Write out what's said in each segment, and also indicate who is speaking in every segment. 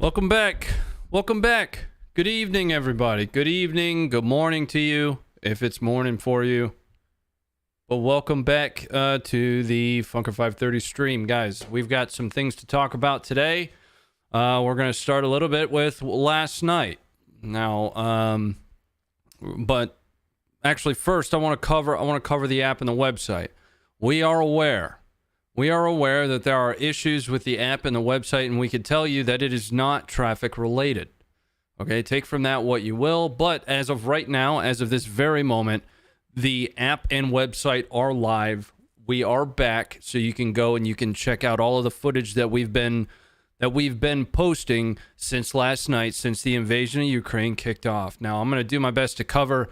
Speaker 1: Welcome back. Welcome back. Good evening, everybody. Good evening. Good morning to you, if it's morning for you. But welcome back to the Funker 530 stream, guys. We've got some things to talk about today. We're going to start a little bit with last night. Now, but actually, first, I want to cover the app and the website. We are aware that there are issues with the app and the website, and we can tell you that it is not traffic related. Okay, take from that what you will, but as of right now, as of this very moment, the app and website are live. We are back, so you can go and you can check out all of the footage that we've been posting since last night, since the invasion of Ukraine kicked off. Now, I'm going to do my best to cover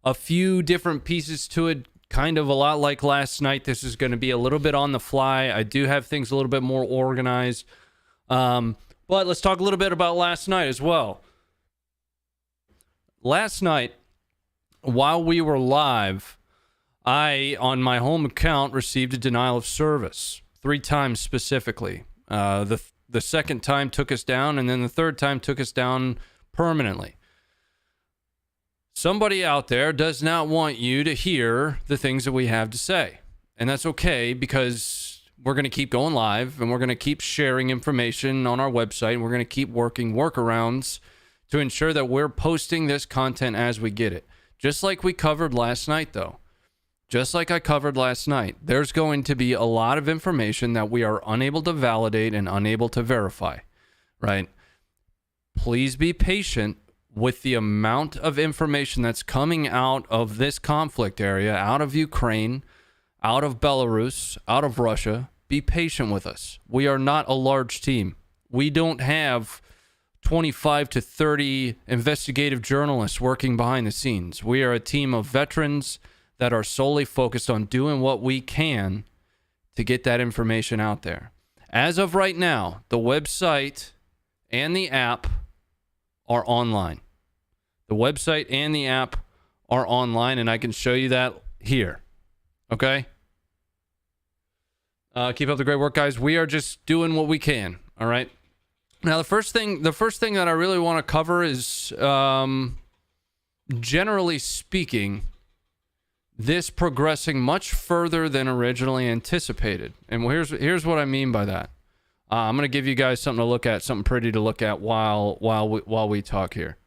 Speaker 1: a few different pieces to it. Kind of a lot like last night. This is going to be a little bit on the fly. I do have things a little bit more organized. But let's talk a little bit about last night as well. Last night, while we were live, I, on my home account, received a denial of service 3 times specifically. The second time took us down, and then the third time took us down permanently. Somebody out there does not want you to hear the things that we have to say. And that's okay, because we're going to keep going live and we're going to keep sharing information on our website. And we're going to keep working workarounds to ensure that we're posting this content as we get it. Just like we covered last night, though. Just like I covered last night, there's going to be a lot of information that we are unable to validate and unable to verify, right? Please be patient with the amount of information that's coming out of this conflict area, out of Ukraine, out of Belarus, out of Russia. Be patient with us. We are not a large team. We don't have 25 to 30 investigative journalists working behind the scenes. We are a team of veterans that are solely focused on doing what we can to get that information out there. As of right now, the website and the app are online. The website and the app are online, and I can show you that here. Okay? Keep up the great work, guys. We are just doing what we can. All right? Now, the first thing that I really want to cover is, generally speaking, this progressing much further than originally anticipated. And here's what I mean by that. I'm going to give you guys something to look at, something pretty to look at while we talk here.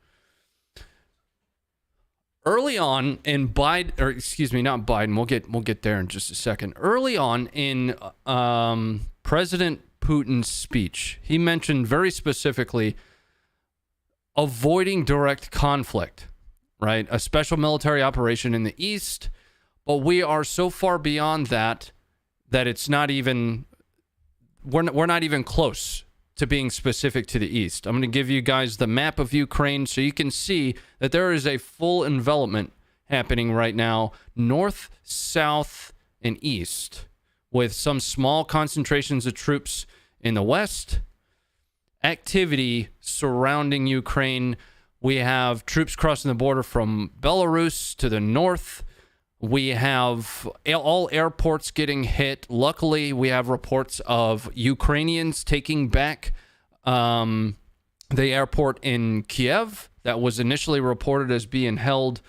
Speaker 1: Early on in Biden, or excuse me, not Biden. We'll get there in just a second. Early on in President Putin's speech, he mentioned very specifically avoiding direct conflict, right? A special military operation in the East, but we are so far beyond that it's not even. We're not even close to being specific to the East. I'm going to give you guys the map of Ukraine so you can see that there is a full envelopment happening right now, north, south, and east, with some small concentrations of troops in the west. Activity surrounding Ukraine. We have troops crossing the border from Belarus to the north. We have all airports getting hit. Luckily, we have reports of Ukrainians taking back the airport in Kiev that was initially reported as being held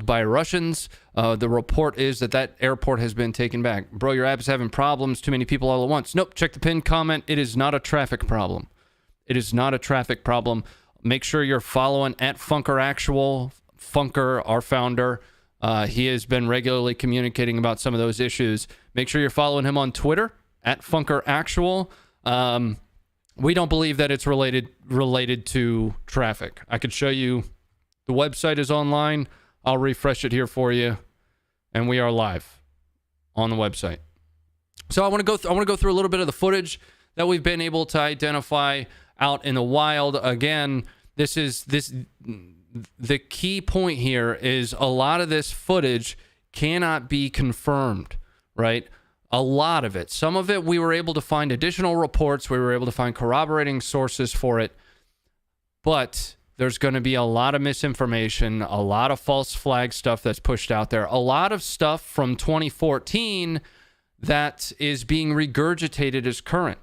Speaker 1: by Russians. The report is that airport has been taken back. Bro, your app is having problems. Too many people all at once. Nope. Check the pinned comment. It is not a traffic problem. It is not a traffic problem. Make sure you're following at Funker Actual. Funker, our founder. He has been regularly communicating about some of those issues. Make sure you're following him on Twitter, at Funker Actual. We don't believe that it's related to traffic. I could show you the website is online. I'll refresh it here for you. And we are live on the website. So I want to go through a little bit of the footage that we've been able to identify out in the wild. Again, the key point here is a lot of this footage cannot be confirmed, right? A lot of it. Some of it we were able to find additional reports. We were able to find corroborating sources for it. But there's going to be a lot of misinformation, a lot of false flag stuff that's pushed out there, a lot of stuff from 2014 that is being regurgitated as current,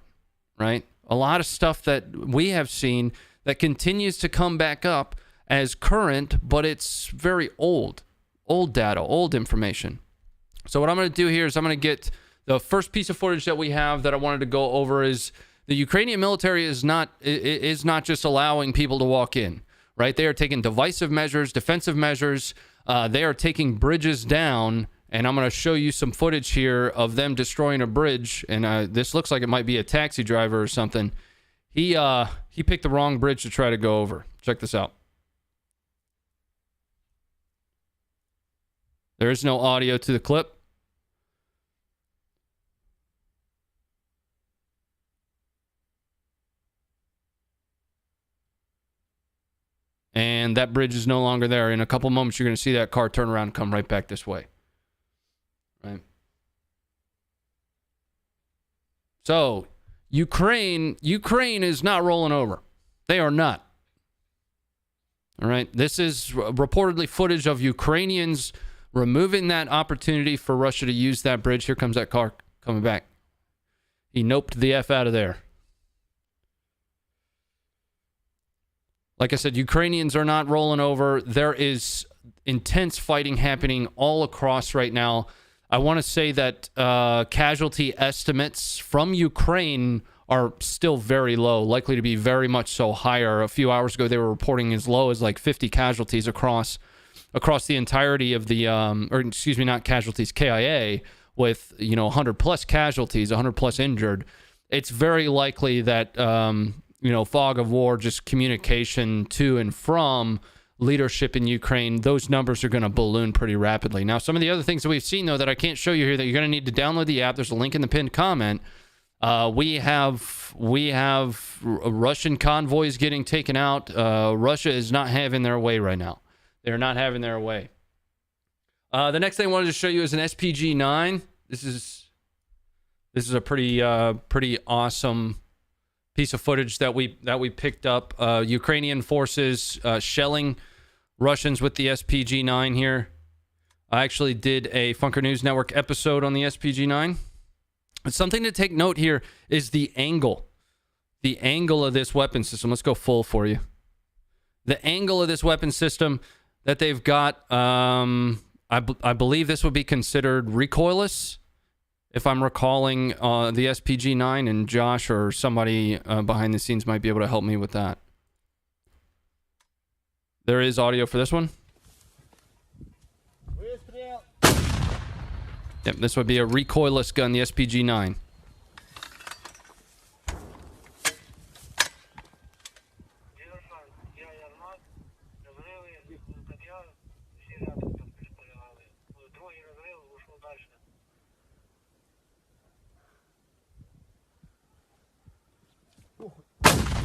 Speaker 1: right? A lot of stuff that we have seen that continues to come back up as current, but it's very old data, old information. So what I'm going to do here is I'm going to get the first piece of footage that we have that I wanted to go over is the Ukrainian military is not just allowing people to walk in, right? They are taking divisive measures, defensive measures. They are taking bridges down, and I'm going to show you some footage here of them destroying a bridge. And this looks like it might be a taxi driver or something. He picked the wrong bridge to try to go over. Check this out. There is no audio to the clip. And that bridge is no longer there. In a couple moments, you're going to see that car turn around and come right back this way. Right. So, Ukraine is not rolling over. They are not. All right. This is reportedly footage of Ukrainians removing that opportunity for Russia to use that bridge. Here comes that car coming back. He noped the F out of there. Like I said, Ukrainians are not rolling over. There is intense fighting happening all across right now. I want to say that casualty estimates from Ukraine are still very low, likely to be very much so higher. A few hours ago, they were reporting as low as like 50 casualties across the entirety of the, not casualties, KIA, with 100 plus casualties, 100 plus injured. It's very likely that fog of war, just communication to and from leadership in Ukraine, those numbers are going to balloon pretty rapidly. Now, some of the other things that we've seen, though, that I can't show you here, that you're going to need to download the app. There's a link in the pinned comment. We have Russian convoys getting taken out. Russia is not having their way right now. They're not having their way. The next thing I wanted to show you is an SPG-9. This is a pretty awesome piece of footage that we picked up. Ukrainian forces shelling Russians with the SPG-9 here. I actually did a Funker News Network episode on the SPG-9. Something to take note here is the angle. The angle of this weapon system. Let's go full for you. The angle of this weapon system that they've got, I believe this would be considered recoilless, if I'm recalling the SPG-9, and Josh or somebody behind the scenes might be able to help me with that. There is audio for this one. Yep, this would be a recoilless gun, the SPG-9.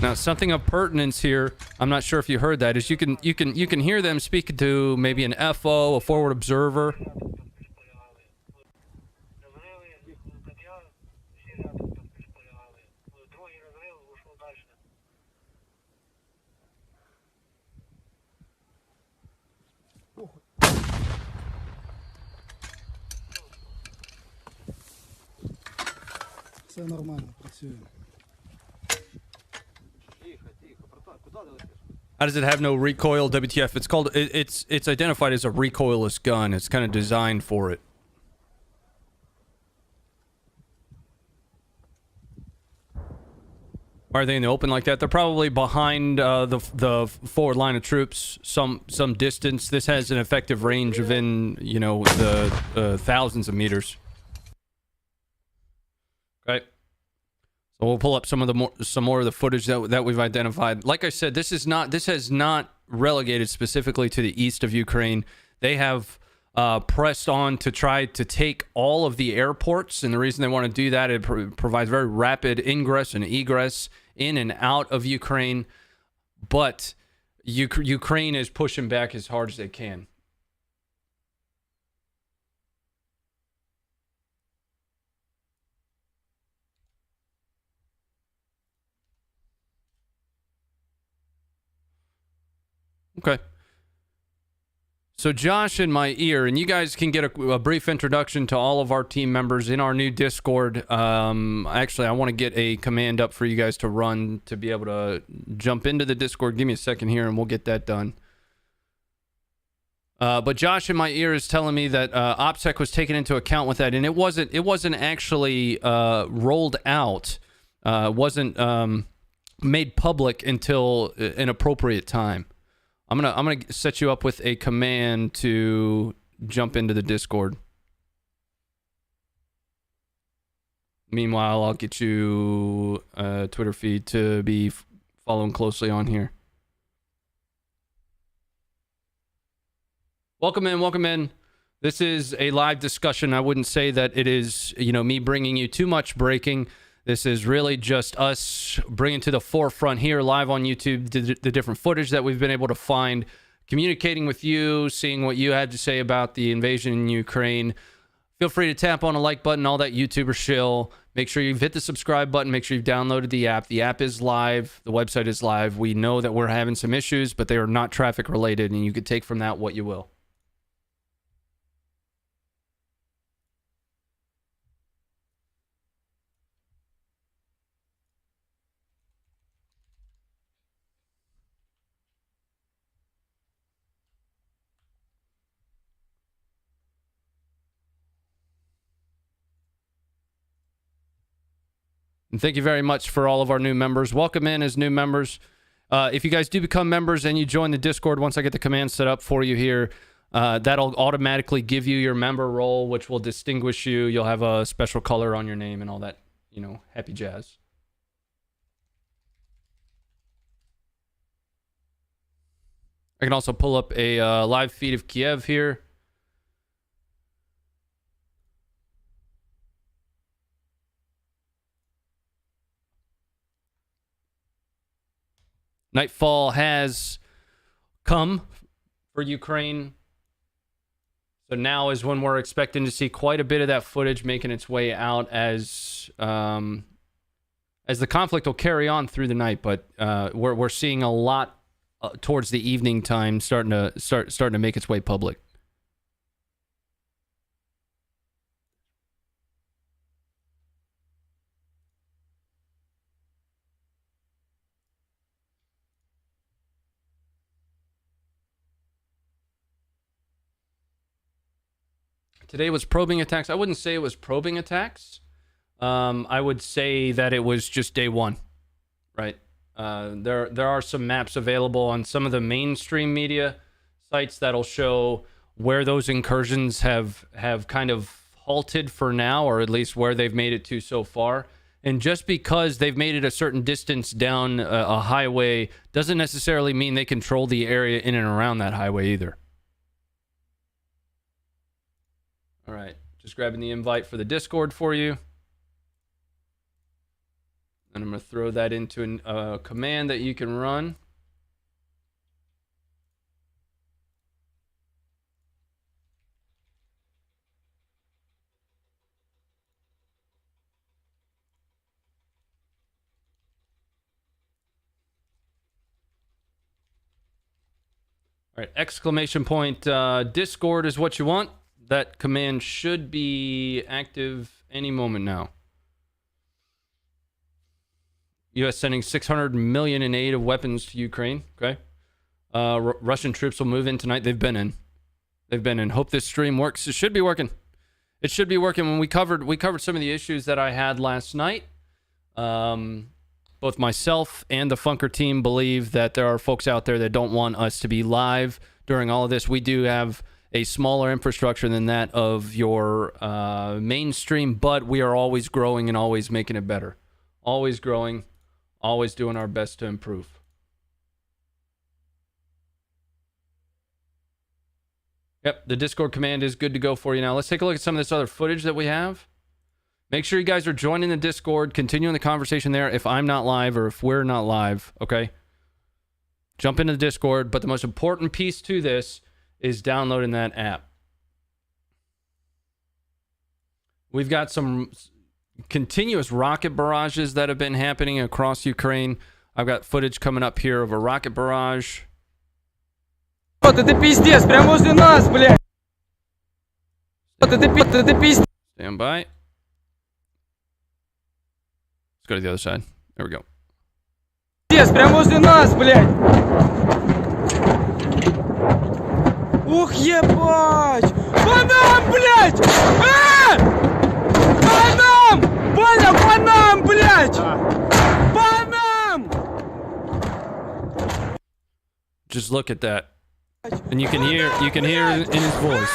Speaker 1: Now, something of pertinence here, I'm not sure if you heard that, is you can hear them speaking to maybe an FO, a forward observer.
Speaker 2: Все нормально, працюємо.
Speaker 1: How does it have no recoil, WTF? It's called, it's identified as a recoilless gun. It's kind of designed for it. Why are they in the open like that? They're probably behind the forward line of troops some distance. This has an effective range of the thousands of meters. Okay. So we'll pull up some more of the footage that we've identified. Like I said, this has not relegated specifically to the east of Ukraine. They have pressed on to try to take all of the airports, and the reason they want to do that, it provides very rapid ingress and egress in and out of Ukraine. But Ukraine is pushing back as hard as they can. Okay. So Josh in my ear, and you guys can get a brief introduction to all of our team members in our new Discord. Actually, I want to get a command up for you guys to run to be able to jump into the Discord. Give me a second here, and we'll get that done. But Josh in my ear is telling me that OPSEC was taken into account with that, and it wasn't actually rolled out. Wasn't made public until an appropriate time. I'm gonna set you up with a command to jump into the Discord. Meanwhile, I'll get you a Twitter feed to be following closely on here. Welcome in. This is a live discussion. I wouldn't say that it is, me bringing you too much breaking. This is really just us bringing to the forefront here live on YouTube the different footage that we've been able to find, communicating with you, seeing what you had to say about the invasion in Ukraine. Feel free to tap on a like button, all that YouTuber shill. Make sure you've hit the subscribe button. Make sure you've downloaded the app. The app is live. The website is live. We know that we're having some issues, but they are not traffic related, and you could take from that what you will. And thank you very much for all of our new members. Welcome in as new members. If you guys do become members and you join the Discord, once I get the command set up for you here, that'll automatically give you your member role, which will distinguish you. You'll have a special color on your name and all that, happy jazz. I can also pull up a live feed of Kiev here. Nightfall has come for Ukraine. So now is when we're expecting to see quite a bit of that footage making its way out as the conflict will carry on through the night. But we're seeing a lot towards the evening time starting to make its way public. Today was probing attacks. I wouldn't say it was probing attacks. I would say that it was just day one, right? There are some maps available on some of the mainstream media sites that'll show where those incursions have kind of halted for now, or at least where they've made it to so far. And just because they've made it a certain distance down a highway doesn't necessarily mean they control the area in and around that highway either. All right, just grabbing the invite for the Discord for you. And I'm going to throw that into a command that you can run. All right, exclamation point Discord is what you want. That command should be active any moment now. U.S. sending $600 million in aid of weapons to Ukraine. Okay. Russian troops will move in tonight. They've been in. Hope this stream works. It should be working. It should be working. When we covered some of the issues that I had last night. Both myself and the Funker team believe that there are folks out there that don't want us to be live during all of this. We do have a smaller infrastructure than that of your mainstream, but we are always growing and always making it better. Always growing, always doing our best to improve. Yep, the Discord command is good to go for you now. Let's take a look at some of this other footage that we have. Make sure you guys are joining the Discord, continuing the conversation there if I'm not live or if we're not live, okay? Jump into the Discord, but the most important piece to this is downloading that app. We've got some continuous rocket barrages that have been happening across Ukraine. I've got footage coming up here of a rocket barrage.
Speaker 3: Это пиздец, прям возле нас, блядь. Это пиздец.
Speaker 1: Stand by. Let's go to the other side. There we go.
Speaker 3: Пиздец, прям возле нас, блядь. Ух, ебать. По нам, блядь. По нам. Понял, по нам, блядь. По нам.
Speaker 1: Just look at that. And you can hear in his voice.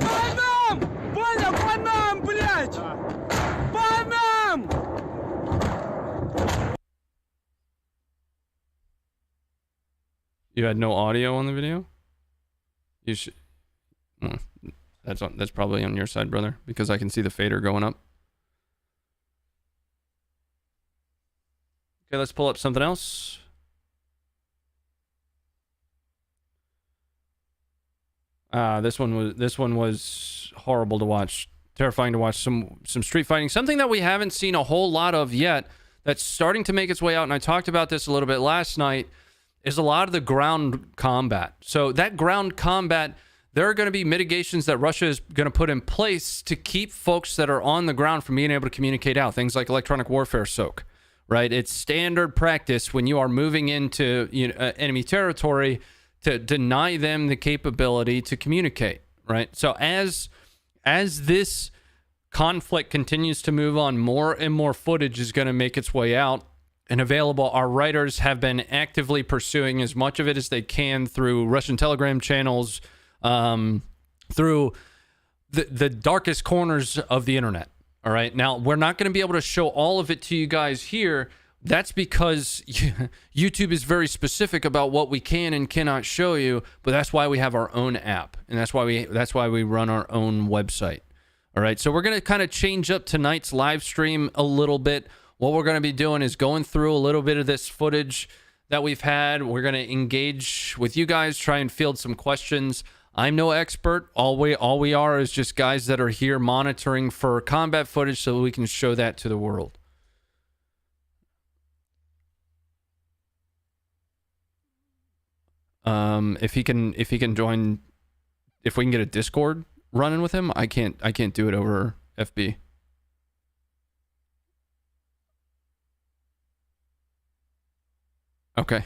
Speaker 3: По нам. Понял, по нам, блядь. По нам.
Speaker 1: You had no audio on the video? You should. Well, that's probably on your side, brother, because I can see the fader going up. Okay, let's pull up something else. This one was horrible to watch. Terrifying to watch. Some street fighting. Something that we haven't seen a whole lot of yet. That's starting to make its way out. And I talked about this a little bit last night. Is a lot of the ground combat. So that ground combat, there are going to be mitigations that Russia is going to put in place to keep folks that are on the ground from being able to communicate out. Things like electronic warfare soak, right? It's standard practice when you are moving into enemy territory to deny them the capability to communicate, right? So as this conflict continues to move on, more and more footage is going to make its way out and available. Our writers have been actively pursuing as much of it as they can through Russian Telegram channels, through the darkest corners of the internet. All right. Now, we're not going to be able to show all of it to you guys here. That's because YouTube is very specific about what we can and cannot show you, but that's why we have our own app, and that's why we run our own website. All right. So we're going to kind of change up tonight's live stream a little bit. What we're going to be doing is going through a little bit of this footage that we've had. We're going to engage with you guys, try and field some questions. I'm no expert. All we are is just guys that are here monitoring for combat footage so we can show that to the world. If he can join, if we can get a Discord running with him, I can't do it over FB. Okay.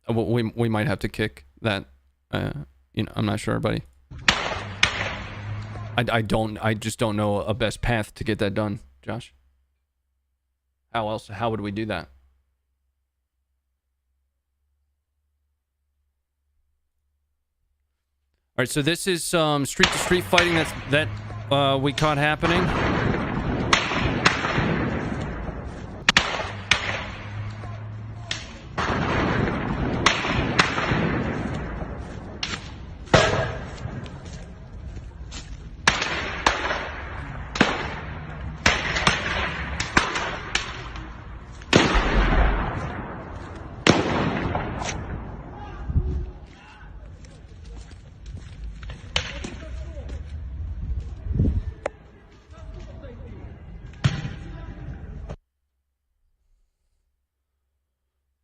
Speaker 1: We might have to kick that. I'm not sure, buddy. I just don't know a best path to get that done, Josh. How would we do that? All right, so this is street to street fighting that we caught happening.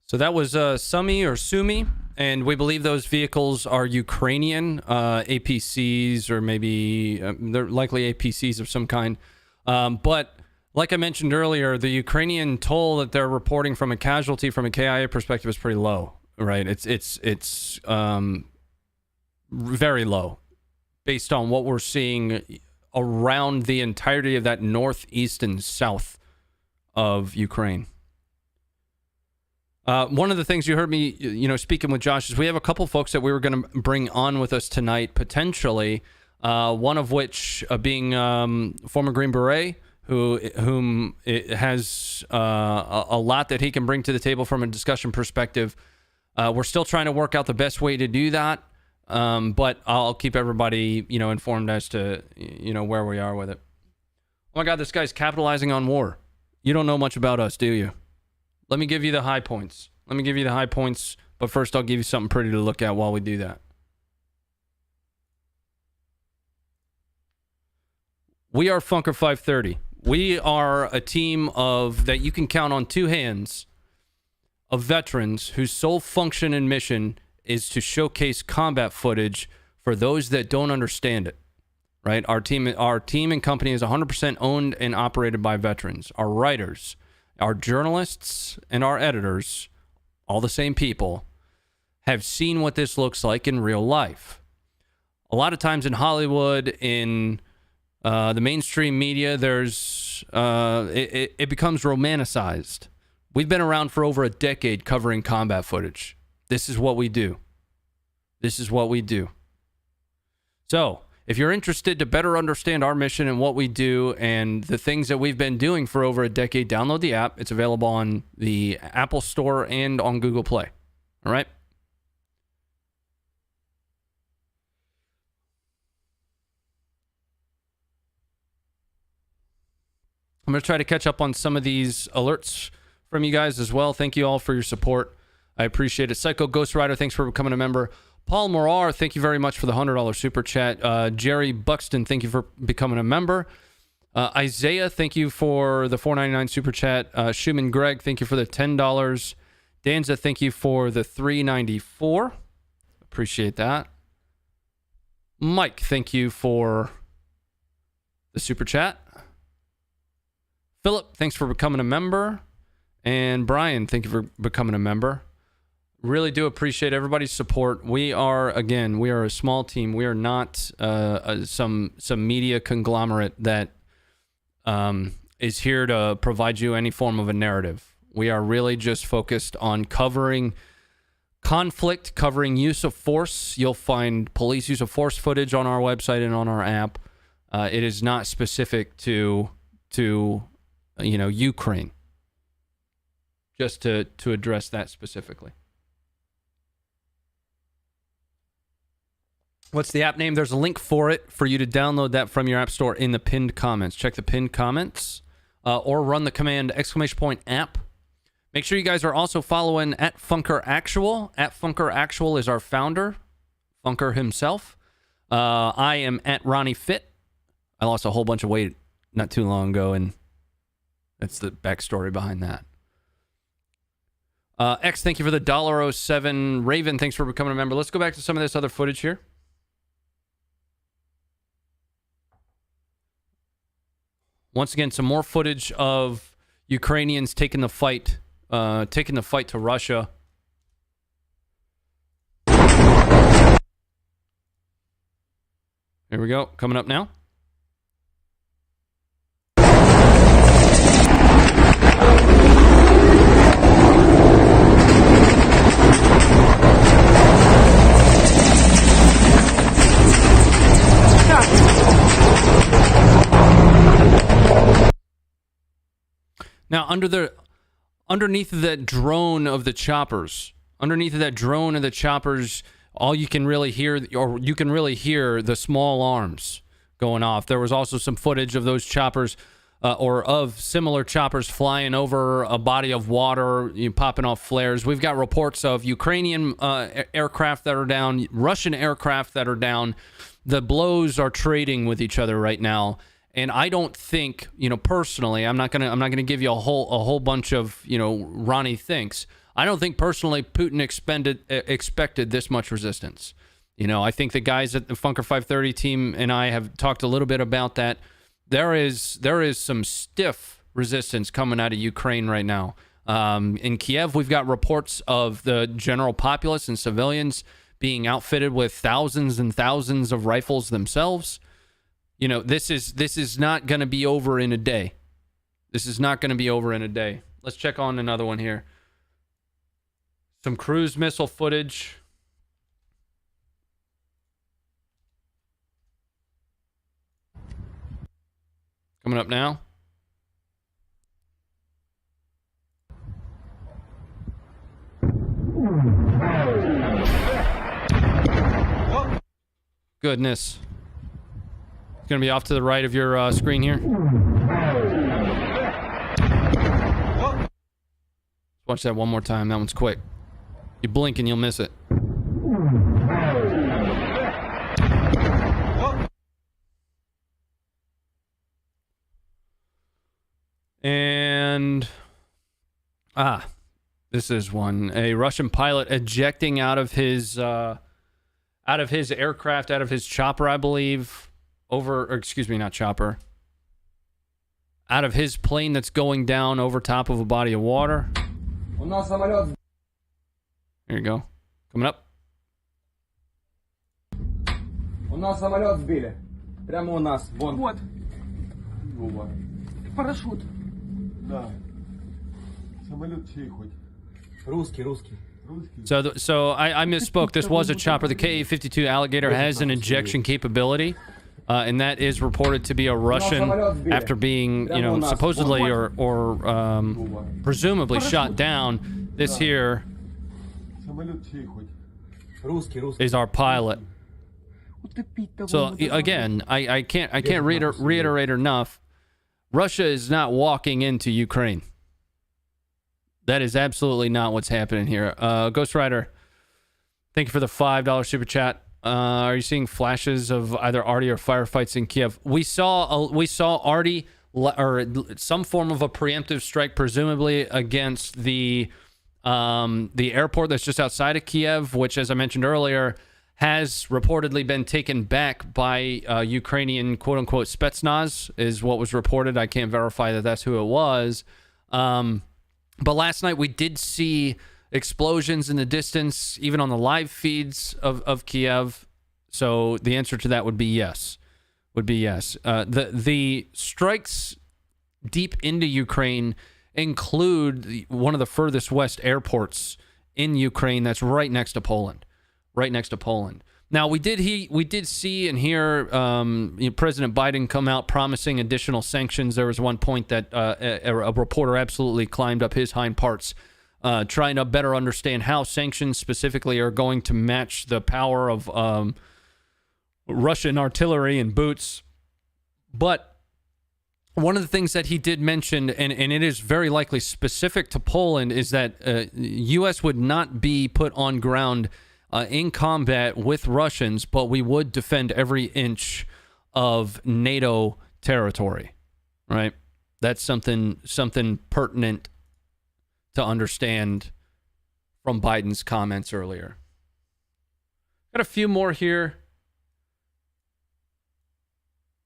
Speaker 1: So that was Sumi or Sumi, and we believe those vehicles are Ukrainian APCs, or maybe they're likely APCs of some kind. But like I mentioned earlier, the Ukrainian toll that they're reporting from a casualty from a KIA perspective is pretty low, right? It's very low based on what we're seeing around the entirety of that northeast and south of Ukraine. One of the things you heard me, speaking with Josh, is we have a couple folks that we were going to bring on with us tonight, potentially. One of which being former Green Beret, whom it has a lot that he can bring to the table from a discussion perspective. We're still trying to work out the best way to do that, but I'll keep everybody, informed as to, where we are with it. Oh my God, this guy's capitalizing on war. You don't know much about us, do you? Let me give you the high points. But first I'll give you something pretty to look at while we do that. We are Funker 530. We are a team that you can count on two hands of veterans whose sole function and mission is to showcase combat footage for those that don't understand it. Right? Our team and company is 100% owned and operated by veterans. Our writers, our journalists, and our editors, all the same people, have seen what this looks like in real life. A lot of times in Hollywood, in the mainstream media, it becomes romanticized. We've been around for over a decade covering combat footage. This is what we do. This is what we do. So, if you're interested to better understand our mission and what we do and the things that we've been doing for over a decade, download the app. It's available on the Apple Store and on Google Play. All right? I'm going to try to catch up on some of these alerts from you guys as well. Thank you all for your support. I appreciate it. Psycho Ghost Rider, thanks for becoming a member. Paul Morar, thank you very much for the $100 super chat. Jerry Buxton, thank you for becoming a member. Isaiah, thank you for the $4.99 super chat. Schumann Greg, thank you for the $10. Danza, thank you for the $3.94. Appreciate that. Mike, thank you for the super chat. Philip, thanks for becoming a member. And Brian, thank you for becoming a member. Really do appreciate everybody's support. We are a small team. We are not some media conglomerate that is here to provide you any form of a narrative. We are really just focused on covering conflict, covering use of force. You'll find police use of force footage on our website and on our app. It is not specific to Ukraine. Just to address that specifically. What's the app name? There's a link for it for you to download that from your app store in the pinned comments. Check the pinned comments or run the command !app. Make sure you guys are also following at Funker Actual. At Funker Actual is our founder, Funker himself. I am at Ronnie Fit. I lost a whole bunch of weight not too long ago, and that's the backstory behind that. X, thank you for the $1.07. Raven, thanks for becoming a member. Let's go back to some of this other footage here. Once again, some more footage of Ukrainians taking the fight to Russia. Here we go. Coming up now. Now, underneath of that drone of the choppers, all you can really hear the small arms going off. There was also some footage of those choppers or of similar choppers flying over a body of water, popping off flares. We've got reports of Ukrainian aircraft that are down, Russian aircraft that are down. The blows are trading with each other right now. And I don't think, personally, I'm not gonna give you a whole bunch of, Ronnie thinks. I don't think personally Putin expected this much resistance. I think the guys at the Funker 530 team and I have talked a little bit about that. There is some stiff resistance coming out of Ukraine right now. In Kiev, we've got reports of the general populace and civilians being outfitted with thousands and thousands of rifles themselves. This is not going to be over in a day. Let's check on another one here. Some cruise missile footage. Coming up now. Goodness. It's going to be off to the right of your screen here. Watch that one more time. That one's quick. You blink and you'll miss it. And This is one. A Russian pilot ejecting out of his aircraft, out of his chopper, I believe. Not chopper. Out of his plane that's going down over top of a body of water. There you go. Coming up.
Speaker 3: У нас самолет сбили. Прямо у нас. Вон.
Speaker 4: Вот,
Speaker 5: Вова.
Speaker 4: парашют.
Speaker 5: Да. Самолет чей хоть?
Speaker 3: Русский.
Speaker 5: Русский?
Speaker 1: So I misspoke. This was a chopper. The Ka-52 Alligator has an ejection capability, and that is reported to be a Russian after being, supposedly or presumably shot down. This here
Speaker 5: Самолет чей хоть?
Speaker 3: Русский.
Speaker 1: is our pilot.
Speaker 4: Утопить того.
Speaker 1: So again, I can't reiterate enough. Russia is not walking into Ukraine. That is absolutely not what's happening here. Ghost Rider, thank you for the $5 super chat. Are you seeing flashes of either Arty or firefights in Kiev? We saw Arty or some form of a preemptive strike, presumably against the airport that's just outside of Kiev, which, as I mentioned earlier, has reportedly been taken back by Ukrainian quote-unquote Spetsnaz, is what was reported. I can't verify that that's who it was. But last night we did see explosions in the distance, even on the live feeds of Kiev. So the answer to that would be yes. The strikes deep into Ukraine include one of the furthest west airports in Ukraine that's right next to Poland. Now, we did see and hear President Biden come out promising additional sanctions. There was one point that a reporter absolutely climbed up his hind parts, trying to better understand how sanctions specifically are going to match the power of Russian artillery and boots. But one of the things that he did mention, and it is very likely specific to Poland, is that U.S. would not be put on ground in combat with Russians, but we would defend every inch of NATO territory, right? That's something pertinent to understand from Biden's comments earlier. Got a few more here.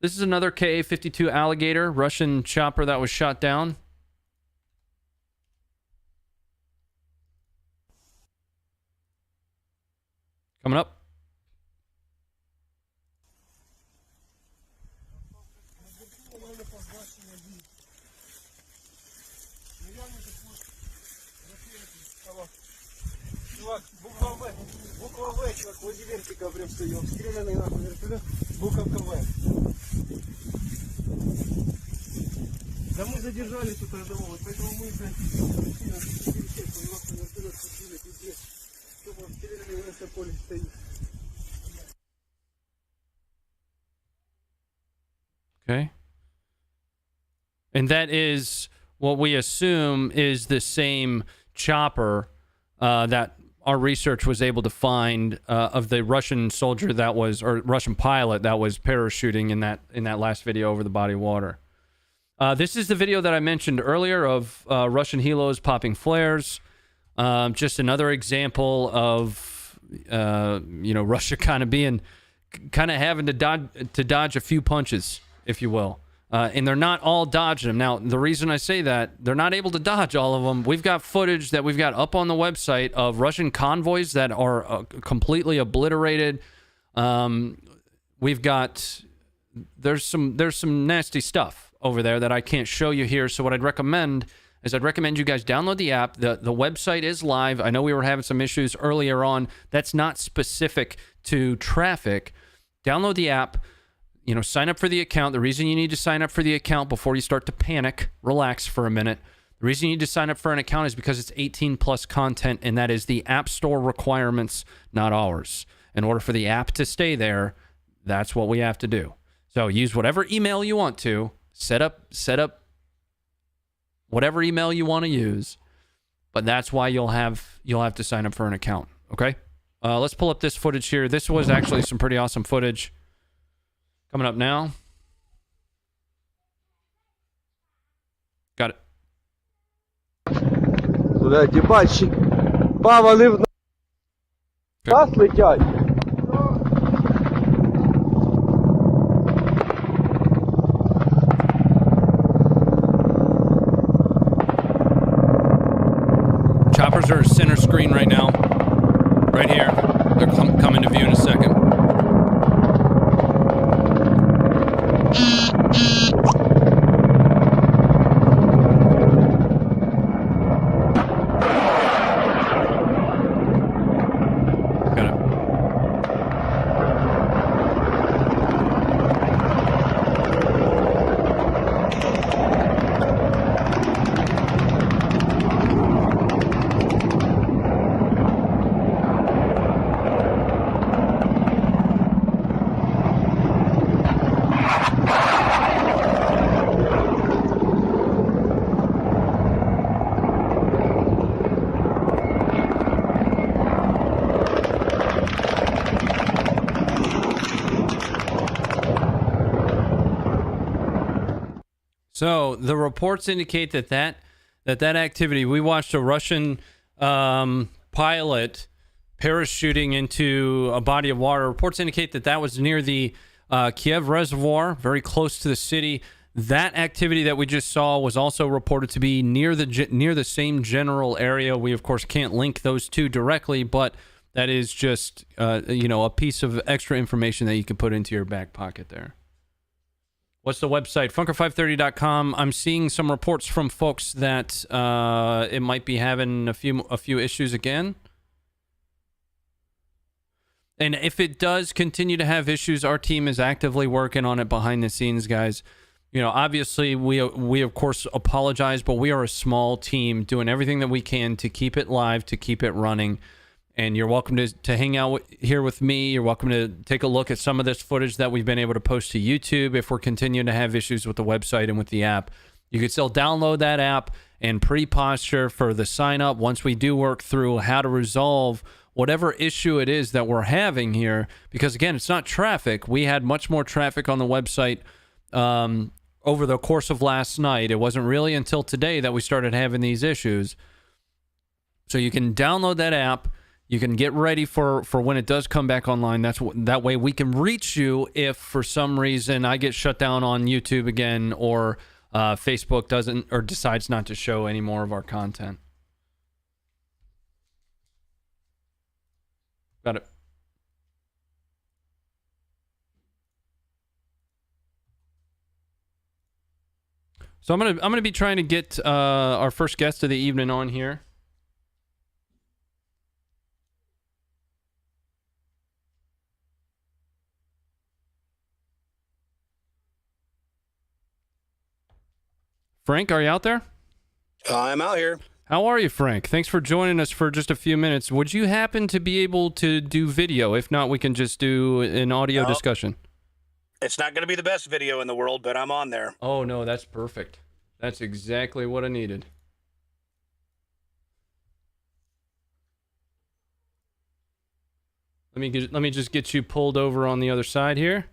Speaker 1: This is another Ka-52 Alligator, Russian chopper that was shot down. Coming up.
Speaker 2: Чувак, буква В, чувак, возле вертика прям стою. Обстрелянный нахуй вертолет, буковка В. Да мы задержали тут одного, вот поэтому мы, блядь, вертолет подбили, пиздец. Чтобы обстрелянный на поле стоит.
Speaker 1: Okay. And that is what we assume is the same chopper that our research was able to find of the Russian soldier that was, or Russian pilot that was parachuting in that last video over the body of water. This is the video that I mentioned earlier of Russian helos popping flares. Just another example of Russia kind of having to dodge a few punches, if you will. And they're not all dodging them. Now, the reason I say that, they're not able to dodge all of them. We've got footage that we've got up on the website of Russian convoys that are completely obliterated. We've got, there's some nasty stuff over there that I can't show you here. So what I'd recommend is I'd recommend you guys download the app. The website is live. I know we were having some issues earlier on. That's not specific to traffic. Download the app. Sign up for the account. The reason you need to sign up for the account before you start to panic, relax for a minute. The reason you need to sign up for an account is because it's 18 plus content, and that is the App Store requirements, not ours. In order for the app to stay there, that's what we have to do. So use whatever email you want to, set up whatever email you want to use, but that's why you'll have to sign up for an account. Okay? Let's pull up this footage here. This was actually some pretty awesome footage. Coming up now. Got it.
Speaker 2: Блядь, їбать, вони в нас летять.
Speaker 1: Choppers are center screen right now. Right here. They're coming to view in a second. Got it. So the reports indicate that activity. We watched a Russian pilot parachuting into a body of water. Reports indicate that was near the Kiev Reservoir, very close to the city. That activity that we just saw was also reported to be near the same general area. We of course can't link those two directly, but that is just a piece of extra information that you can put into your back pocket there. What's the website? Funker530.com. I'm seeing some reports from folks that it might be having a few issues again. And if it does continue to have issues, our team is actively working on it behind the scenes, guys. Obviously we of course apologize, but we are a small team doing everything that we can to keep it live, to keep it running. And you're welcome to hang out here with me. You're welcome to take a look at some of this footage that we've been able to post to YouTube. If we're continuing to have issues with the website and with the app, you can still download that app and pre-posture for the sign up once we do work through how to resolve whatever issue it is that we're having here. Because again, it's not traffic. We had much more traffic on the website over the course of last night. It wasn't really until today that we started having these issues. So you can download that app. You can get ready for when it does come back online. That way we can reach you if for some reason I get shut down on YouTube again, or Facebook doesn't or decides not to show any more of our content. Got it. So I'm gonna be trying to get our first guest of the evening on here. Frank, are you out there?
Speaker 6: I'm out here.
Speaker 1: How are you, Frank? Thanks for joining us for just a few minutes. Would you happen to be able to do video? If not, we can just do an audio discussion.
Speaker 6: It's not going to be the best video in the world, but I'm on there.
Speaker 1: Oh, no, that's perfect. That's exactly what I needed. Let me just get you pulled over on the other side here.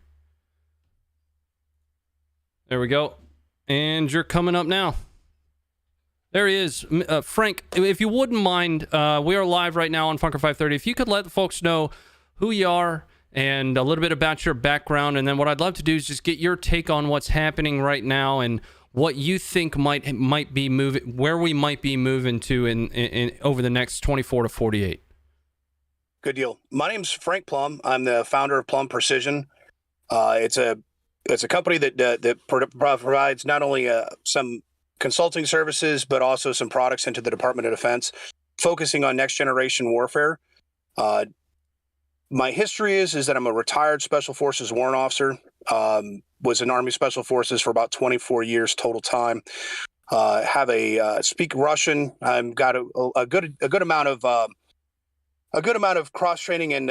Speaker 1: There we go. And you're coming up now. There he is. Frank, if you wouldn't mind, we are live right now on Funker 530. If you could let the folks know who you are and a little bit about your background, and then what I'd love to do is just get your take on what's happening right now and what you think might be moving, where we might be moving to in over the next 24 to 48.
Speaker 6: Good deal. My name's Frank Plum. I'm the founder of Plum Precision. It's a company that provides not only some consulting services, but also some products into the Department of Defense, focusing on next generation warfare. My history is that I'm a retired Special Forces warrant officer. Was in Army Special Forces for about 24 years total time. Speak Russian. I've got a good amount of cross training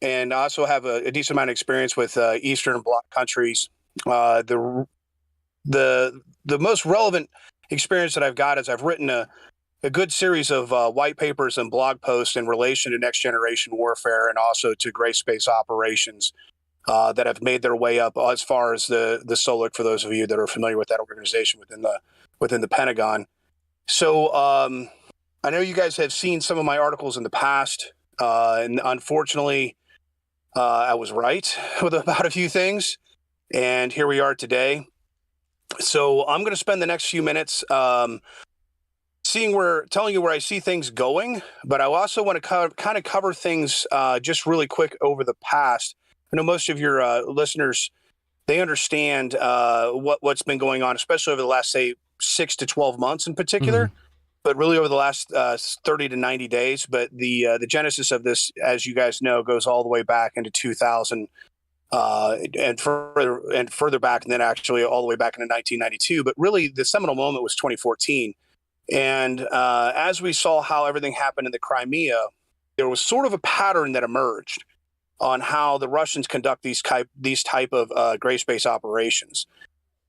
Speaker 6: and also have a decent amount of experience with Eastern Bloc countries. The most relevant experience that I've got is I've written a good series of white papers and blog posts in relation to next generation warfare and also to gray space operations that have made their way up as far as the SOLIC, for those of you that are familiar with that organization within the Pentagon. So I know you guys have seen some of my articles in the past, and unfortunately, I was right with about a few things, and here we are today. So I'm going to spend the next few minutes telling you where I see things going, but I also want to kind of cover things just really quick over the past. I know most of your listeners, they understand what's been going on, especially over the last, say, 6 to 12 months in particular.
Speaker 1: Mhm.
Speaker 6: But really over the last 30 to 90 days. But the genesis of this, as you guys know, goes all the way back into 2000 and further back, and then actually all the way back into 1992. But really, the seminal moment was 2014. And as we saw how everything happened in the Crimea, there was sort of a pattern that emerged on how the Russians conduct these type of gray space operations.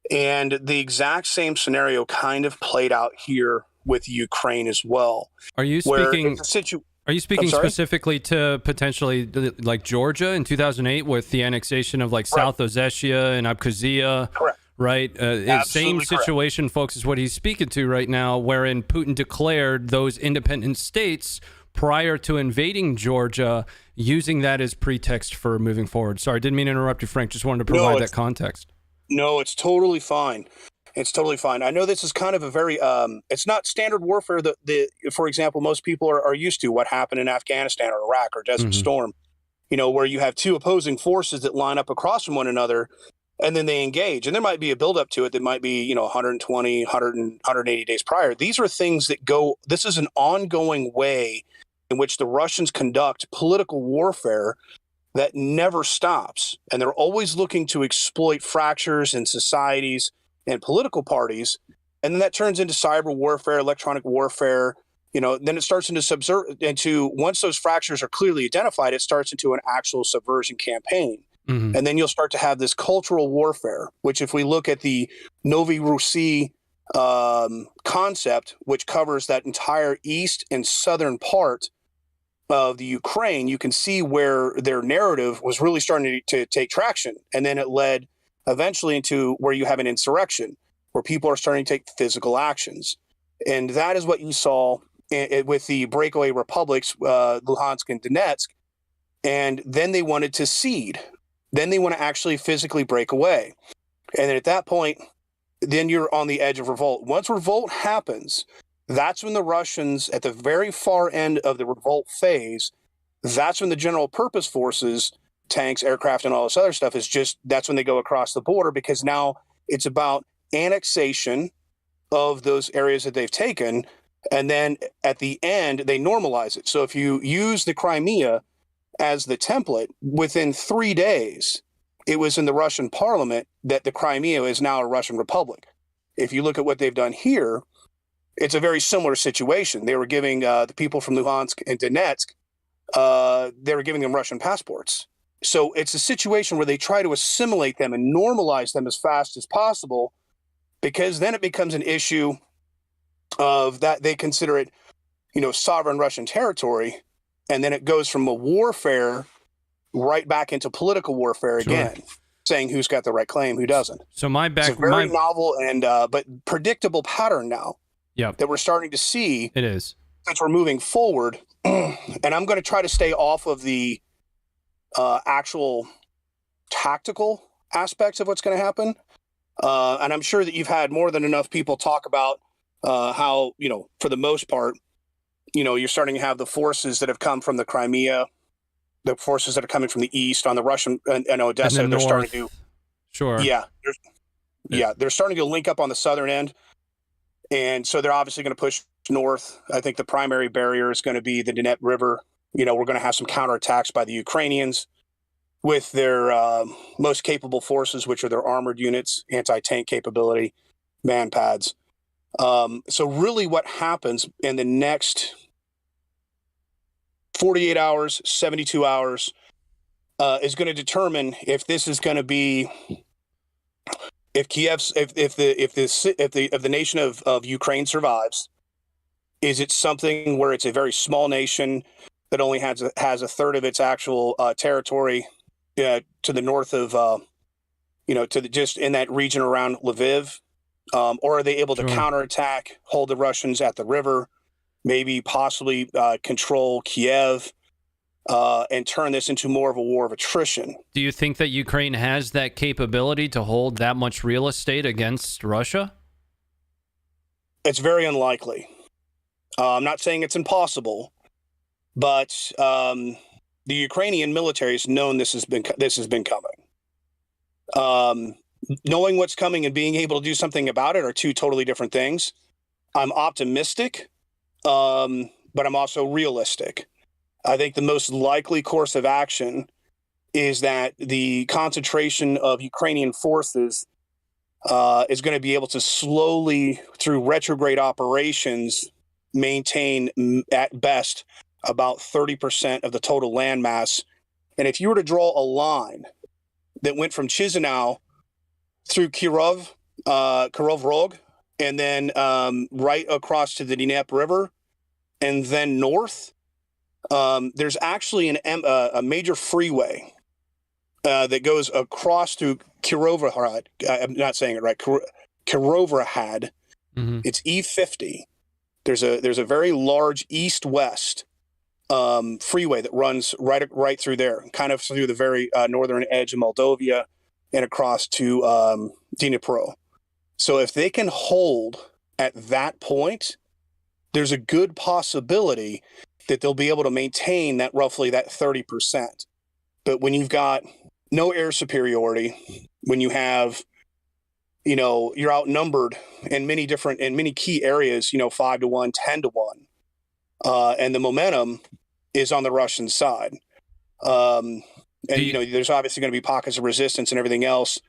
Speaker 6: And the exact same scenario kind of played out here with Ukraine as well.
Speaker 1: Are you speaking? Are you speaking specifically to potentially like Georgia in 2008 with the annexation of like South Ossetia and Abkhazia?
Speaker 6: Correct.
Speaker 1: Right. Same situation, folks, is what he's speaking to right now, wherein Putin declared those independent states prior to invading Georgia, using that as pretext for moving forward. Sorry, didn't mean to interrupt you, Frank. Just wanted to provide that context.
Speaker 6: No, it's totally fine. It's totally fine. I know this is kind of a very, it's not standard warfare that, for example, most people are used to what happened in Afghanistan or Iraq or Desert Storm, where you have two opposing forces that line up across from one another and then they engage. And there might be a buildup to it that might be, 120, 180 days prior. These are things that this is an ongoing way in which the Russians conduct political warfare that never stops. And they're always looking to exploit fractures in societies and political parties, and then that turns into cyber warfare, electronic warfare. Then it starts into once those fractures are clearly identified, it starts into an actual subversion campaign. Mm-hmm. And then you'll start to have this cultural warfare, which if we look at the Novi Russi concept, which covers that entire east and southern part of the Ukraine, you can see where their narrative was really starting to take traction. And then it led eventually into where you have an insurrection, where people are starting to take physical actions. And that is what you saw with the breakaway republics, Luhansk and Donetsk. And then they wanted to cede. Then they want to actually physically break away. And then at that point, then you're on the edge of revolt. Once revolt happens, that's when the Russians, at the very far end of the revolt phase, that's when the general purpose forces, tanks, aircraft, and all this other stuff that's when they go across the border, because now it's about annexation of those areas that they've taken. And then at the end, they normalize it. So if you use the Crimea as the template, within 3 days, it was in the Russian parliament that the Crimea is now a Russian republic. If you look at what they've done here, it's a very similar situation. They were giving the people from Luhansk and Donetsk, they were giving them Russian passports. So it's a situation where they try to assimilate them and normalize them as fast as possible, because then it becomes an issue of that they consider it, sovereign Russian territory. And then it goes from a warfare right back into political warfare again, saying who's got the right claim, who doesn't.
Speaker 1: So
Speaker 6: it's a very novel and but predictable pattern now that we're starting to see.
Speaker 1: It is.
Speaker 6: Since we're moving forward. And I'm going to try to stay off of the actual tactical aspects of what's going to happen. And I'm sure that you've had more than enough people talk about how, for the most part, you're starting to have the forces that have come from the Crimea, the forces that are coming from the east on the Russian and Odessa.
Speaker 1: And
Speaker 6: they're starting to, they're starting to link up on the southern end. And so they're obviously going to push north. I think the primary barrier is going to be the Dnieper River. We're going to have some counterattacks by the Ukrainians with their most capable forces, which are their armored units, anti-tank capability, man pads. So really what happens in the next 48 hours, 72 hours is going to determine if this is going to be, if the nation of Ukraine survives. Is it something where it's a very small nation that only has a third of its actual territory to the north of, just in that region around Lviv? Or are they able to counterattack, hold the Russians at the river, maybe possibly control Kiev, and turn this into more of a war of attrition.
Speaker 1: Do you think that Ukraine has that capability to hold that much real estate against Russia?
Speaker 6: It's very unlikely. I'm not saying it's impossible, but the Ukrainian military has known this has been coming. Knowing what's coming and being able to do something about it are two totally different things. I'm optimistic, but I'm also realistic. I think the most likely course of action is that the concentration of Ukrainian forces is going to be able to slowly, through retrograde operations, maintain at best about 30% of the total landmass. And if you were to draw a line that went from Chisinau through Kirov Rog, and then right across to the Dnieper River, and then north, there's actually a major freeway that goes across through Kirovohrad. I'm not saying it right. Kirovohrad.
Speaker 1: Mm-hmm.
Speaker 6: It's E50. There's a very large east-west freeway that runs right through there, kind of through the very northern edge of Moldova and across to Dnipro. So if they can hold at that point, there's a good possibility that they'll be able to maintain that roughly that 30%. But when you've got no air superiority, when you have, you're outnumbered in many key areas, 5-1, 10-1, and the momentum is on the Russian side. There's obviously going to be pockets of resistance and everything else.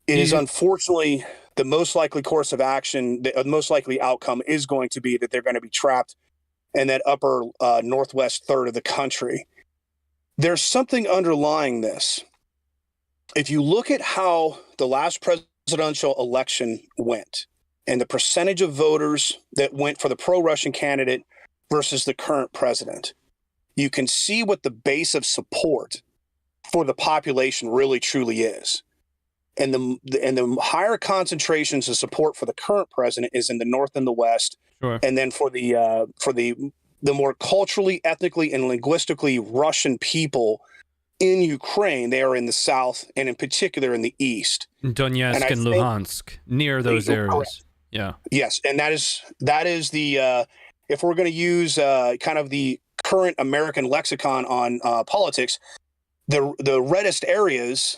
Speaker 6: It is unfortunately the most likely course of action. The most likely outcome is going to be that they're going to be trapped in that upper northwest third of the country. There's something underlying this. If you look at how the last presidential election went and the percentage of voters that went for the pro-Russian candidate versus the current president, you can see what the base of support for the population really truly is. And the higher concentrations of support for the current president is in the north and the west.
Speaker 1: Sure.
Speaker 6: And then for the more culturally, ethnically, and linguistically Russian people in Ukraine, they are in the south and in particular in the east.
Speaker 1: Donetsk and Luhansk, near those areas.
Speaker 6: Correct.
Speaker 1: Yeah.
Speaker 6: Yes, and that is the if we're going to use kind of the current American lexicon on politics, the reddest areas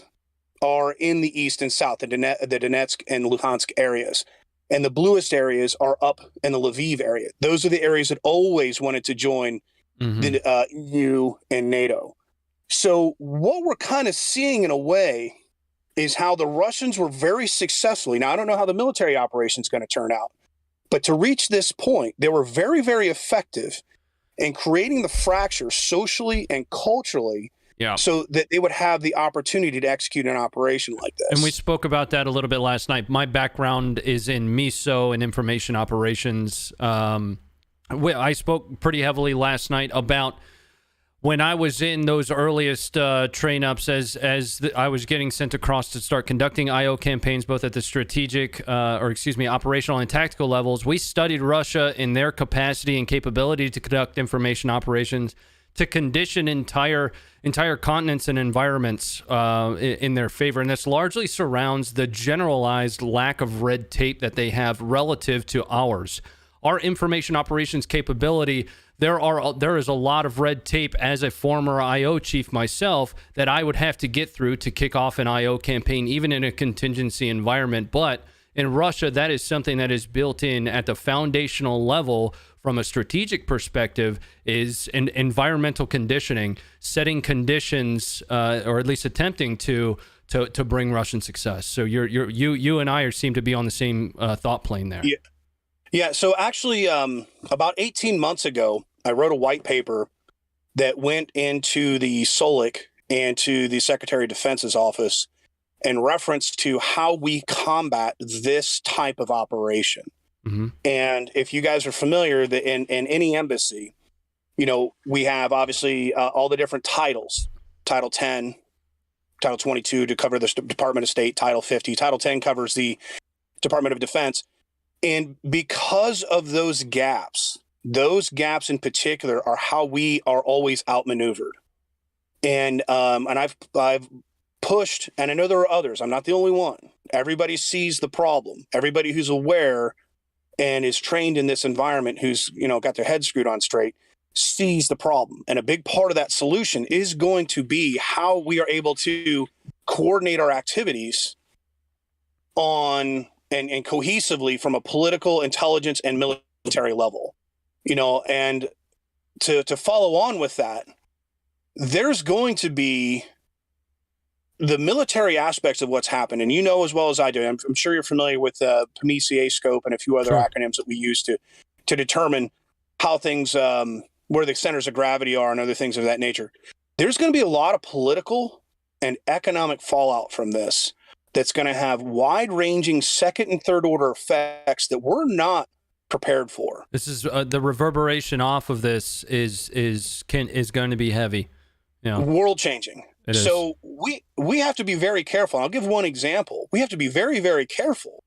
Speaker 6: are in the east and south, the Donetsk and Luhansk areas. And the bluest areas are up in the Lviv area. Those are the areas that always wanted to join the EU and NATO. So what we're kind of seeing in a way is how the Russians were very successfully. Now, I don't know how the military operation is going to turn out, but to reach this point, they were very, very effective in creating the fracture socially and culturally.
Speaker 1: Yeah.
Speaker 6: So that they would have the opportunity to execute an operation like this.
Speaker 1: And we spoke about that a little bit last night. My background is in MISO and information operations. I spoke pretty heavily last night about when I was in those earliest train ups as I was getting sent across to start conducting IO campaigns, both at the strategic, operational and tactical levels. We studied Russia in their capacity and capability to conduct information operations, to condition entire continents and environments in their favor. And this largely surrounds the generalized lack of red tape that they have relative to ours. Our information operations capability, there is a lot of red tape as a former IO chief myself that I would have to get through to kick off an IO campaign, even in a contingency environment. But in Russia, that is something that is built in at the foundational level from a strategic perspective, is an environmental conditioning, setting conditions, or at least attempting to bring Russian success. So you and I seem to be on the same thought plane there.
Speaker 6: Yeah. So actually, about 18 months ago, I wrote a white paper that went into the SOLIC and to the Secretary of Defense's office in reference to how we combat this type of operation. Mm-hmm. And if you guys are familiar, that in any embassy, we have obviously all the different titles: Title 10, Title 22 to cover the Department of State, Title 50. Title 10 covers the Department of Defense. And because of those gaps those gaps in particular are how we are always outmaneuvered. And I've pushed, and I know there are others. I'm not the only one. Everybody sees the problem. Everybody who's aware and is trained in this environment, who's got their head screwed on straight, sees the problem. And a big part of that solution is going to be how we are able to coordinate our activities on and cohesively from a political, intelligence, and military level. And to follow on with that, there's going to be the military aspects of what's happened. And as well as I do, I'm sure you're familiar with PMECA scope and a few other acronyms that we use to determine how things, where the centers of gravity are and other things of that nature. There's going to be a lot of political and economic fallout from this that's going to have wide-ranging second and third order effects that we're not prepared for.
Speaker 1: This is the reverberation off of this is going to be heavy.
Speaker 6: World changing. So we have to be very careful. I'll give one example. We have to be very, very careful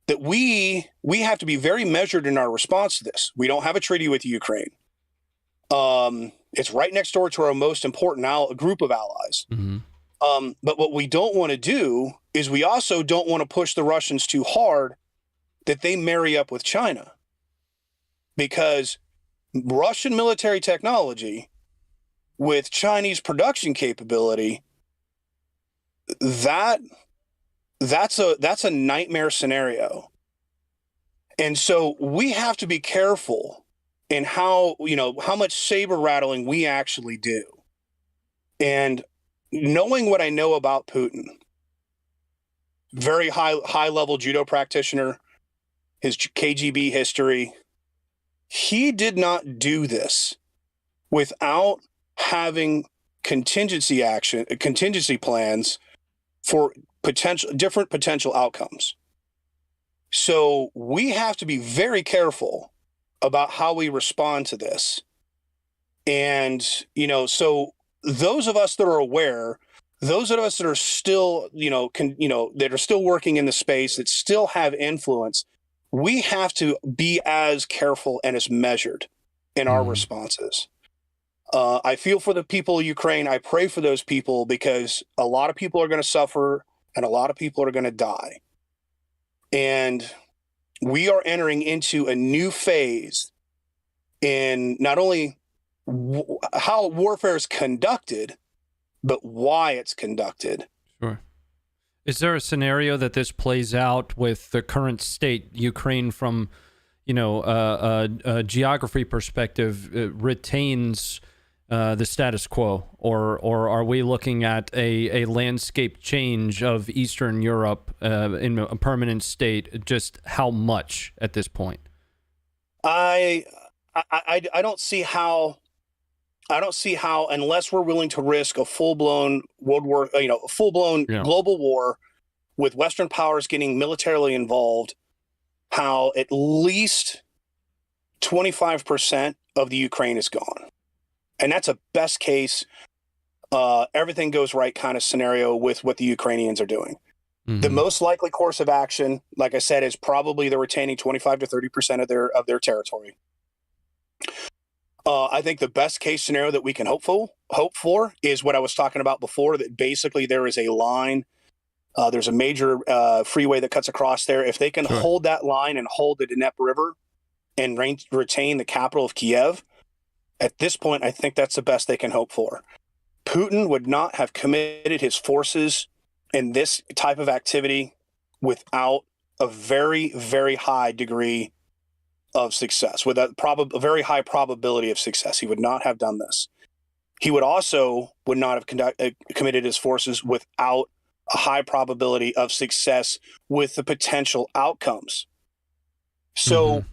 Speaker 6: that we have to be very measured in our response to this. We don't have a treaty with Ukraine. It's right next door to our most important group of allies.
Speaker 1: Mm-hmm.
Speaker 6: But what we don't want to do is we also don't want to push the Russians too hard that they marry up with China, because Russian military technology with Chinese production capability, that's a nightmare scenario. And so we have to be careful in how much saber rattling we actually do. And knowing what I know about Putin, very high level judo practitioner, his KGB history, he did not do this without having contingency plans for different potential outcomes. So we have to be very careful about how we respond to this. And, so those of us that are aware, those of us that are still, that are still working in the space, that still have influence, we have to be as careful and as measured in our responses. I feel for the people of Ukraine. I pray for those people, because a lot of people are going to suffer and a lot of people are going to die. And we are entering into a new phase in not only how warfare is conducted, but why it's conducted.
Speaker 1: Sure. Is there a scenario that this plays out with the current state, Ukraine, from, a geography perspective, retains the status quo, or are we looking at a landscape change of Eastern Europe in a permanent state? Just how much at this point?
Speaker 6: I don't see how. I don't see how, unless we're willing to risk a full-blown global war with Western powers getting militarily involved, how at least 25% of the Ukraine is gone. And that's a best case, everything goes right kind of scenario with what the Ukrainians are doing. Mm-hmm. The most likely course of action, like I said, is probably they're retaining 25 to 30% of their territory. I think the best case scenario that we can hope for is what I was talking about before, that basically there is a line, there's a major freeway that cuts across there. If they can hold that line and hold the Dnieper River and retain the capital of Kiev, at this point, I think that's the best they can hope for. Putin would not have committed his forces in this type of activity without a very, very high degree of success, with a very high probability of success. He would not have done this. He would not have committed his forces without a high probability of success with the potential outcomes. So,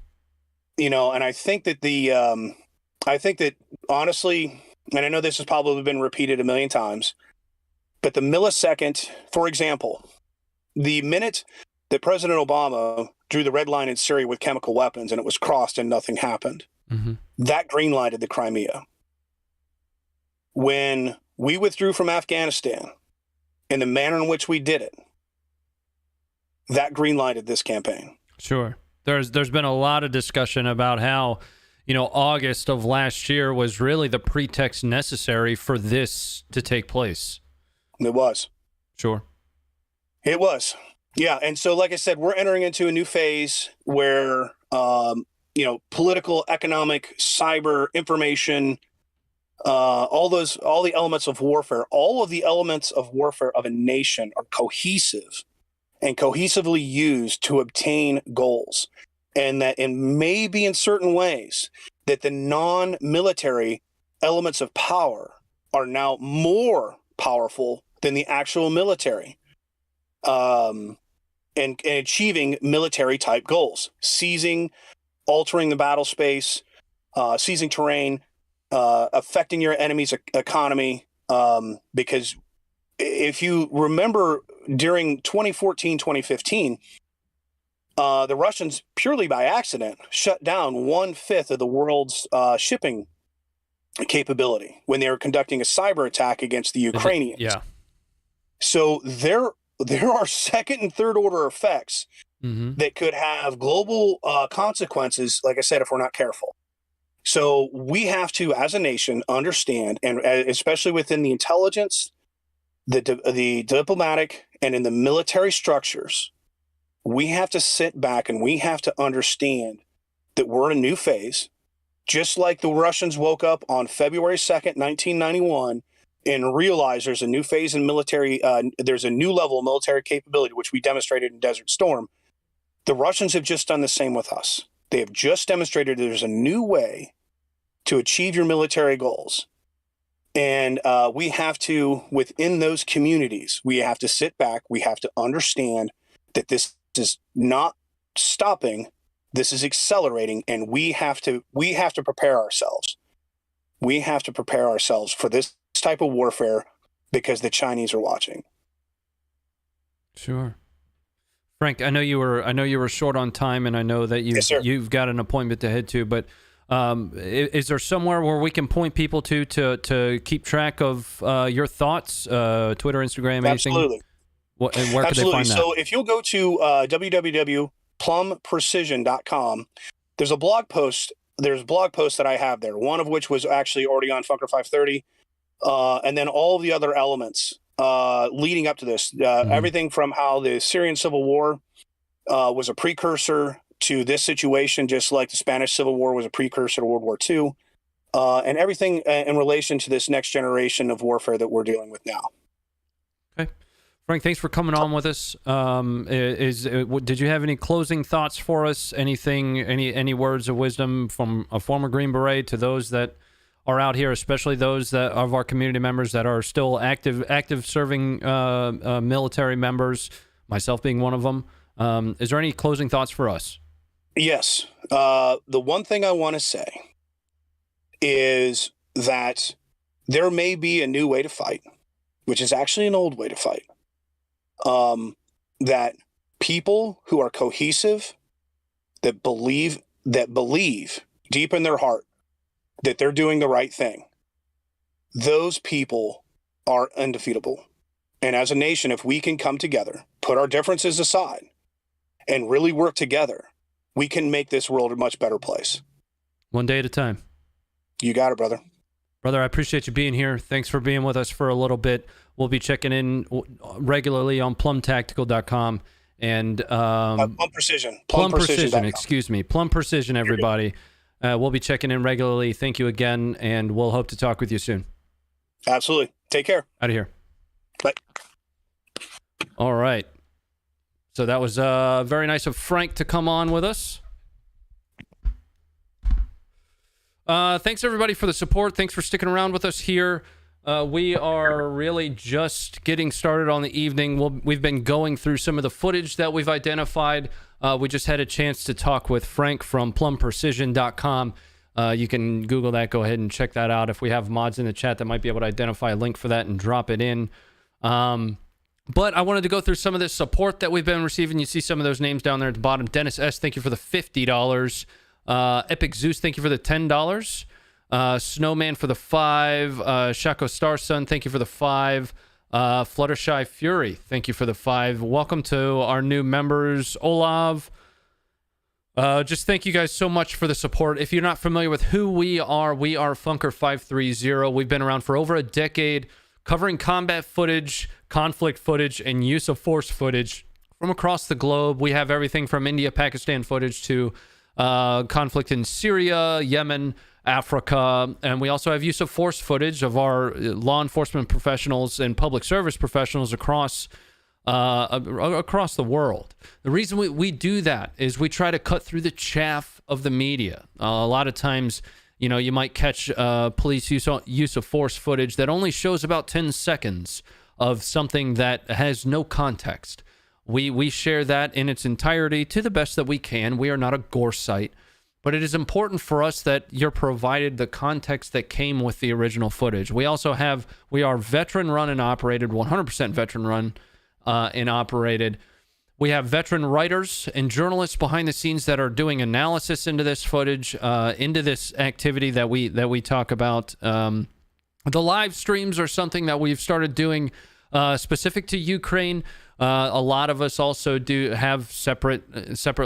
Speaker 6: and I think that honestly, and I know this has probably been repeated a million times, but the millisecond, for example, the minute that President Obama drew the red line in Syria with chemical weapons and it was crossed and nothing happened, that green-lighted the Crimea. When we withdrew from Afghanistan in the manner in which we did it, that green-lighted this campaign.
Speaker 1: Sure. There's been a lot of discussion about how, August of last year was really the pretext necessary for this to take place.
Speaker 6: It was.
Speaker 1: Sure.
Speaker 6: It was. Yeah. And so, like I said, we're entering into a new phase where, political, economic, cyber, information, all the elements of warfare, all of the elements of warfare of a nation are cohesive and cohesively used to obtain goals. And that maybe in certain ways that the non-military elements of power are now more powerful than the actual military, and achieving military type goals, altering the battle space, seizing terrain, affecting your enemy's economy. Because if you remember during 2014, 2015, the Russians, purely by accident, shut down 1/5 of the world's shipping capability when they were conducting a cyber attack against the Ukrainians.
Speaker 1: Yeah.
Speaker 6: So there are second and third order effects that could have global consequences, like I said, if we're not careful. So we have to, as a nation, understand, and especially within the intelligence, the diplomatic, and in the military structures, we have to sit back and we have to understand that we're in a new phase. Just like the Russians woke up on February 2nd, 1991, and realized there's a new phase in military, there's a new level of military capability, which we demonstrated in Desert Storm. The Russians have just done the same with us. They have just demonstrated there's a new way to achieve your military goals. And we have to, within those communities, we have to sit back. We have to understand that this is not stopping. This is accelerating, and we have to prepare ourselves. We have to prepare ourselves for this type of warfare because the Chinese are watching.
Speaker 1: Sure. Frank, I know you were short on time, and I know that you've got an appointment to head to, but is there somewhere where we can point people to keep track of your thoughts, Twitter, Instagram, anything?
Speaker 6: Absolutely.
Speaker 1: Where could they find that?
Speaker 6: So if you'll go to www.plumprecision.com, there's a blog post. There's blog posts that I have there, one of which was actually already on Funker 530, and then all of the other elements leading up to this, everything from how the Syrian Civil War was a precursor to this situation, just like the Spanish Civil War was a precursor to World War II, and everything in relation to this next generation of warfare that we're dealing with now.
Speaker 1: Okay. Frank, thanks for coming on with us. Did you have any closing thoughts for us? Anything, any words of wisdom from a former Green Beret to those that are out here, especially those that of our community members that are still active serving military members, myself being one of them? Is there any closing thoughts for us?
Speaker 6: Yes. The one thing I want to say is that there may be a new way to fight, which is actually an old way to fight. That people who are cohesive, that believe deep in their heart that they're doing the right thing, those people are undefeatable. And as a nation, if we can come together, put our differences aside, and really work together, we can make this world a much better place.
Speaker 1: One day at a time.
Speaker 6: You got it, brother.
Speaker 1: Brother, I appreciate you being here. Thanks for being with us for a little bit. We'll be checking in regularly on plumtactical.com and
Speaker 6: Plum Precision.
Speaker 1: Plum Precision, excuse me. Plum Precision, everybody. We'll be checking in regularly. Thank you again, and we'll hope to talk with you soon.
Speaker 6: Absolutely. Take care.
Speaker 1: Out of here.
Speaker 6: Bye.
Speaker 1: All right. So that was very nice of Frank to come on with us. Thanks, everybody, for the support. Thanks for sticking around with us here. We are really just getting started on the evening. We've been going through some of the footage that we've identified. We just had a chance to talk with Frank from plumprecision.com. You can Google that. Go ahead and check that out. If we have mods in the chat that might be able to identify a link for that and drop it in. But I wanted to go through some of this support that we've been receiving. You see some of those names down there at the bottom. Dennis S., thank you for the $50. Epic Zeus, thank you for the $10. Snowman for the $5. Shako Starsun, thank you for the $5. Fluttershy Fury, thank you for the $5. Welcome to our new members. Olav, Just thank you guys so much for the support. If you're not familiar with who we are Funker 530. We've been around for over a decade, covering combat footage, conflict footage, and use of force footage from across the globe. We have everything from India, Pakistan footage to conflict in Syria, Yemen, Africa, and we also have use of force footage of our law enforcement professionals and public service professionals across the world. The reason we do that is we try to cut through the chaff of the media. A lot of times, you know, you might catch police use of force footage that only shows about 10 seconds of something that has no context. We share that in its entirety to the best that we can. We are not a gore site, but it is important for us that you're provided the context that came with the original footage. We are veteran run and operated, 100% veteran run and operated. We have veteran writers and journalists behind the scenes that are doing analysis into this footage, into this activity that we talk about. The live streams are something that we've started doing specific to Ukraine. A lot of us also do have separate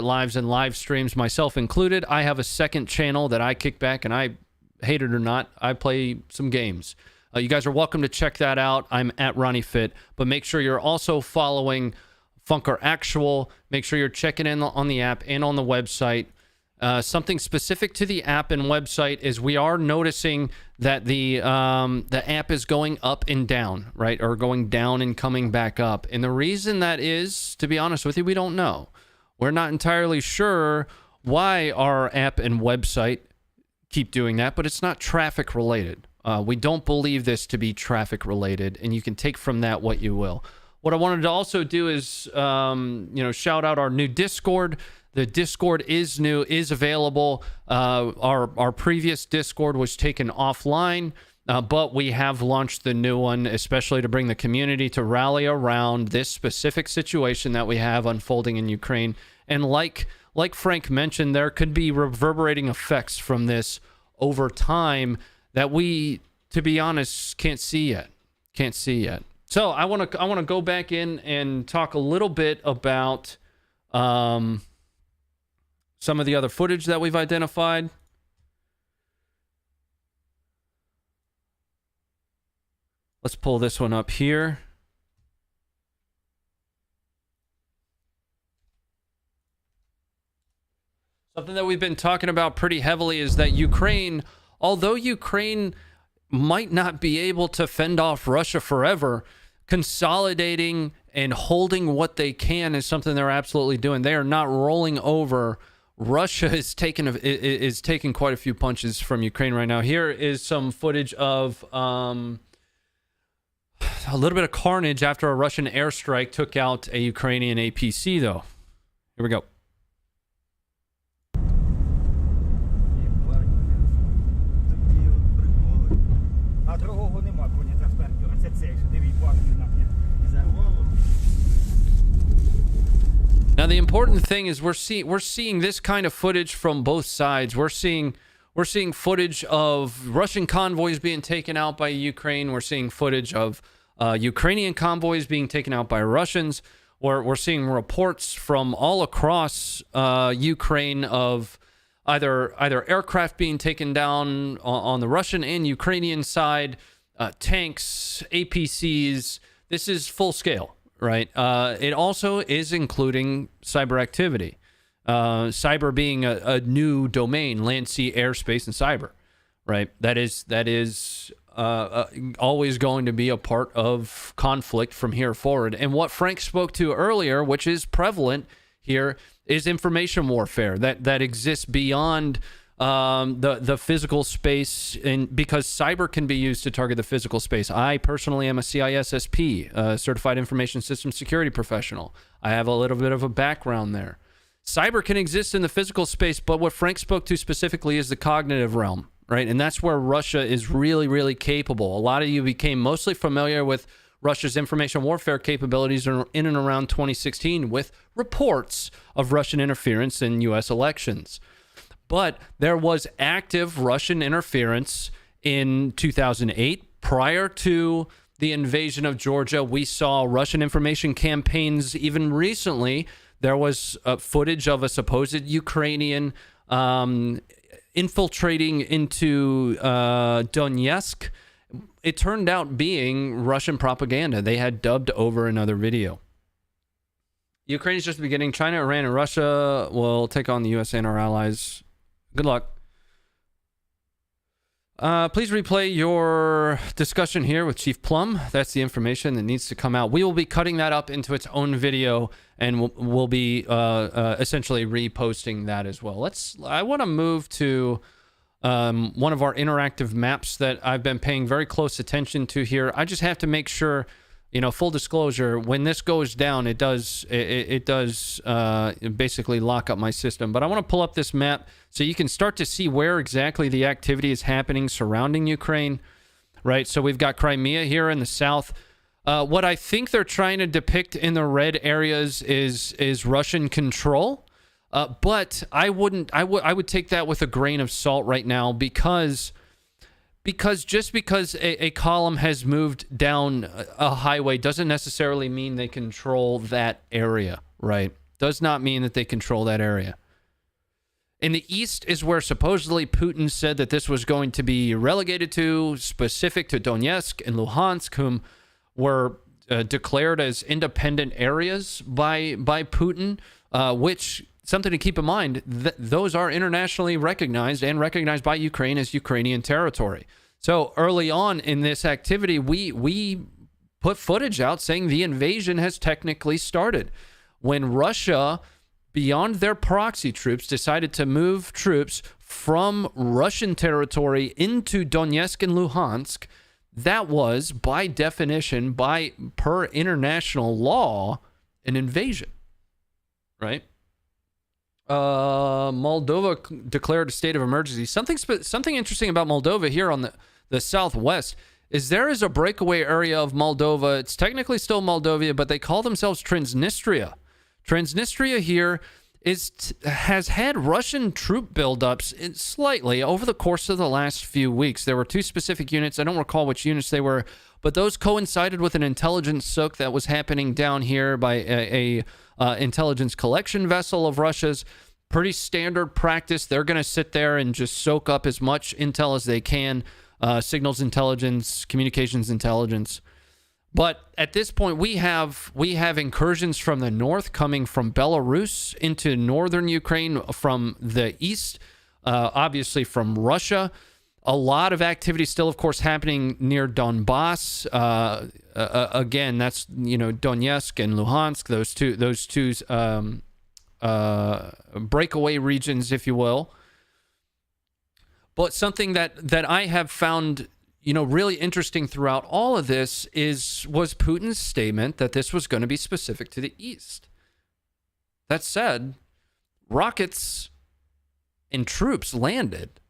Speaker 1: lives and live streams, myself included. I have a second channel that I kick back, and I, hate it or not, I play some games. You guys are welcome to check that out. I'm at Ronnie Fit, but make sure you're also following Funker Actual. Make sure you're checking in on the app and on the website. Something specific to the app and website is we are noticing that the app is going up and down, right? Or going down and coming back up. And the reason that is, to be honest with you, we don't know. We're not entirely sure why our app and website keep doing that, but it's not traffic related. We don't believe this to be traffic related, and you can take from that what you will. What I wanted to also do is, shout out our new Discord. The Discord is new, is available. Our previous Discord was taken offline, but we have launched the new one, especially to bring the community to rally around this specific situation that we have unfolding in Ukraine. And like Frank mentioned, there could be reverberating effects from this over time that we, to be honest, can't see yet. So I want to go back in and talk a little bit about some of the other footage that we've identified. Let's pull this one up here. Something that we've been talking about pretty heavily is that Ukraine, although Ukraine might not be able to fend off Russia forever, consolidating and holding what they can is something they're absolutely doing. They are not rolling over. Russia is taking quite a few punches from Ukraine right now. Here is some footage of a little bit of carnage after a Russian airstrike took out a Ukrainian APC, though. Here we go. Now, the important thing is we're seeing this kind of footage from both sides. We're seeing footage of Russian convoys being taken out by Ukraine. We're seeing footage of Ukrainian convoys being taken out by Russians. We're seeing reports from all across Ukraine of either aircraft being taken down on the Russian and Ukrainian side, tanks, APCs. This is full scale. Right. It also is including cyber activity. Cyber being a new domain, land, sea, air, space, and cyber. Right. That is always going to be a part of conflict from here forward. And what Frank spoke to earlier, which is prevalent here, is information warfare that exists beyond the physical space, and because cyber can be used to target the physical space. I personally am a CISSP, Certified Information System Security Professional. I have a little bit of a background there. Cyber can exist in the physical space, but what Frank spoke to specifically is the cognitive realm, right? And that's where Russia is really, really capable. A lot of you became mostly familiar with Russia's information warfare capabilities in and around 2016 with reports of Russian interference in U.S. elections. But there was active Russian interference in 2008. Prior to the invasion of Georgia, we saw Russian information campaigns even recently There was footage of a supposed Ukrainian infiltrating into Donetsk. It turned out being Russian propaganda. They had dubbed over another video. Ukraine is just beginning. China, Iran, and Russia will take on the USA and our allies. Good luck. Please replay your discussion here with Chief Plum. That's the information that needs to come out. We will be cutting that up into its own video, and we'll be essentially reposting that as well. I want to move to one of our interactive maps that I've been paying very close attention to here. I just have to make sure, full disclosure, when this goes down, it does basically lock up my system. But I want to pull up this map so you can start to see where exactly the activity is happening surrounding Ukraine, right? So we've got Crimea here in the south. What I think they're trying to depict in the red areas is Russian control. But I would take that with a grain of salt right now because just because a column has moved down a highway doesn't necessarily mean they control that area, right? Does not mean that they control that area. In the east is where supposedly Putin said that this was going to be relegated to, specific to Donetsk and Luhansk, whom were declared as independent areas by Putin, which, something to keep in mind, those are internationally recognized and recognized by Ukraine as Ukrainian territory. So early on in this activity, we put footage out saying the invasion has technically started. When Russia, beyond their proxy troops, decided to move troops from Russian territory into Donetsk and Luhansk, that was, by definition, per international law, an invasion, right? Moldova declared a state of emergency. Something interesting about Moldova here on the southwest is there is a breakaway area of Moldova. It's technically still Moldova, but they call themselves Transnistria. Transnistria here has had Russian troop buildups slightly over the course of the last few weeks. There were two specific units. I don't recall which units they were, but those coincided with an intelligence soak that was happening down here by a intelligence collection vessel of Russia's. Pretty standard practice. They're going to sit there and just soak up as much intel as they can, signals intelligence, communications intelligence. But at this point, we have incursions from the north coming from Belarus into northern Ukraine, from the east, obviously from Russia. A lot of activity still, of course, happening near Donbass. Again, that's Donetsk and Luhansk, those two breakaway regions, if you will. But something that I have found really interesting throughout all of this was Putin's statement that this was going to be specific to the east. That said, rockets and troops landed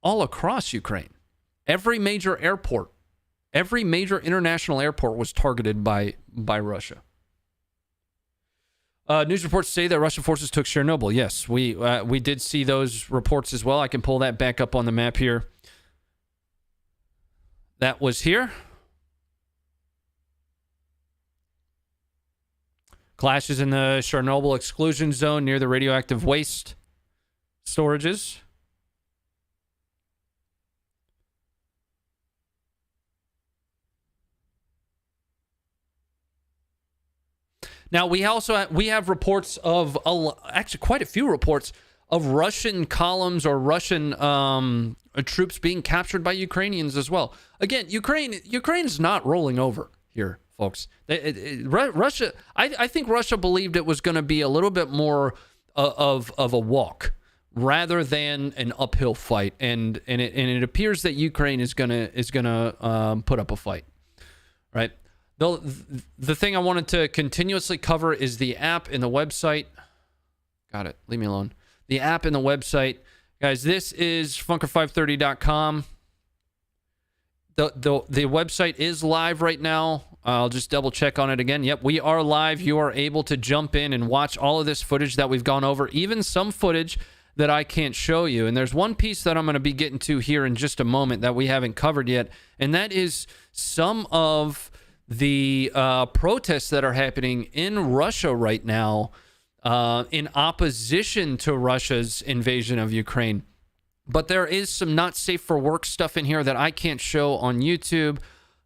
Speaker 1: all across Ukraine. Every major airport, every major international airport was targeted by Russia. News reports say that Russian forces took Chernobyl. Yes, we did see those reports as well. I can pull that back up on the map here. That was here. Clashes in the Chernobyl exclusion zone near the radioactive waste storages. Now, we have reports of, actually quite a few reports of Russian columns or Russian troops being captured by Ukrainians as well. Again, Ukraine's not rolling over here, folks. Russia, I think Russia believed it was going to be a little bit more of a walk rather than an uphill fight, and it appears that Ukraine is gonna put up a fight, right? The thing I wanted to continuously cover is the app and the website. Got it. Leave me alone. The app and the website. Guys, this is funker530.com. The website is live right now. I'll just double check on it again. Yep, we are live. You are able to jump in and watch all of this footage that we've gone over, even some footage that I can't show you. And there's one piece that I'm going to be getting to here in just a moment that we haven't covered yet, and that is some of the protests that are happening in Russia right now in opposition to Russia's invasion of Ukraine. But there is some not safe for work stuff in here that I can't show on YouTube.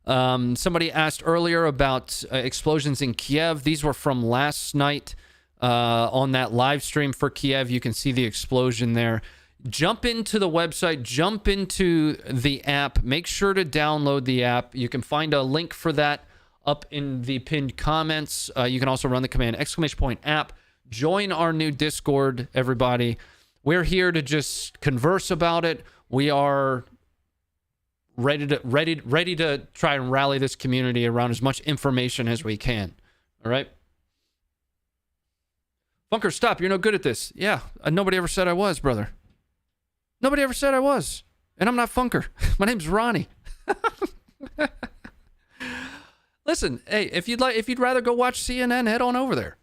Speaker 1: Somebody asked earlier about explosions in Kiev. These were from last night on that live stream for Kiev. You can see the explosion there. Jump into the website, jump into the app. Make sure to download the app. You can find a link for that up in the pinned comments. You can also run the command !app. Join our new Discord, everybody. We're here to just converse about it. We are ready to try and rally this community around as much information as we can. All right? Funker, stop. You're no good at this. Yeah, nobody ever said I was, brother. Nobody ever said I was. And I'm not Funker. My name's Ronnie. Listen, hey, if you'd rather go watch CNN, head on over there.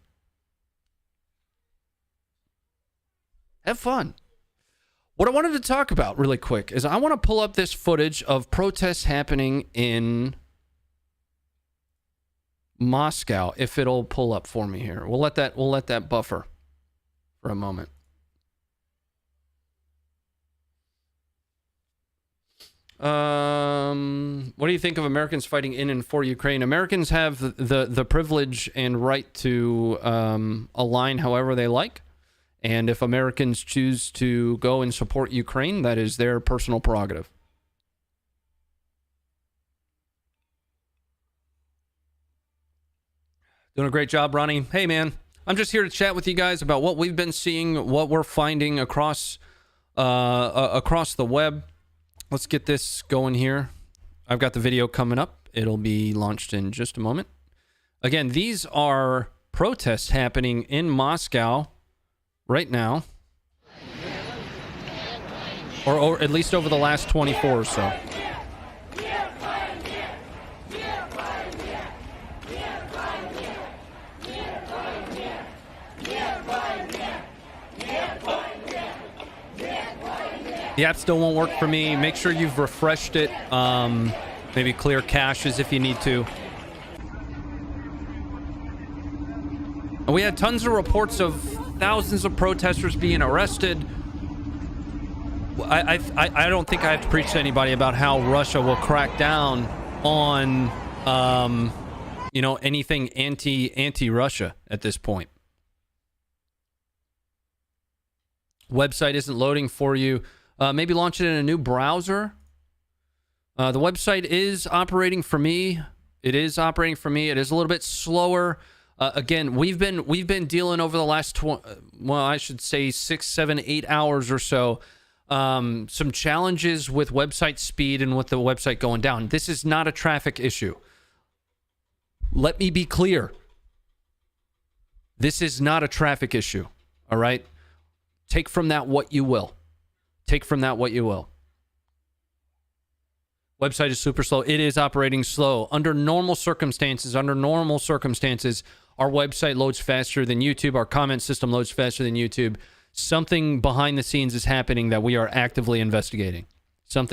Speaker 1: Have fun. What I wanted to talk about really quick is I want to pull up this footage of protests happening in Moscow, if it'll pull up for me here. We'll let that buffer for a moment. What do you think of Americans fighting in and for Ukraine? Americans have the privilege and right to align however they like. And if Americans choose to go and support Ukraine, that is their personal prerogative. Doing a great job, Ronnie. Hey, man, I'm just here to chat with you guys about what we've been seeing, what we're finding across the web. Let's get this going here. I've got the video coming up. It'll be launched in just a moment. Again, these are protests happening in Moscow right now, or at least over the last 24 or so. The app still won't work for me. Make sure you've refreshed it. Maybe clear caches if you need to. And we had tons of reports of thousands of protesters being arrested. I don't think I have to preach to anybody about how Russia will crack down on, anything anti-Russia at this point. Website isn't loading for you. Maybe launch it in a new browser. The website is operating for me. It is operating for me. It is a little bit slower. Again, we've been dealing over the last 6, 7, 8 hours or so, some challenges with website speed and with the website going down. This is not a traffic issue. Let me be clear. This is not a traffic issue. All right? Take from that what you will. Take from that what you will. Website is super slow. It is operating slow. Under normal circumstances, our website loads faster than YouTube. Our comment system loads faster than YouTube. Something behind the scenes is happening that we are actively investigating. Let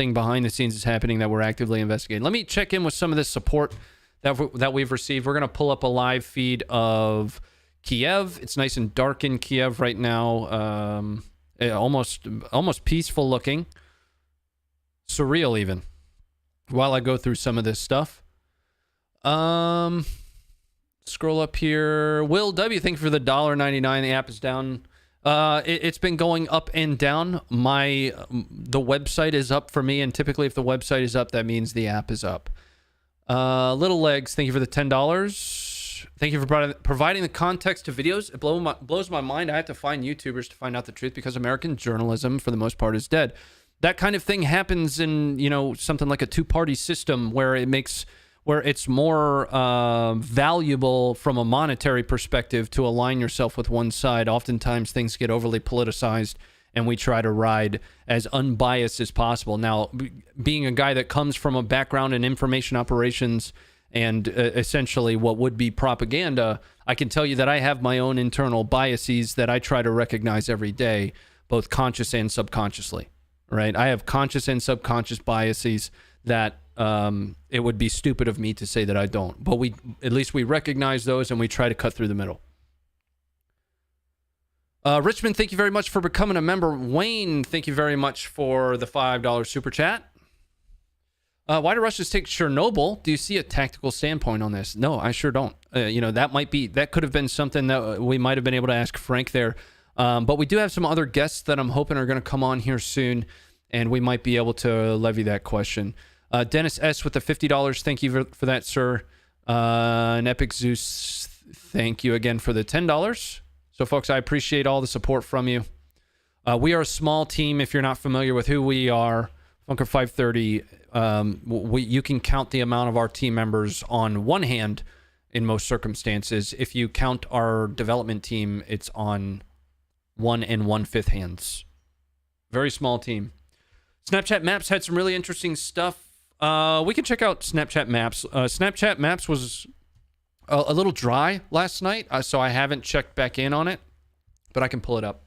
Speaker 1: me check in with some of this support that we've received. We're going to pull up a live feed of Kiev. It's nice and dark in Kiev right now. Almost peaceful looking. Surreal even. While I go through some of this stuff. Scroll up here. Will W, thank you for the $1.99. The app is down. It's been going up and down. The website is up for me, and typically if the website is up, that means the app is up. Little Legs, thank you for the $10. Thank you for providing the context to videos. It blows my mind. I have to find YouTubers to find out the truth because American journalism, for the most part, is dead. That kind of thing happens in, something like a two-party system where it's more valuable from a monetary perspective to align yourself with one side. Oftentimes things get overly politicized and we try to ride as unbiased as possible. Now, being a guy that comes from a background in information operations and essentially what would be propaganda, I can tell you that I have my own internal biases that I try to recognize every day, both conscious and subconsciously, right? I have conscious and subconscious biases that it would be stupid of me to say that I don't. But at least we recognize those and we try to cut through the middle. Richmond, thank you very much for becoming a member. Wayne, thank you very much for the $5 super chat. Why do Russians take Chernobyl? Do you see a tactical standpoint on this? No, I sure don't. That could have been something that we might have been able to ask Frank there. But we do have some other guests that I'm hoping are going to come on here soon, and we might be able to levy that question. Dennis S. with the $50. Thank you for that, sir. And Epic Zeus, thank you again for the $10. So, folks, I appreciate all the support from you. We are a small team. If you're not familiar with who we are, Funker 530, you can count the amount of our team members on one hand in most circumstances. If you count our development team, it's on 1 1/5 hands. Very small team. Snapchat Maps had some really interesting stuff. We can check out Snapchat Maps. Snapchat Maps was a little dry last night, so I haven't checked back in on it, but I can pull it up.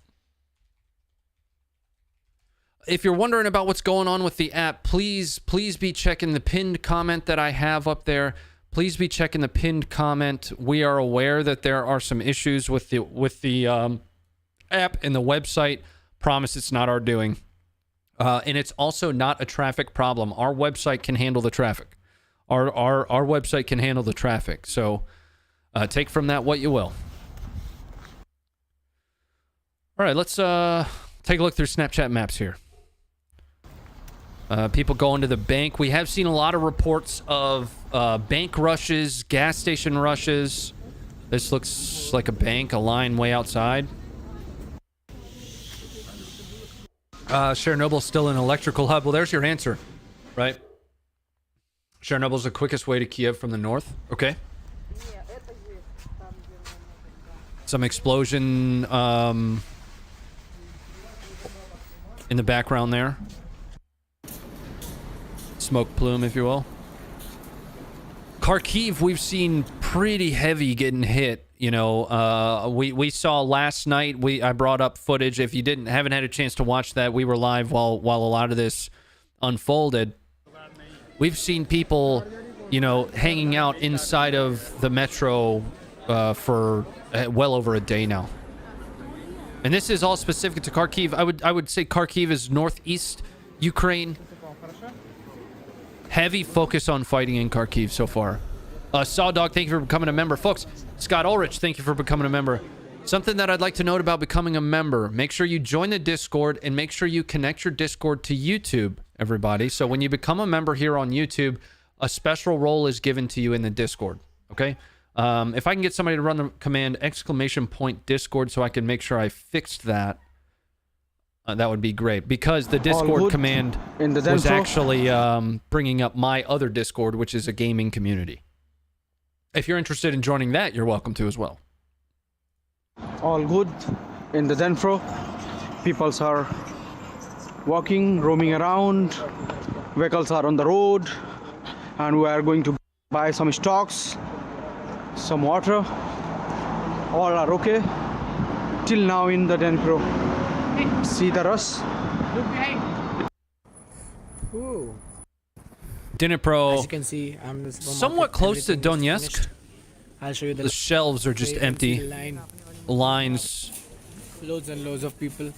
Speaker 1: If you're wondering about what's going on with the app, please be checking the pinned comment that I have up there. Please be checking the pinned comment. We are aware that there are some issues with the app and the website. Promise it's not our doing. And it's also not a traffic problem. Our website can handle the traffic. Our website can handle the traffic. So take from that what you will. All right, let's take a look through Snapchat Maps here. People going to the bank. We have seen a lot of reports of bank rushes, gas station rushes. This looks like a bank, a line way outside. Chernobyl's still an electrical hub. Well, there's your answer, right? Chernobyl's the quickest way to Kiev from the north. Okay. Some explosion in the background there. Smoke plume, if you will. Kharkiv, we've seen pretty heavy getting hit. You know, we saw last night. I brought up footage. If you haven't had a chance to watch that, we were live while a lot of this unfolded. We've seen people, hanging out inside of the metro for well over a day now. And this is all specific to Kharkiv. I would say Kharkiv is northeast Ukraine. Heavy focus on fighting in Kharkiv so far. Sawdog, thank you for becoming a member. Folks, Scott Ulrich, thank you for becoming a member. Something that I'd like to note about becoming a member, make sure you join the Discord and make sure you connect your Discord to YouTube, everybody. So when you become a member here on YouTube, a special role is given to you in the Discord, okay? If I can get somebody to run the command !Discord so I can make sure I fixed that, that would be great. Because the Discord command was actually bringing up my other Discord, which is a gaming community. If you're interested in joining that, you're welcome to as well.
Speaker 7: All good in the Denfro. People are walking, roaming around. Vehicles are on the road. And we are going to buy some stocks, some water. All are okay. Till now in the Denfro. See the rush.
Speaker 8: Ooh.
Speaker 1: Dnipro,
Speaker 8: As you can see, I'm
Speaker 1: somewhat close to Donetsk.
Speaker 8: I'll show you
Speaker 1: The shelves are just empty.
Speaker 8: line.
Speaker 1: Lines.
Speaker 8: Loads and loads of people.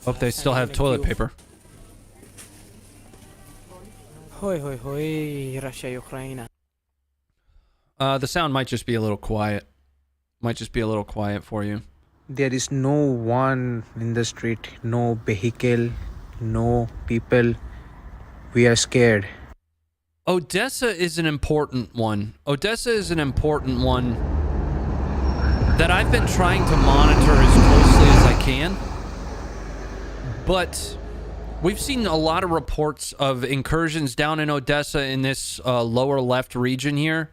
Speaker 1: Hope they still have toilet paper.
Speaker 8: Hoi hoi hoi, Russia, Ukraine.
Speaker 1: The sound might just be a little quiet. Might just be a little quiet for you.
Speaker 9: There is no one in the street, no vehicle, no people. We are scared.
Speaker 1: Odessa is an important one. Odessa is an important one that I've been trying to monitor as closely as I can. But we've seen a lot of reports of incursions down in Odessa in this lower left region here.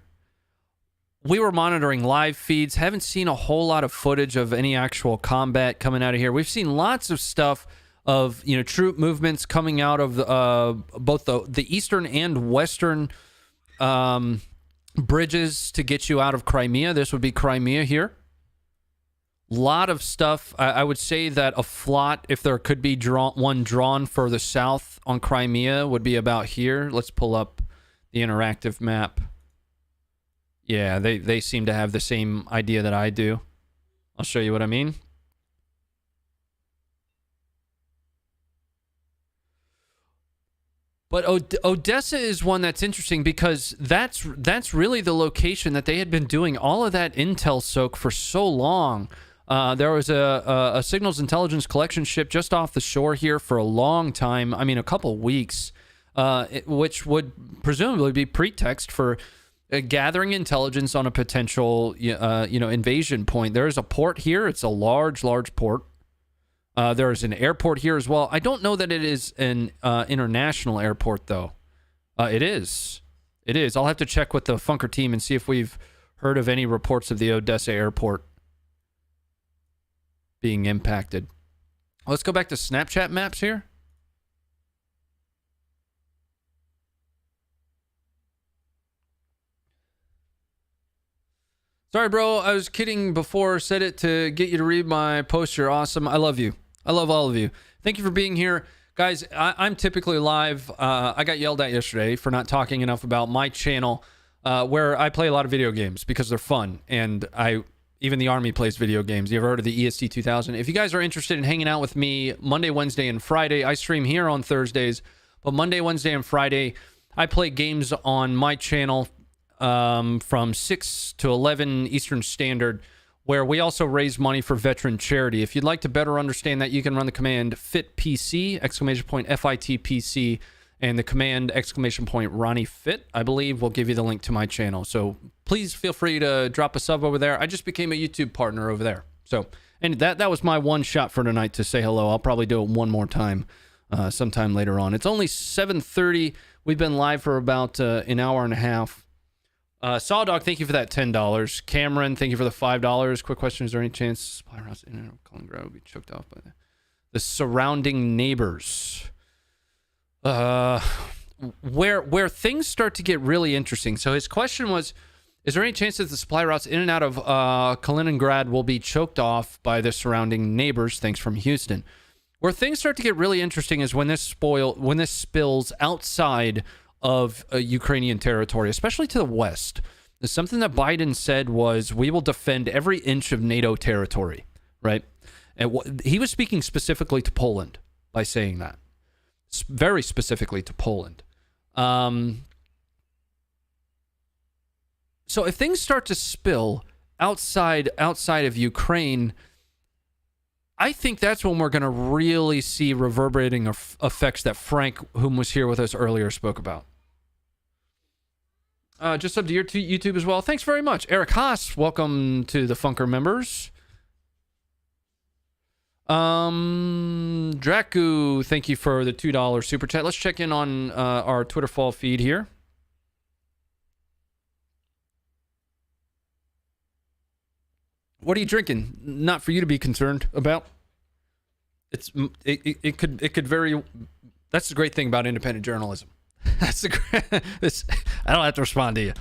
Speaker 1: We were monitoring live feeds. Haven't seen a whole lot of footage of any actual combat coming out of here. We've seen lots of stuff of, troop movements coming out of both the eastern and western bridges to get you out of Crimea. This would be Crimea here. Lot of stuff. I would say that a flot, if there could be one drawn further south on Crimea, would be about here. Let's pull up the interactive map. Yeah, they seem to have the same idea that I do. I'll show you what I mean. But Odessa is one that's interesting because that's really the location that they had been doing all of that intel soak for so long. There was a signals intelligence collection ship just off the shore here for a long time. I mean, a couple weeks, which would presumably be pretext for gathering intelligence on a potential, invasion point. There is a port here. It's a large port. There is an airport here as well. I don't know that it is an international airport, though. It is. It is. I'll have to check with the Funker team and see if we've heard of any reports of the Odessa airport being impacted. Let's go back to Snapchat maps here. Sorry, bro. I was kidding before. Said it to get you to read my post. You're awesome. I love you. I love all of you. Thank you for being here. Guys, I'm typically live. I got yelled at yesterday for not talking enough about my channel where I play a lot of video games because they're fun. And even the Army plays video games. You ever heard of the EST 2000? If you guys are interested in hanging out with me Monday, Wednesday, and Friday, I stream here on Thursdays. But Monday, Wednesday, and Friday, I play games on my channel from 6 to 11 Eastern Standard, where we also raise money for veteran charity. If you'd like to better understand that, you can run the command FITPC, !FITPC, and the command !RonnieFit, I believe, will give you the link to my channel. So please feel free to drop a sub over there. I just became a YouTube partner over there. So, and that was my one shot for tonight to say hello. I'll probably do it one more time sometime later on. It's only 7:30. We've been live for about an hour and a half. Sawdog, thank you for that $10. Cameron, thank you for the $5. Quick question: is there any chance supply routes in and out of Kaliningrad will be choked off by the surrounding neighbors? Where things start to get really interesting. So his question was: is there any chance that the supply routes in and out of Kaliningrad will be choked off by the surrounding neighbors? Thanks from Houston. Where things start to get really interesting is when this spills outside of Ukrainian territory, especially to the west. Something that Biden said was, we will defend every inch of NATO territory, right? And he was speaking specifically to Poland by saying that. Very specifically to Poland. So if things start to spill outside of Ukraine, I think that's when we're going to really see reverberating effects that Frank, whom was here with us earlier, spoke about. Just up to your YouTube as well. Thanks very much. Eric Haas, welcome to the Funker members. Draku, thank you for the $2 super chat. Let's check in on our Twitter fall feed here. What are you drinking? Not for you to be concerned about. It could vary. That's the great thing about independent journalism. That's the great. I don't have to respond to you.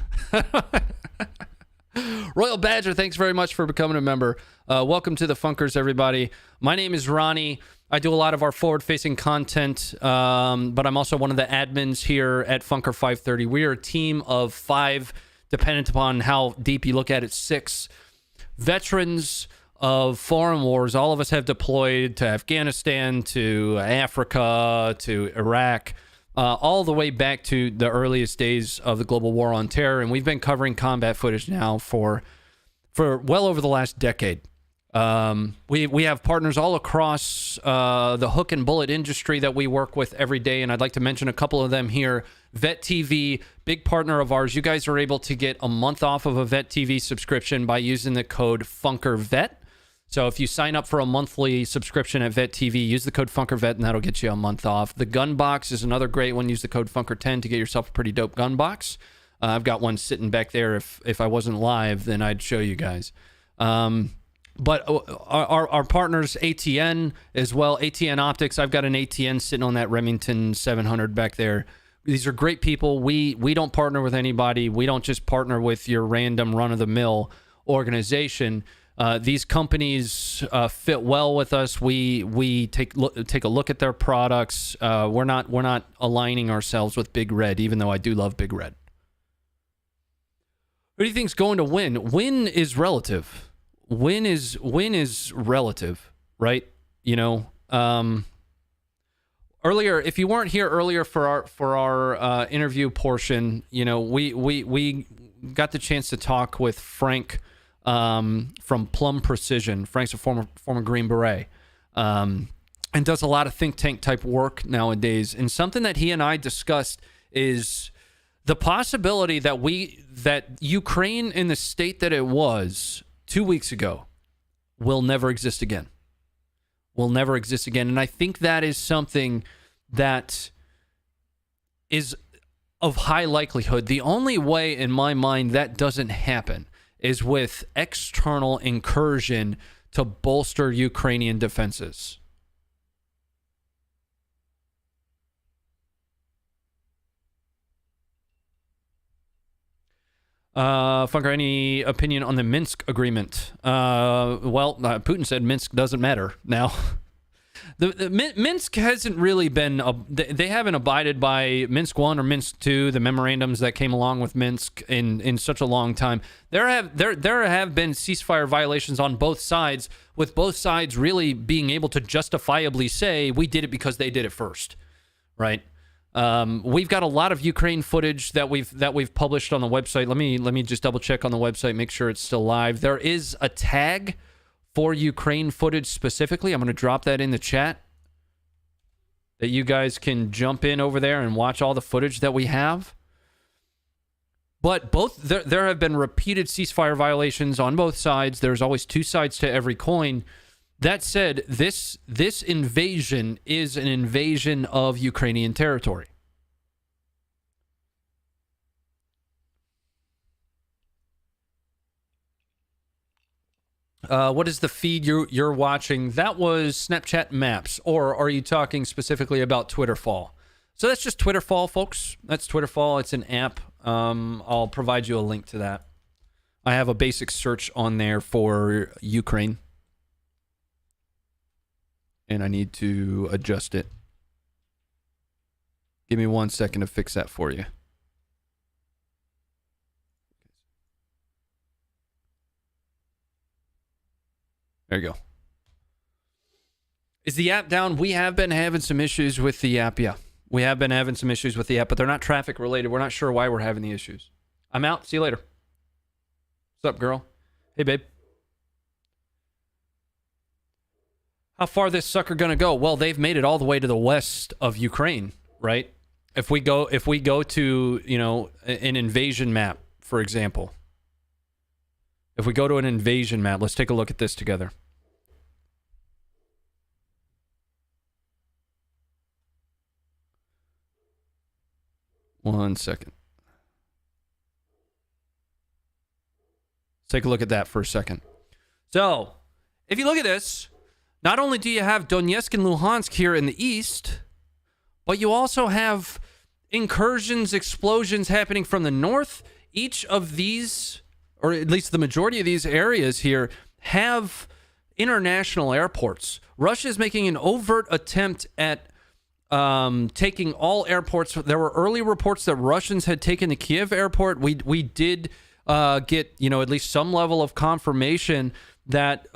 Speaker 1: Royal Badger, thanks very much for becoming a member. Welcome to the Funkers, everybody. My name is Ronnie. I do a lot of our forward-facing content, but I'm also one of the admins here at Funker 530. We are a team of 5, dependent upon how deep you look at it, 6 veterans of foreign wars. All of us have deployed to Afghanistan, to Africa, to Iraq, all the way back to the earliest days of the global war on terror. And we've been covering combat footage now for well over the last decade. We have partners all across the hook and bullet industry that we work with every day, and I'd like to mention a couple of them here. Vet TV, big partner of ours. You guys are able to get a month off of a Vet TV subscription by using the code FunkerVet. So if you sign up for a monthly subscription at Vet TV, use the code FunkerVet, and that'll get you a month off. The gun box is another great one. Use the code Funker10 to get yourself a pretty dope gun box. I've got one sitting back there. If I wasn't live, then I'd show you guys. But our partners, ATN as well, ATN Optics. I've got an ATN sitting on that Remington 700 back there. These are great people. We don't partner with anybody. We don't just partner with your random run-of-the-mill organization. These companies fit well with us. We take a look at their products. We're not aligning ourselves with Big Red, even though I do love Big Red. Who do you think's going to win? Win is relative. Win is relative, right? You know, earlier, if you weren't here earlier for our interview portion, you know, we got the chance to talk with Frank from Plum Precision. Frank's a former Green Beret, and does a lot of think tank type work nowadays. And something that he and I discussed is the possibility that Ukraine in the state that it was 2 weeks ago will never exist again. Will never exist again. And I think that is something that is of high likelihood. The only way in my mind that doesn't happen is with external incursion to bolster Ukrainian defenses. Funker, any opinion on the Minsk agreement? Putin said Minsk doesn't matter now. Minsk hasn't really been they haven't abided by Minsk 1 or Minsk 2, the memorandums that came along with Minsk in such a long time. There have been ceasefire violations on both sides, with both sides really being able to justifiably say we did it because they did it first, right? We've got a lot of Ukraine footage that we've published on the website. Let me just double check on the website, make sure it's still live. There is a tag for Ukraine footage specifically. I'm going to drop that in the chat that you guys can jump in over there and watch all the footage that we have. But there have been repeated ceasefire violations on both sides. There's always two sides to every coin. That said, this invasion is an invasion of Ukrainian territory. What is the feed you're watching? That was Snapchat Maps, or are you talking specifically about Twitterfall? So that's just Twitterfall, folks. That's Twitterfall. It's an app. I'll provide you a link to that. I have a basic search on there for Ukraine, and I need to adjust it. Give me 1 second to fix that for you. There you go. Is the app down? We have been having some issues with the app, yeah. We have been having some issues with the app, but they're not traffic related. We're not sure why we're having the issues. I'm out. See you later. What's up, girl? Hey, babe. How far this sucker gonna go? Well, they've made it all the way to the west of Ukraine, right? If we go to, you know, an invasion map, for example. If we go to an invasion map, let's take a look at this together. One second. Let's take a look at that for a second. So, if you look at this, not only do you have Donetsk and Luhansk here in the east, but you also have incursions, explosions happening from the north. Each of these, or at least the majority of these areas here, have international airports. Russia is making an overt attempt at taking all airports. There were early reports that Russians had taken the Kiev airport. We did get, you know, at least some level of confirmation that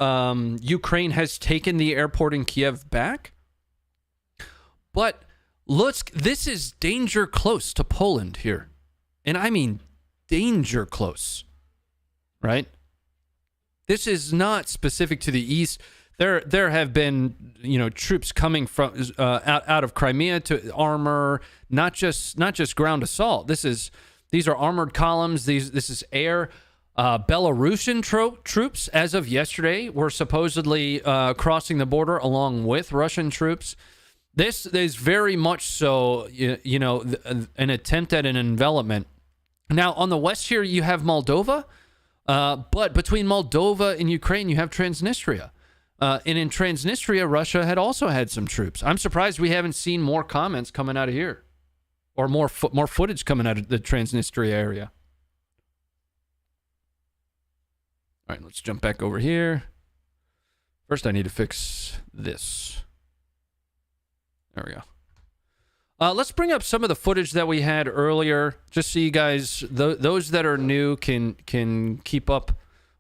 Speaker 1: Ukraine has taken the airport in Kiev back. But this is danger close to Poland here. And I mean danger close, right? This is not specific to the east. There have been, you know, troops coming from out of Crimea to armor, not just ground assault. These are armored columns. This is air. Belarusian troops, as of yesterday, were supposedly crossing the border along with Russian troops. This is very much so, you know, an attempt at an envelopment. Now, on the west here, you have Moldova, but between Moldova and Ukraine, you have Transnistria. And in Transnistria, Russia had also had some troops. I'm surprised we haven't seen more comments coming out of here, or more footage coming out of the Transnistria area. All right, let's jump back over here. First, I need to fix this. There we go. Let's bring up some of the footage that we had earlier, just so you guys, those that are new, can keep up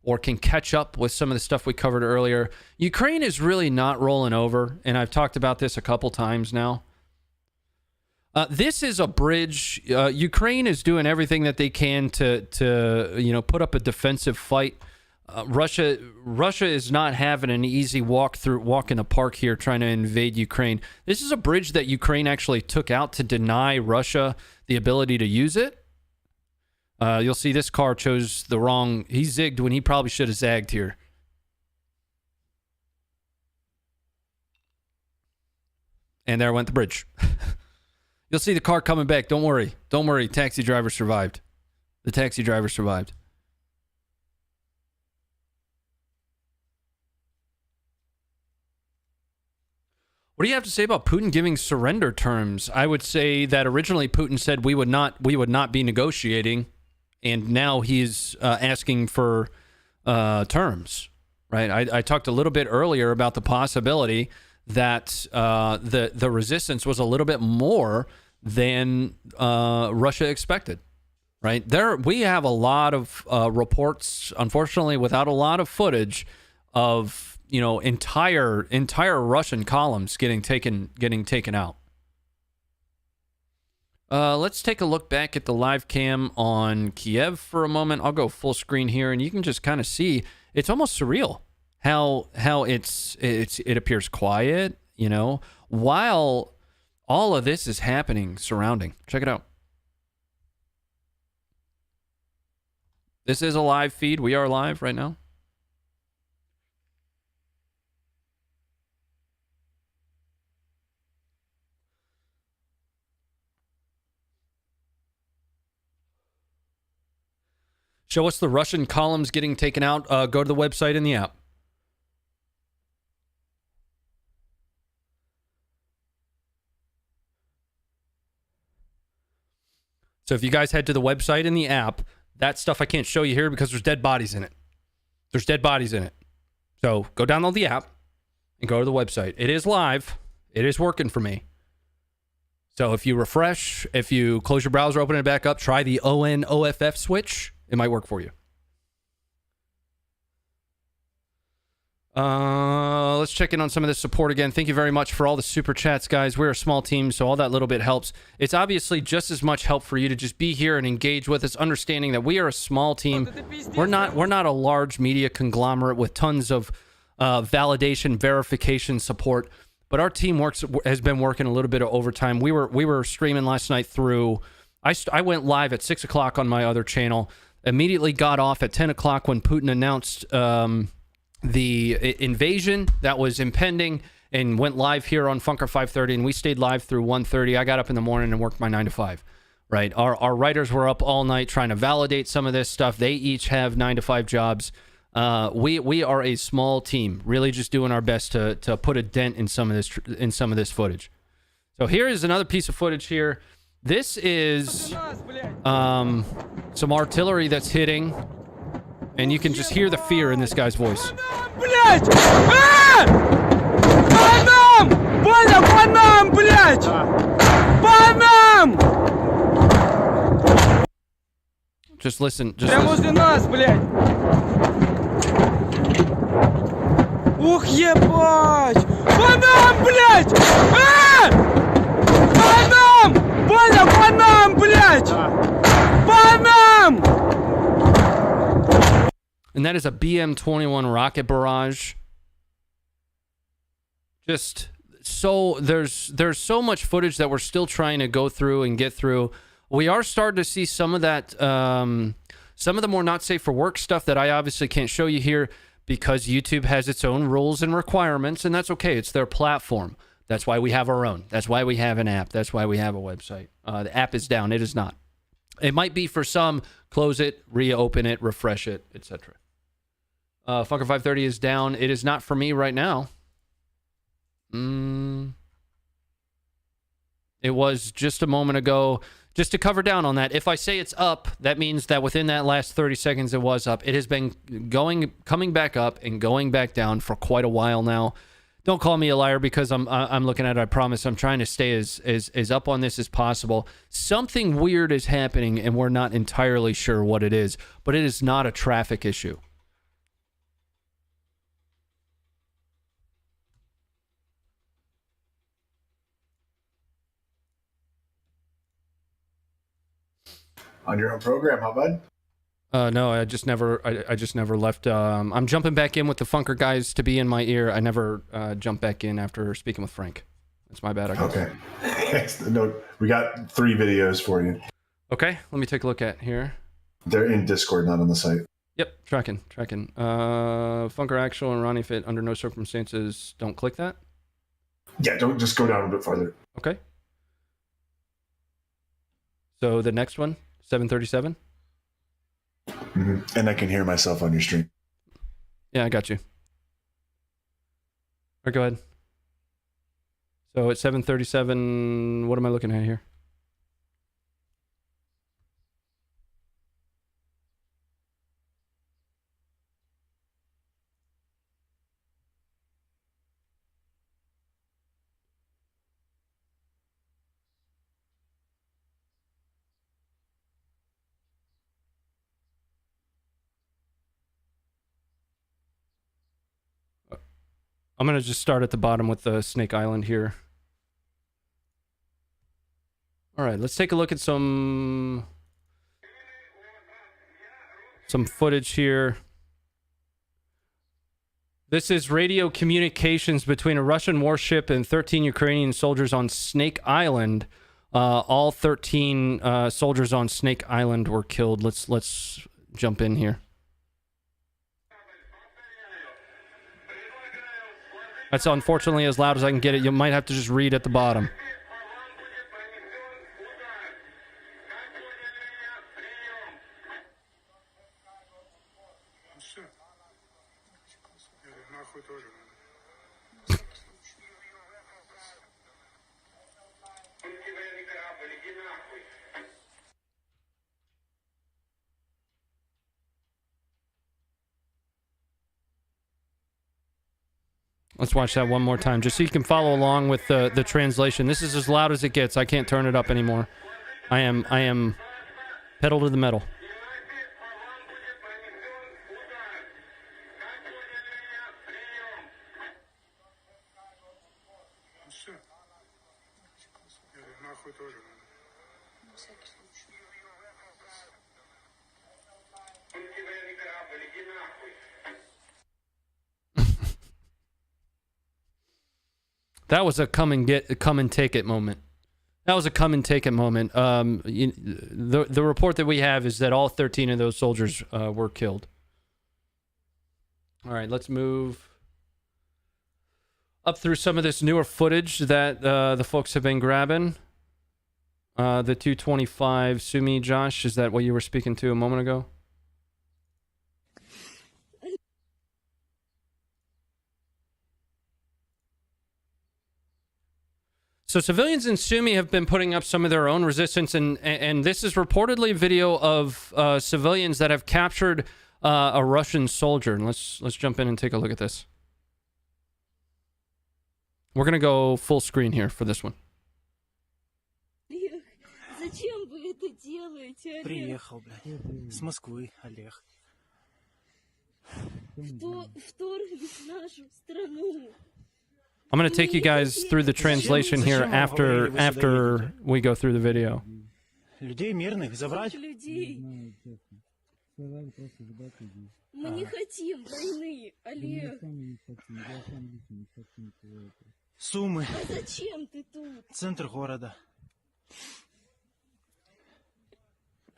Speaker 1: or can catch up with some of the stuff we covered earlier. Ukraine is really not rolling over, and I've talked about this a couple times now. This is a bridge. Ukraine is doing everything that they can to put up a defensive fight. Russia is not having an easy walk in the park here trying to invade Ukraine. This is a bridge that Ukraine actually took out to deny Russia the ability to use it. You'll see this car chose the wrong. He zigged when he probably should have zagged here. And there went the bridge. You'll see the car coming back. Don't worry. Don't worry. Taxi driver survived. The taxi driver survived. What do you have to say about Putin giving surrender terms? I would say that originally Putin said we would not be negotiating, and now he's asking for terms. Right? I talked a little bit earlier about the possibility that the resistance was a little bit more than Russia expected. Right? We have a lot of reports, unfortunately, without a lot of footage of entire Russian columns getting taken out. Let's take a look back at the live cam on Kiev for a moment. I'll go full screen here, and you can just kind of see it's almost surreal how it appears quiet, while all of this is happening surrounding. Check it out. This is a live feed. We are live right now. Show us the Russian columns getting taken out. Go to the website in the app. So if you guys head to the website in the app, that stuff I can't show you here because there's dead bodies in it. There's dead bodies in it. So go download the app and go to the website. It is live. It is working for me. So if you refresh, if you close your browser, open it back up, try the ONOFF switch. It might work for you. Let's check in on some of this support again. Thank you very much for all the super chats, guys. We're a small team, so all that little bit helps. It's obviously just as much help for you to just be here and engage with us, understanding that we are a small team. We're not a large media conglomerate with tons of validation, verification, support. But our team has been working a little bit of overtime. We were streaming last night through. I went live at 6 o'clock on my other channel. Immediately got off at 10 o'clock when Putin announced the invasion that was impending, and went live here on Funker 5:30, and we stayed live through 1:30. I got up in the morning and worked my 9 to 5. Right? Our writers were up all night trying to validate some of this stuff. They each have 9 to 5 jobs. We are a small team, really just doing our best to put a dent in some of this footage. So here is another piece of footage here. This is some artillery that's hitting, and you can just hear the fear in this guy's voice. Just listen.
Speaker 3: Ух, ебать! Банан, блядь! Банан! Понял, банан, блядь! Банан!
Speaker 1: And that is a BM-21 rocket barrage. Just so there's so much footage that we're still trying to go through and get through. We are starting to see some of that, some of the more not safe for work stuff that I obviously can't show you here because YouTube has its own rules and requirements, and that's okay. It's their platform. That's why we have our own. That's why we have an app. That's why we have a website. The app is down. It is not. It might be for some. Close it, reopen it, refresh it, etc. Funker 530 is down. It is not for me right now. It was just a moment ago. Just to cover down on that, if I say it's up, that means that within that last 30 seconds it was up. It has been coming back up and going back down for quite a while now. Don't call me a liar because I'm looking at it. I promise I'm trying to stay as up on this as possible. Something weird is happening and we're not entirely sure what it is, but it is not a traffic issue.
Speaker 10: on your own program, huh, bud?
Speaker 1: No, I just never left. I'm jumping back in with the Funker guys to be in my ear. I never jumped back in after speaking with Frank. That's my bad. I guess.
Speaker 10: Okay. No, we got 3 videos for you.
Speaker 1: Okay, let me take a look at here.
Speaker 10: They're in Discord, not on the site.
Speaker 1: Yep, tracking. Funker Actual and Ronnie Fit, under no circumstances, don't click that.
Speaker 10: Yeah, don't just go down a bit farther.
Speaker 1: Okay. So the next one, 737.
Speaker 10: Mm-hmm. And I can hear myself on your stream.
Speaker 1: Yeah, I got you. All right, go ahead. So at 737, what am I looking at here? I'm going to just start at the bottom with the Snake Island here. All right, let's take a look at some footage here. This is radio communications between a Russian warship and 13 Ukrainian soldiers on Snake Island. All 13 soldiers on Snake Island were killed. Let's jump in here. That's unfortunately as loud as I can get it. You might have to just read at the bottom. Let's watch that one more time, just so you can follow along with the translation. This is as loud as it gets. I can't turn it up anymore. I am pedal to the metal. That was a come and take it moment. That was a come and take it moment. The report that we have is that all 13 of those soldiers were killed. All right, let's move up through some of this newer footage that the folks have been grabbing. The 225 Sumi, Josh, is that what you were speaking to a moment ago? So civilians in Sumy have been putting up some of their own resistance, and this is reportedly a video of civilians that have captured a Russian soldier. And let's jump in and take a look at this. We're gonna go full screen here for this one.
Speaker 11: Приехал, блядь, с Москвы, Олег.
Speaker 12: Вторглись в нашу страну.
Speaker 1: I'm going to take you guys through the translation here after we go through the video.
Speaker 11: Людей мирных забрать?
Speaker 12: Мы не хотим войны, Олег.
Speaker 11: Сумы.
Speaker 12: А зачем ты тут?
Speaker 11: Центр города.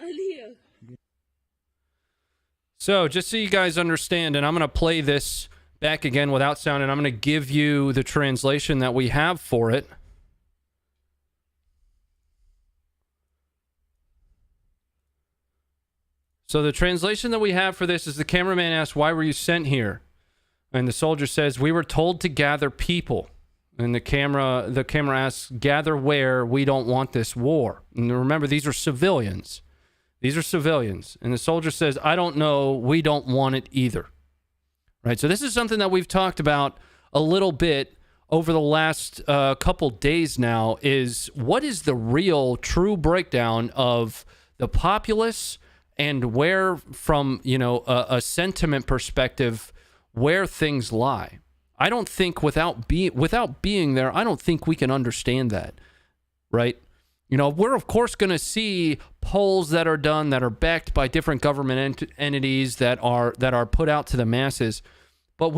Speaker 12: Олег.
Speaker 1: So, just so you guys understand, and I'm going to play this back again without sound, and I'm going to give you the translation that we have for it. So the translation that we have for this is the cameraman asks, "Why were you sent here?" And the soldier says, "We were told to gather people." And the camera asks, "Gather where? We don't want this war." And remember, these are civilians. These are civilians. And the soldier says, "I don't know. We don't want it either." Right, so this is something that we've talked about a little bit over the last couple days now, is what is the real true breakdown of the populace and where, from a sentiment perspective, where things lie. I don't think without being there, I don't think we can understand that, right? You know, we're of course going to see polls that are done that are backed by different government entities that are put out to the masses, but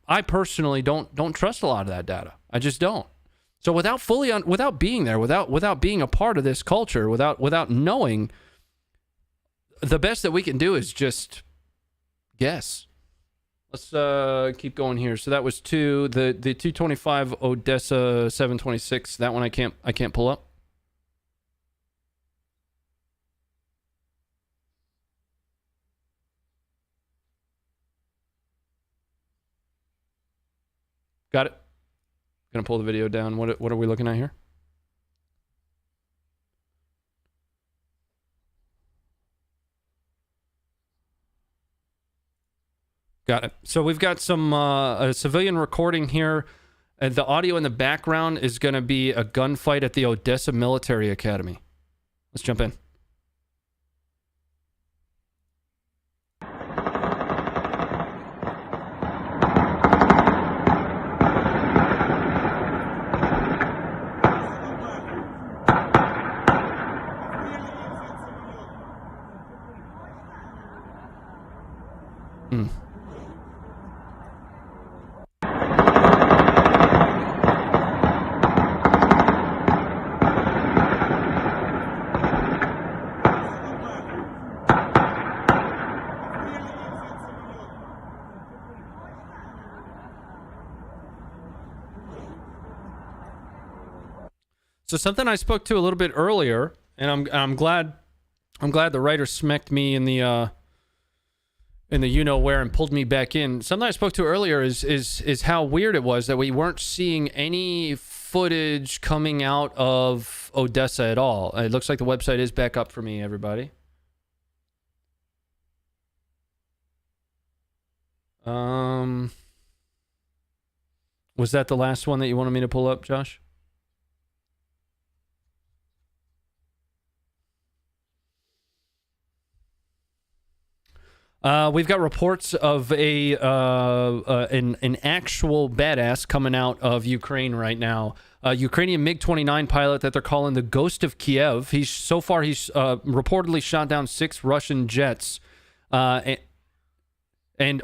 Speaker 1: I personally don't trust a lot of that data. I just don't. So without being there, without being a part of this culture, without knowing, the best that we can do is just guess. Let's keep going here. So that was the 225 Odessa 726. That one I can't pull up. Got it. Gonna pull the video down. What are we looking at here? Got it. So we've got some a civilian recording here. The audio in the background is going to be a gunfight at the Odessa Military Academy. Let's jump in. So something I spoke to a little bit earlier, and I'm glad the writer smacked me in the you know where and pulled me back in. Something I spoke to earlier is how weird it was that we weren't seeing any footage coming out of Odessa at all. It looks like the website is back up for me, everybody. Was that the last one that you wanted me to pull up, Josh? We've got reports of an actual badass coming out of Ukraine right now. Ukrainian MiG-29 pilot that they're calling the Ghost of Kiev. He's reportedly shot down 6 Russian jets. And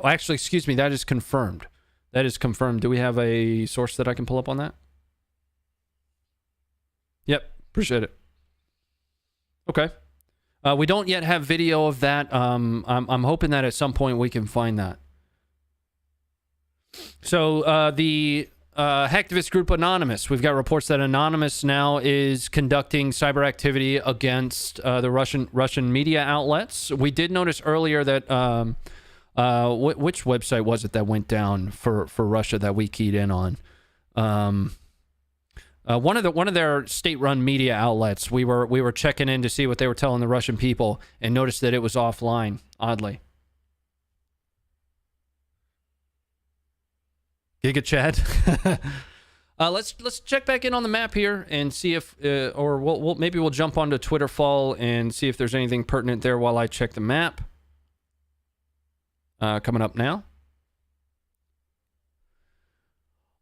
Speaker 1: actually, excuse me, that is confirmed. That is confirmed. Do we have a source that I can pull up on that? Yep, appreciate it. Okay. We don't yet have video of that. I'm hoping that at some point we can find that. So the hacktivist group Anonymous. We've got reports that Anonymous now is conducting cyber activity against the Russian media outlets. We did notice earlier that which website was it that went down for Russia that we keyed in on? One of their state-run media outlets. We were checking in to see what they were telling the Russian people, and noticed that it was offline. Oddly, Giga Chad. Let's check back in on the map here and see if, or maybe we'll jump onto Twitter Fall and see if there's anything pertinent there while I check the map. Coming up now.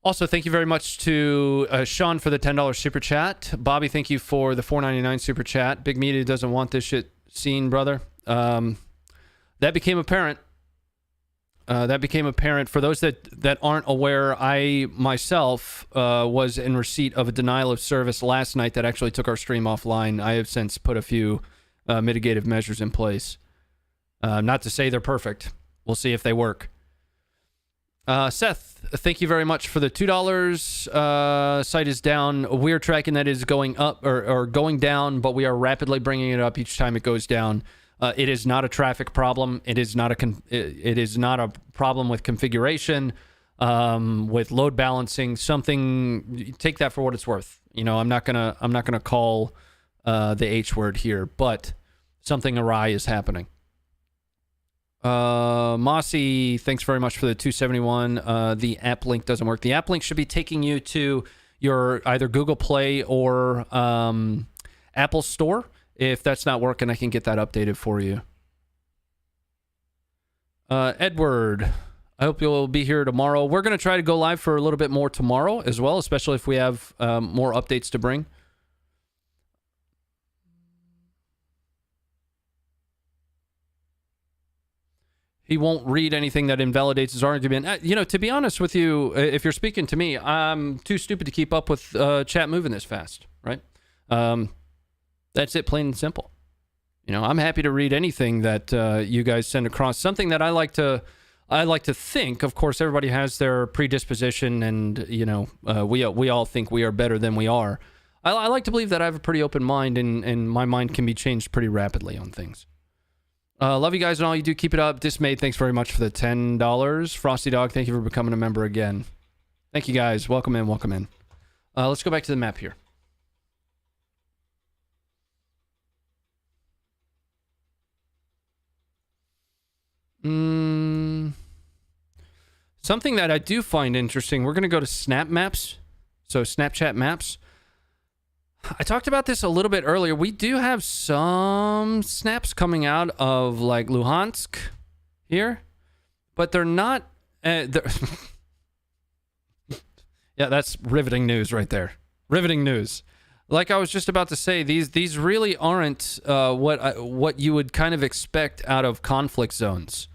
Speaker 1: Also, thank you very much to Sean for the $10 super chat. Bobby, thank you for the $4.99 super chat. Big Media doesn't want this shit seen, brother. That became apparent. For those that aren't aware, I myself was in receipt of a denial of service last night that actually took our stream offline. I have since put a few mitigative measures in place. Not to say they're perfect. We'll see if they work. Seth, thank you very much for the $2. Site is down. We're tracking that is going up or going down, but we are rapidly bringing it up each time it goes down. It is not a traffic problem. It is not a problem with configuration, with load balancing. Something, take that for what it's worth. You know, I'm not gonna call the H word here, but something awry is happening. Mossy, thanks very much for the 271. The app link doesn't work. The app link should be taking you to your either Google Play or Apple Store. If that's not working, I can get that updated for you. Edward, I hope you'll be here tomorrow. We're going to try to go live for a little bit more tomorrow as well, especially if we have more updates to bring. He won't read anything that invalidates his argument. You know, to be honest with you, if you're speaking to me, I'm too stupid to keep up with chat moving this fast, right? That's it, plain and simple. You know, I'm happy to read anything that you guys send across. Something that I like to think. Of course, everybody has their predisposition, and you know, we all think we are better than we are. I like to believe that I have a pretty open mind, and my mind can be changed pretty rapidly on things. Love you guys and all you do. Keep it up. Dismayed, thanks very much for the $10. Frosty Dog, thank you for becoming a member again. Thank you guys. Welcome in. Welcome in. Let's go back to the map here. Something that I do find interesting, we're going to go to Snap Maps. So Snapchat Maps. I talked about this a little bit earlier. We do have some snaps coming out of like Luhansk here, but they're not. Yeah, that's riveting news right there. Riveting news. Like I was just about to say, these really aren't what you would kind of expect out of conflict zones,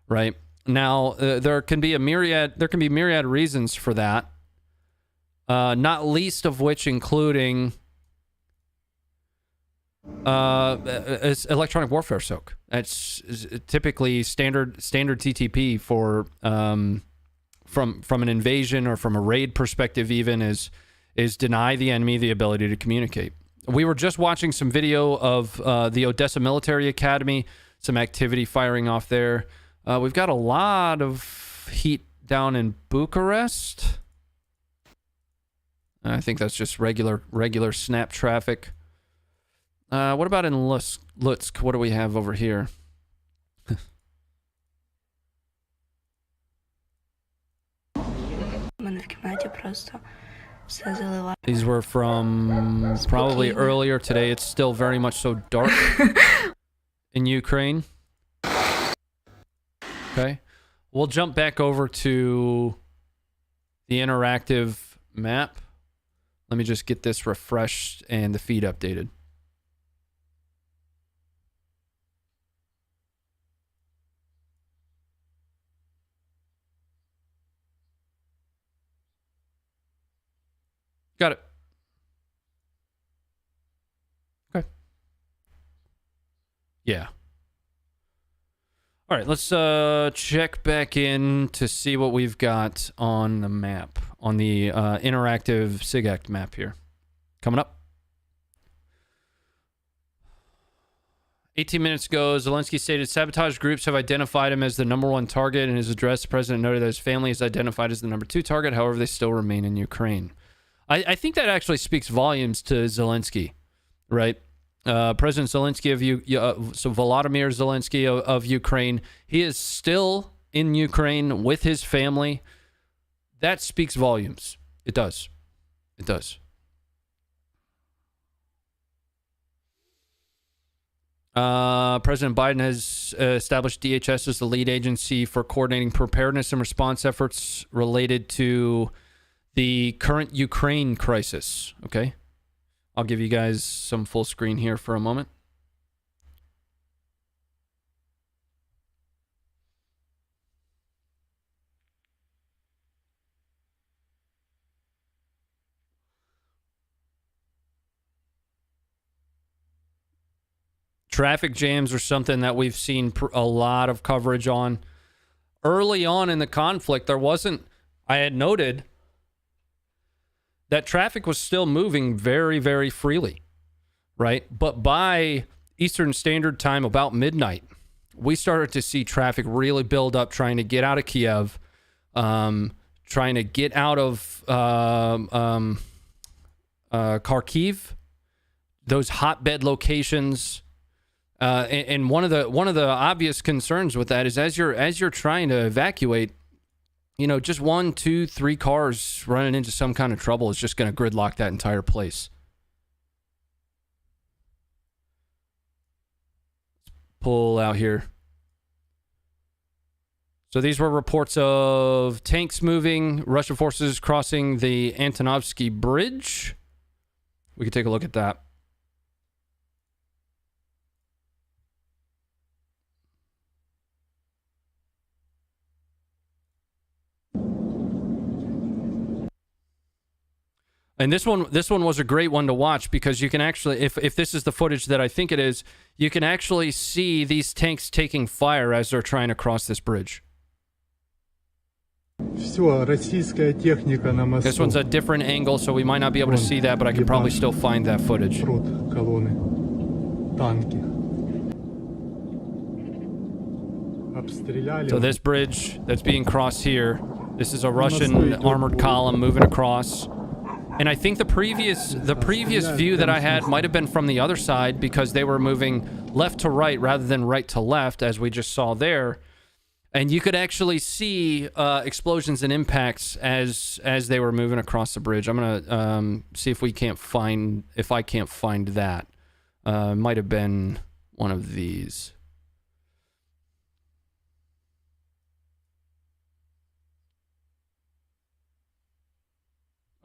Speaker 1: right? Now there can be myriad reasons for that. Not least of which including it's electronic warfare soak. That's typically standard TTP for from an invasion or from a raid perspective even is deny the enemy the ability to communicate. We were just watching some video of the Odessa Military Academy, some activity firing off there. We've got a lot of heat down in Bucharest. I think that's just regular snap traffic. What about in Lutsk? What do we have over here? These were from probably earlier today. It's still very much so dark in Ukraine. Okay. We'll jump back over to the interactive map. Let me just get this refreshed and the feed updated. Got it. Okay. Yeah. All right, let's check back in to see what we've got on the map, on the interactive SIGACT map here. Coming up. 18 minutes ago, Zelensky stated sabotage groups have identified him as the #1 target. In his address, the president noted that his family is identified as the #2 target. However, they still remain in Ukraine. I think that actually speaks volumes to Zelensky, right? President Zelensky so Volodymyr Zelensky of Ukraine, he is still in Ukraine with his family. That speaks volumes. It does. It does. President Biden has established DHS as the lead agency for coordinating preparedness and response efforts related to the current Ukraine crisis. Okay. I'll give you guys some full screen here for a moment. Traffic jams are something that we've seen a lot of coverage on. Early on in the conflict, I had noted that traffic was still moving very, very freely, right? But by Eastern Standard Time, about midnight, we started to see traffic really build up, trying to get out of Kiev, trying to get out of Kharkiv, those hotbed locations. And one of the obvious concerns with that is as you're trying to evacuate, you know, just 1, 2, 3 cars running into some kind of trouble is just going to gridlock that entire place. Pull out here. So these were reports of tanks moving, Russian forces crossing the Antonovsky Bridge. We could take a look at that. And this one was a great one to watch because you can actually, if this is the footage that I think it is, you can actually see these tanks taking fire as they're trying to cross this bridge.
Speaker 2: Все, российская техника на мосту.
Speaker 1: This one's a different angle, so we might not be able to see that, but I can probably still find that footage.
Speaker 2: Прут колонны. Танки. Обстреляли.
Speaker 1: So this bridge that's being crossed here, this is a Russian armored column moving across. And I think the previous view that I had might have been from the other side because they were moving left to right rather than right to left, as we just saw there. And you could actually see explosions and impacts as they were moving across the bridge. I'm gonna see if I can't find that. Might have been one of these.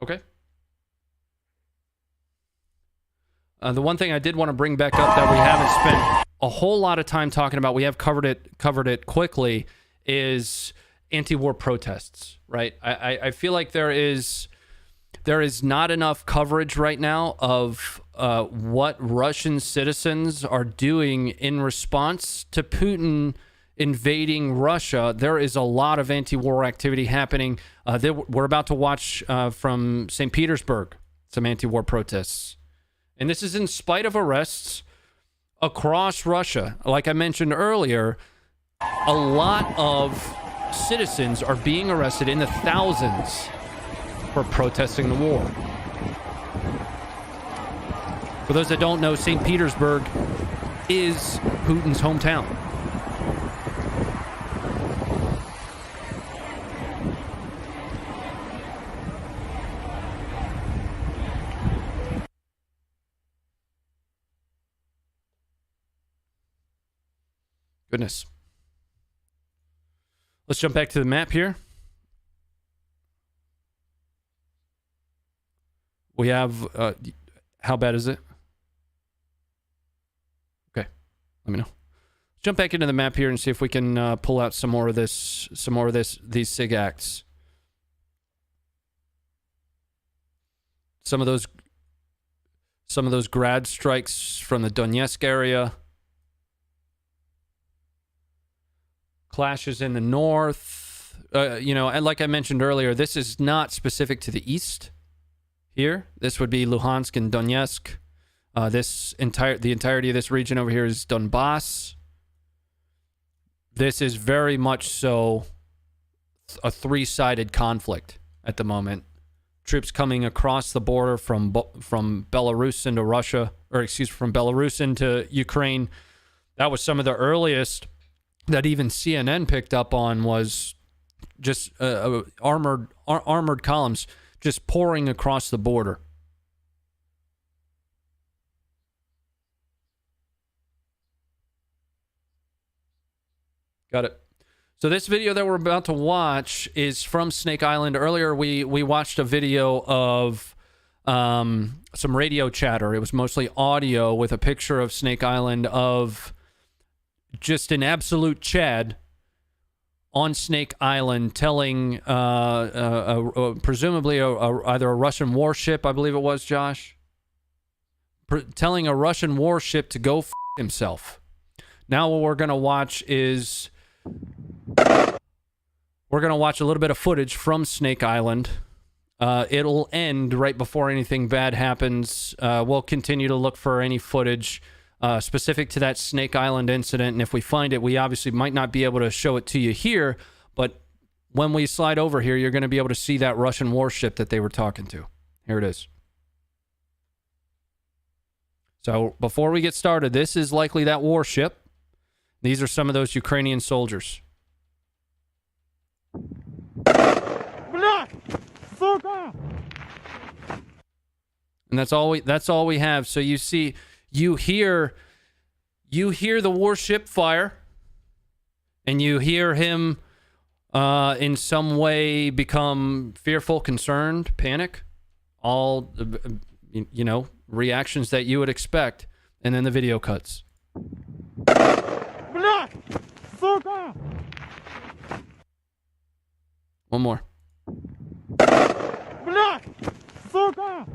Speaker 1: Okay. The one thing I did want to bring back up that we haven't spent a whole lot of time talking about, we have covered it quickly, is anti-war protests, right? I feel like there is not enough coverage right now of what Russian citizens are doing in response to Putin invading Russia. There is a lot of anti-war activity happening. We're about to watch from St. Petersburg some anti-war protests. And this is in spite of arrests across Russia. Like I mentioned earlier, a lot of citizens are being arrested in the thousands for protesting the war. For those that don't know, St. Petersburg is Putin's hometown. Goodness. Let's jump back to the map here. We have, how bad is it? Okay, let me know. Let's jump back into the map here and see if we can pull out some more of these SIG acts. Some of those grad strikes from the Donetsk area. Clashes in the north, and like I mentioned earlier, this is not specific to the east here. This would be Luhansk and Donetsk. The entirety of this region over here is Donbass. This is very much so a three-sided conflict at the moment. Troops coming across the border from Belarus into Russia, from Belarus into Ukraine. That was some of the earliest that even CNN picked up on, was just armored columns just pouring across the border. Got it. So this video that we're about to watch is from Snake Island. Earlier, we watched a video of some radio chatter. It was mostly audio with a picture of Snake Island of just an absolute Chad on Snake Island telling presumably either a Russian warship, I believe it was, Josh, telling a Russian warship to go himself. Now what we're going to watch is we're going to watch a little bit of footage from Snake Island. It'll end right before anything bad happens. We'll continue to look for any footage specific to that Snake Island incident, and if we find it, we obviously might not be able to show it to you here, but when we slide over here, you're going to be able to see that Russian warship that they were talking to. Here it is. So before we get started, this is likely that warship. These are some of those Ukrainian soldiers. And that's all we have. So you see, you hear the warship fire, and you hear him in some way become fearful, concerned, panic, all reactions that you would expect, and then the video cuts. One more.
Speaker 3: сука!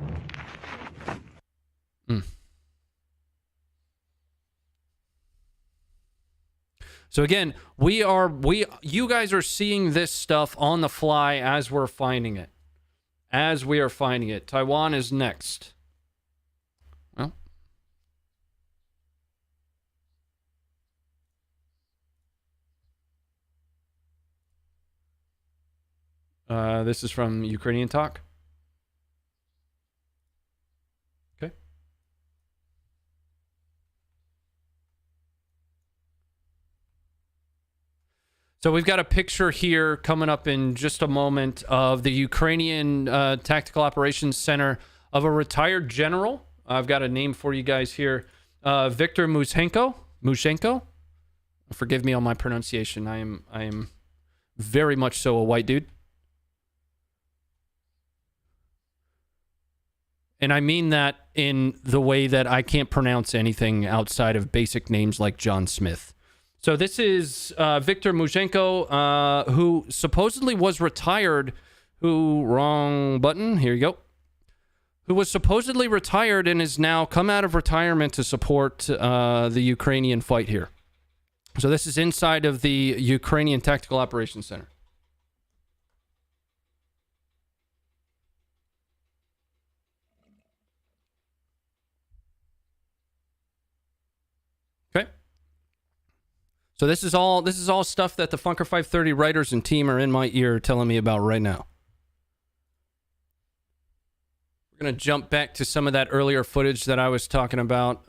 Speaker 1: So again, you guys are seeing this stuff on the fly as we're finding it. As we are finding it. Taiwan is next. Well. This is from Ukrainian Talk. Okay. So we've got a picture here coming up in just a moment of the Ukrainian Tactical Operations Center of a retired general. I've got a name for you guys here. Viktor Mushenko. Forgive me on my pronunciation. I am very much so a white dude. And I mean that in the way that I can't pronounce anything outside of basic names like John Smith. So this is Viktor Mushenko, who supposedly was retired, wrong button, here you go, who was supposedly retired and has now come out of retirement to support the Ukrainian fight here. So this is inside of the Ukrainian Tactical Operations Center. Okay. So this is all stuff that the Funker 530 writers and team are in my ear telling me about right now. We're going to jump back to some of that earlier footage that I was talking about.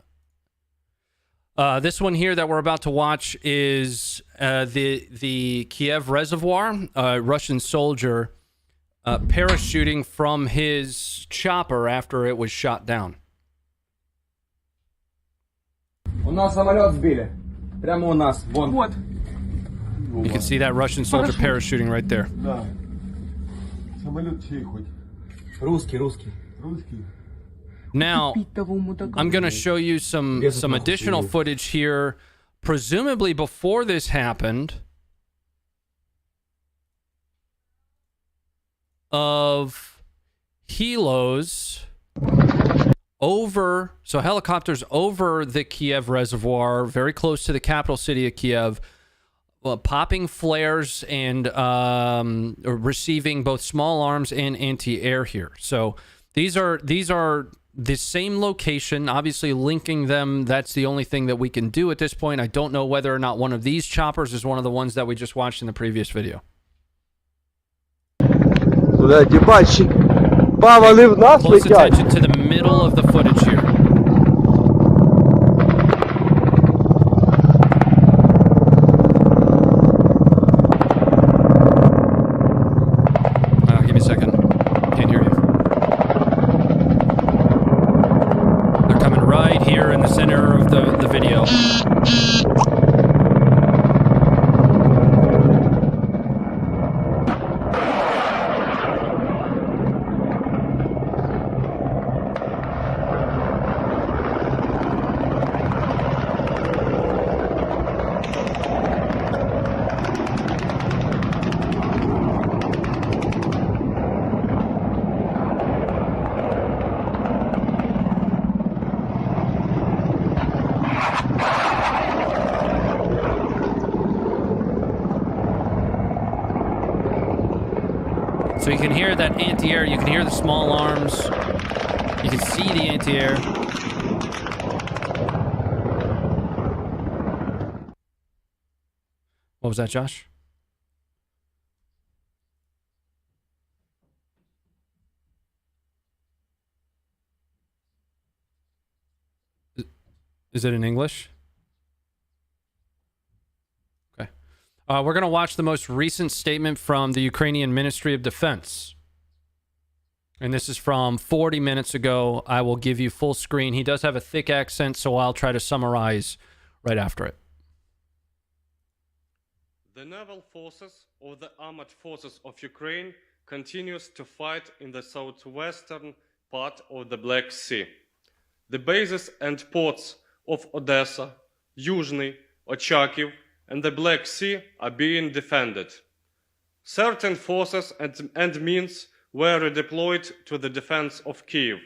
Speaker 1: This one here that we're about to watch is the Kiev Reservoir, a Russian soldier parachuting from his chopper after it was shot down.
Speaker 3: У нас самолет сбили. Прямо у нас. Вон.
Speaker 4: Вот.
Speaker 1: You can see that Russian soldier parachuting right there.
Speaker 5: Да. Самолет чей хоть?
Speaker 3: Русский, русский.
Speaker 5: Русский?
Speaker 1: Now, I'm going to show you some additional footage here, presumably before this happened, of helos helicopters over the Kiev Reservoir, very close to the capital city of Kiev, popping flares and receiving both small arms and anti-air here. So these are the same location, obviously linking them. That's the only thing that we can do at this point. I don't know whether or not one of these choppers is one of the ones that we just watched in the previous video.
Speaker 3: Блядь, ебать, Павли в нас
Speaker 1: Close
Speaker 3: летят.
Speaker 1: attention to the middle of the footage here. Give me a second. Can't hear you. They're coming right here in the center of the video. So you can hear that anti-air, you can hear the small arms, you can see the anti-air. What was that, Josh? Is it in English? Okay. We're going to watch the most recent statement from the Ukrainian Ministry of Defense. And this is from 40 minutes ago. I will give you full screen. He does have a thick accent, so I'll try to summarize right after it.
Speaker 13: The naval forces of the armed forces of Ukraine continues to fight in the southwestern part of the Black Sea. The bases and ports of Odessa, Yuzhny, Ochakiv, and the Black Sea are being defended. Certain forces and means were redeployed to the defense of Kiev.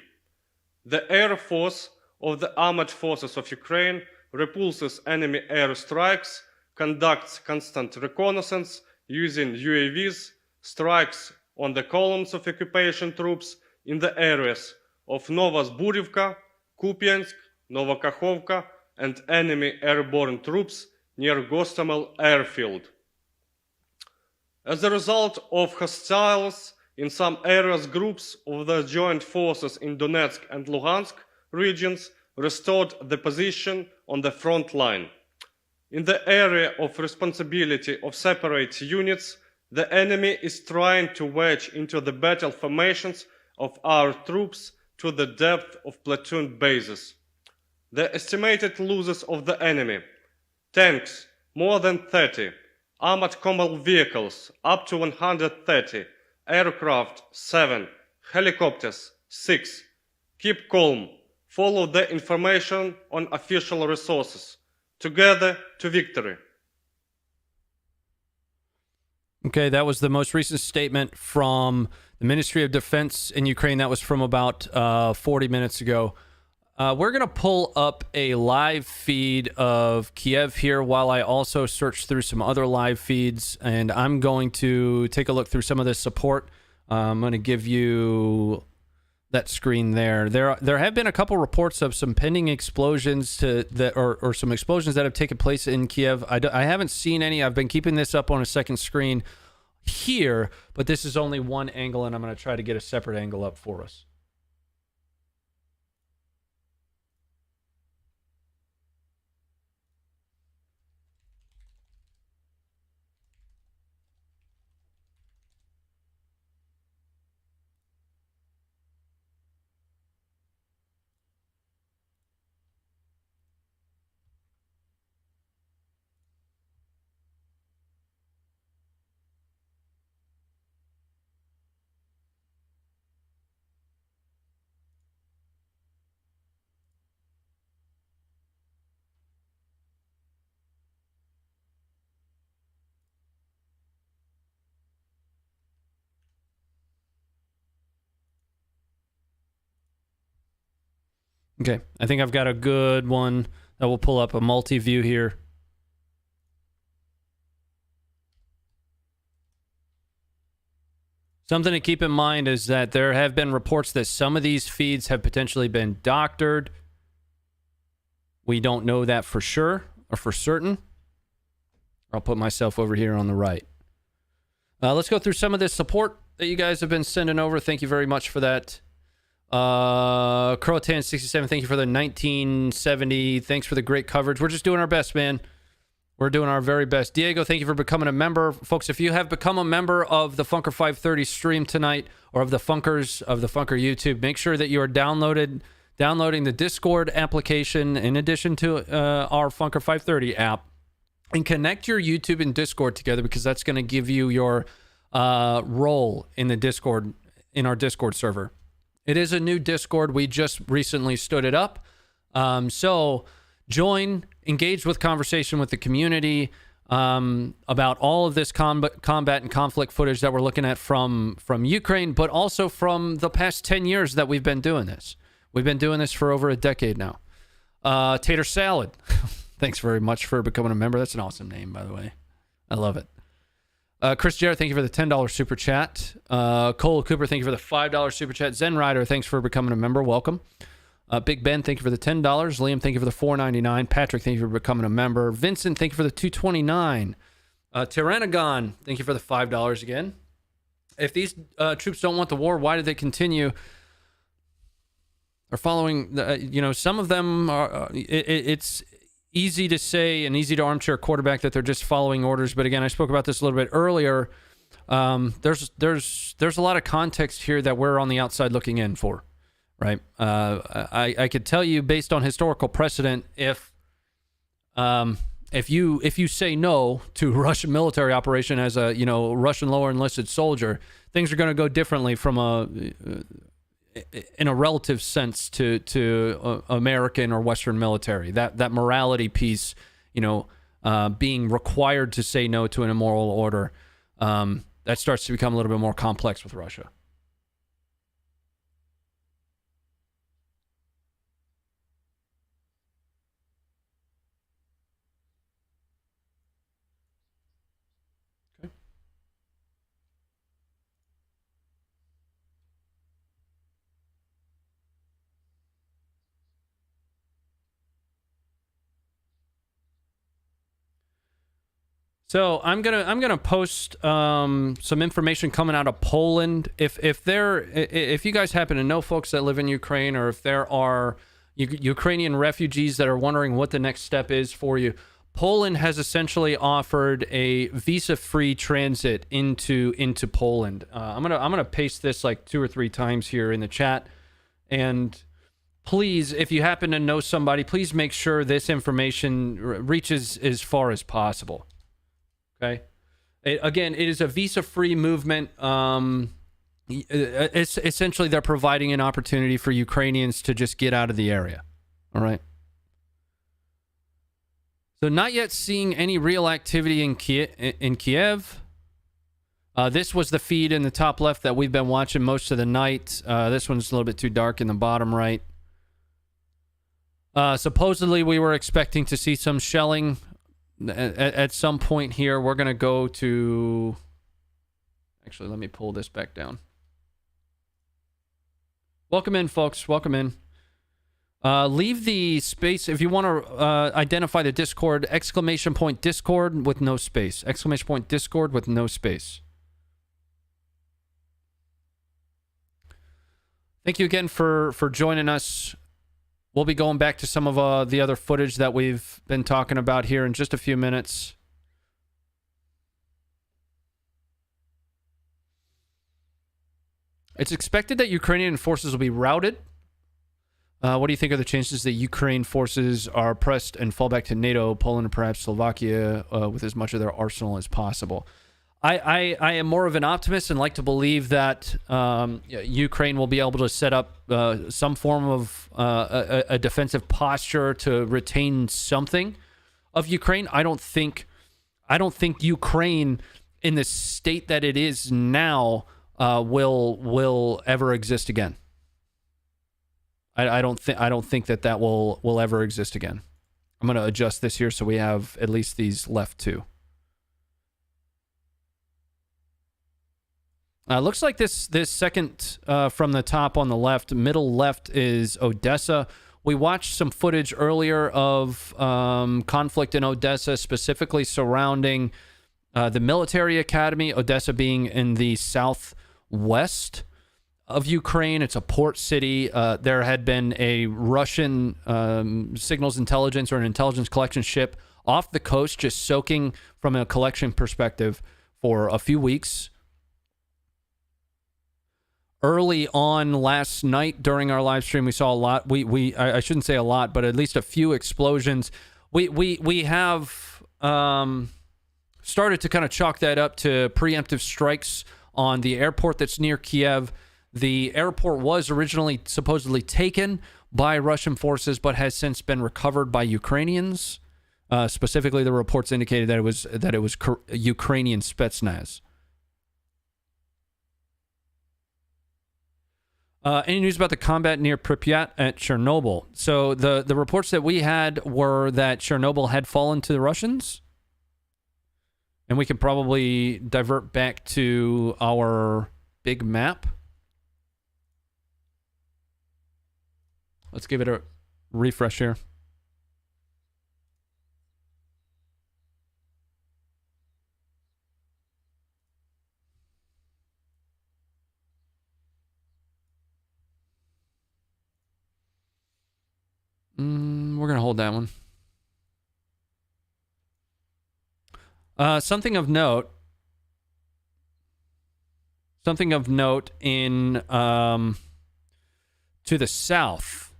Speaker 13: The Air Force of the Armed Forces of Ukraine repulses enemy airstrikes, conducts constant reconnaissance using UAVs, strikes on the columns of occupation troops in the areas of Novosburivka, Kupiansk, Novokakhovka, and enemy airborne troops near Gostomel airfield. As a result of hostiles in some areas, groups of the joint forces in Donetsk and Luhansk regions restored the position on the front line. In the area of responsibility of separate units, the enemy is trying to wedge into the battle formations of our troops to the depth of platoon bases. The estimated losses of the enemy: tanks, more than 30, armored combat vehicles, up to 130, aircraft, 7, helicopters, 6. Keep calm. Follow the information on official resources. Together to victory.
Speaker 1: Okay, that was the most recent statement from the Ministry of Defense in Ukraine. That was from about 40 minutes ago. We're going to pull up a live feed of Kiev here while I also search through some other live feeds, and I'm going to take a look through some of this support. I'm going to give you that screen there. There have been a couple reports of some pending explosions or some explosions that have taken place in Kiev. I haven't seen any. I've been keeping this up on a second screen here, but this is only one angle, and I'm going to try to get a separate angle up for us. Okay, I think I've got a good one that will pull up a multi-view here. Something to keep in mind is that there have been reports that some of these feeds have potentially been doctored. We don't know that for sure or for certain. I'll put myself over here on the right. Let's go through some of this support that you guys have been sending over. Thank you very much for that. Croatan67, thank you for the 1970. Thanks for the great coverage. We're just doing our best, man. We're doing our very best. Diego, thank you for becoming a member. Folks, if you have become a member of the Funker 530 stream tonight, or of the Funkers, of the Funker YouTube, make sure that you are downloading the Discord application in addition to our Funker 530 app, and connect your YouTube and Discord together, because that's going to give you your role in the Discord, in our Discord server. It is a new Discord. We just recently stood it up. So join, engage with conversation with the community about all of this combat and conflict footage that we're looking at from Ukraine, but also from the past 10 years that we've been doing this. We've been doing this for over a decade now. Tater Salad, thanks very much for becoming a member. That's an awesome name, by the way. I love it. Chris Jarrett, thank you for the $10 super chat. Cole Cooper, thank you for the $5 super chat. Zen Rider, thanks for becoming a member. Welcome. Big Ben, thank you for the $10. Liam, thank you for the $4.99. Patrick, thank you for becoming a member. Vincent, thank you for the $2.29. Tyrannagon, thank you for the $5 again. If these troops don't want the war, why do they continue? Are following, some of them are. It's easy to say and easy to armchair quarterback that they're just following orders, but again, I spoke about this a little bit earlier. There's a lot of context here that we're on the outside looking in for, right? I could tell you based on historical precedent, if you say no to Russian military operation as a Russian lower enlisted soldier, things are going to go differently from in a relative sense to American or Western military. That morality piece, being required to say no to an immoral order, that starts to become a little bit more complex with Russia. So I'm gonna post some information coming out of Poland. If you guys happen to know folks that live in Ukraine, or if there are Ukrainian refugees that are wondering what the next step is for you, Poland has essentially offered a visa-free transit into Poland. I'm gonna paste this like 2 or 3 times here in the chat, and please, if you happen to know somebody, please make sure this information reaches as far as possible. Okay. Again, it is a visa-free movement. It's essentially they're providing an opportunity for Ukrainians to just get out of the area. All right. So not yet seeing any real activity in Kiev. This was the feed in the top left that we've been watching most of the night. This one's a little bit too dark in the bottom right. Supposedly, we were expecting to see some shelling at some point here. We're going to go to... Actually, let me pull this back down. Welcome in, folks. Welcome in. Leave the space if you want to identify the Discord. ! Discord with no space. ! Discord with no space. Thank you again for joining us. We'll be going back to some of the other footage that we've been talking about here in just a few minutes. It's expected that Ukrainian forces will be routed. What do you think are the chances that Ukraine forces are pressed and fall back to NATO, Poland, and perhaps Slovakia with as much of their arsenal as possible? I am more of an optimist and like to believe that Ukraine will be able to set up some form of a defensive posture to retain something of Ukraine. I don't think Ukraine, in the state that it is now, will ever exist again. I don't think that will ever exist again. I'm going to adjust this here so we have at least these left too. Looks like this second from the top on the left, middle left is Odessa. We watched some footage earlier of conflict in Odessa, specifically surrounding the military academy, Odessa being in the southwest of Ukraine. It's a port city. There had been a Russian signals intelligence or an intelligence collection ship off the coast, just soaking from a collection perspective for a few weeks. Early on last night during our live stream, we saw a lot. I shouldn't say a lot, but at least a few explosions. We have started to kind of chalk that up to preemptive strikes on the airport that's near Kiev. The airport was originally supposedly taken by Russian forces, but has since been recovered by Ukrainians. Specifically, the reports indicated that it was Ukrainian Spetsnaz. Any news about the combat near Pripyat at Chernobyl? So the reports that we had were that Chernobyl had fallen to the Russians. And we could probably divert back to our big map. Let's give it a refresh here. We're going to hold that one. Something of note in to the south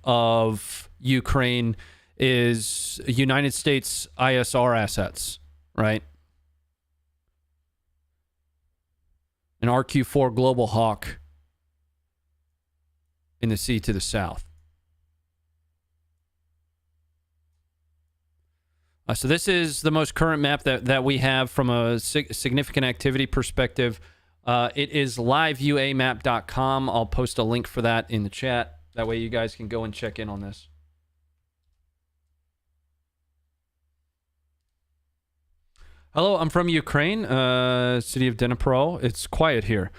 Speaker 1: of Ukraine is United States ISR assets, right? An RQ-4 Global Hawk in the sea to the south. So this is the most current map that we have from a significant activity perspective. It is liveuamap.com. I'll post a link for that in the chat. That way you guys can go and check in on this. Hello, I'm from Ukraine, city of Dnipro. It's quiet here.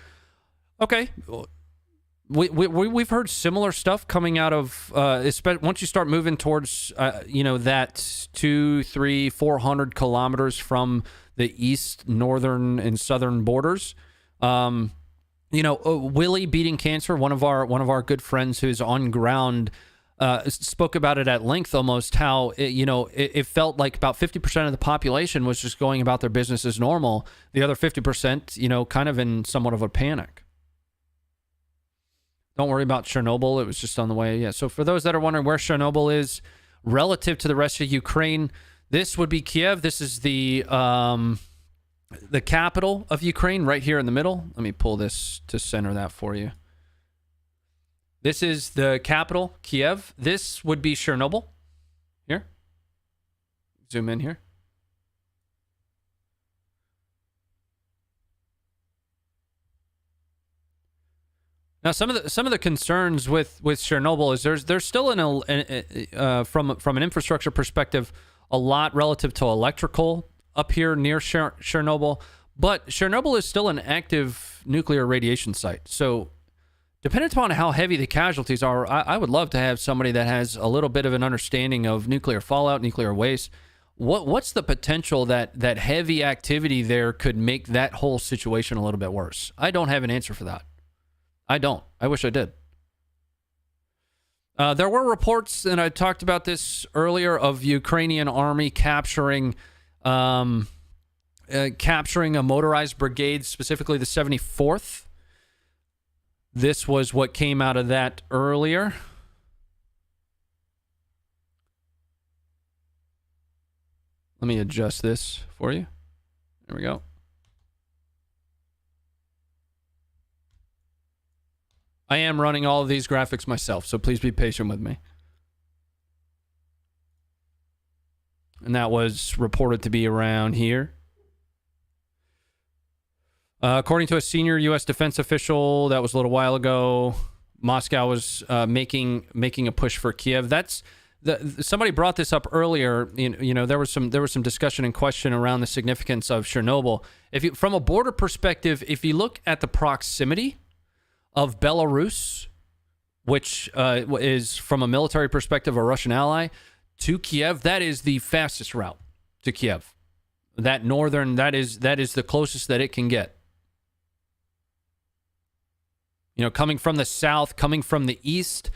Speaker 1: Okay. we've heard similar stuff coming out of once you start moving towards that 200, 300, 400 kilometers from the east, northern, and southern borders. Willie Beating Cancer, one of our good friends who's on ground, spoke about it at length almost, how it felt like about 50% of the population was just going about their business as normal. The other 50%, kind of in somewhat of a panic. Don't worry about Chernobyl. It was just on the way. Yeah. So for those that are wondering where Chernobyl is relative to the rest of Ukraine, this would be Kiev. This is the capital of Ukraine right here in the middle. Let me pull this to center that for you. This is the capital, Kiev. This would be Chernobyl. Here. Zoom in here. Now, some of the concerns with Chernobyl is there's still from an infrastructure perspective a lot relative to electrical up here near Chernobyl, but Chernobyl is still an active nuclear radiation site. So, depending upon how heavy the casualties are, I would love to have somebody that has a little bit of an understanding of nuclear fallout, nuclear waste. What's the potential that heavy activity there could make that whole situation a little bit worse? I don't have an answer for that. I don't. I wish I did. There were reports, and I talked about this earlier, of Ukrainian army capturing a motorized brigade, specifically the 74th. This was what came out of that earlier. Let me adjust this for you. There we go. I am running all of these graphics myself, so please be patient with me. And that was reported to be around here. According to a senior U.S. defense official, that was a little while ago, Moscow was making a push for Kiev. Somebody brought this up earlier. There was some discussion and question around the significance of Chernobyl. From a border perspective, if you look at the proximity of Belarus, which is from a military perspective a Russian ally, to Kiev, that is the fastest route to Kiev. That is the closest that it can get. Coming from the south, coming from the east,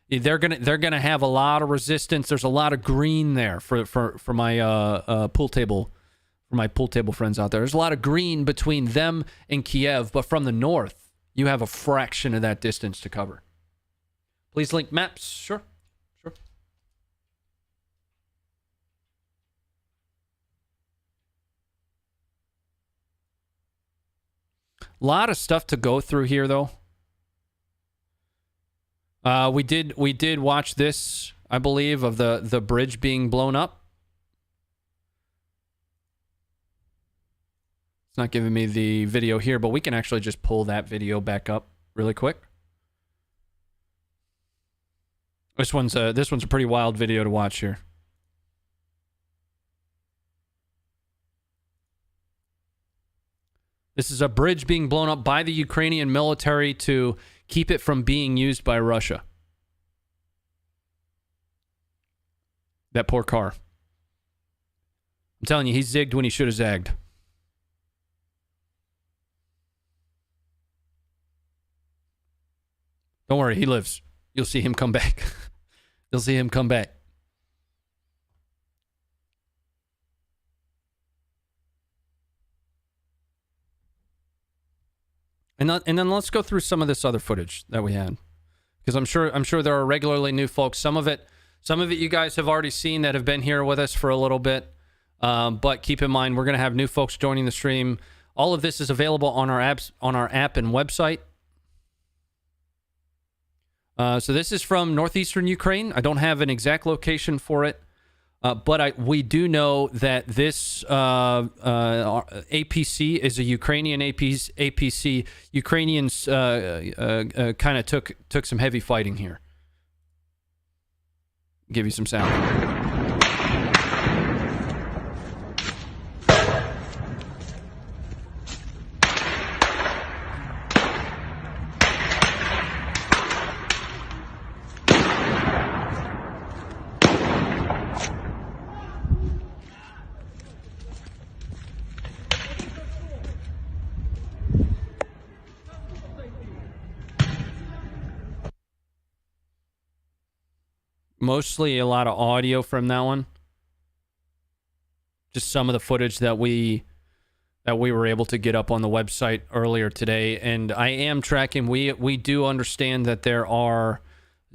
Speaker 1: they're gonna have a lot of resistance. There's a lot of green there for my pool table friends out there. There's a lot of green between them and Kiev, but from the north, you have a fraction of that distance to cover. Please link maps. Sure. A lot of stuff to go through here, though. We did watch this, I believe, of the bridge being blown up. It's not giving me the video here, but we can actually just pull that video back up really quick. This one's a pretty wild video to watch here. This is a bridge being blown up by the Ukrainian military to keep it from being used by Russia. That poor car. I'm telling you, he zigged when he should have zagged. Don't worry, he lives. You'll see him come back. You'll see him come back. And then let's go through some of this other footage that we had, because I'm sure there are regularly new folks. Some of it you guys have already seen that have been here with us for a little bit. But keep in mind, we're going to have new folks joining the stream. All of this is available on our app and website. So this is from northeastern Ukraine. I don't have an exact location for it, but we do know that this APC is a Ukrainian APC. Ukrainians kind of took some heavy fighting here. Give you some sound. Mostly a lot of audio from that one. Just some of the footage that we were able to get up on the website earlier today. And I am tracking. We do understand that there are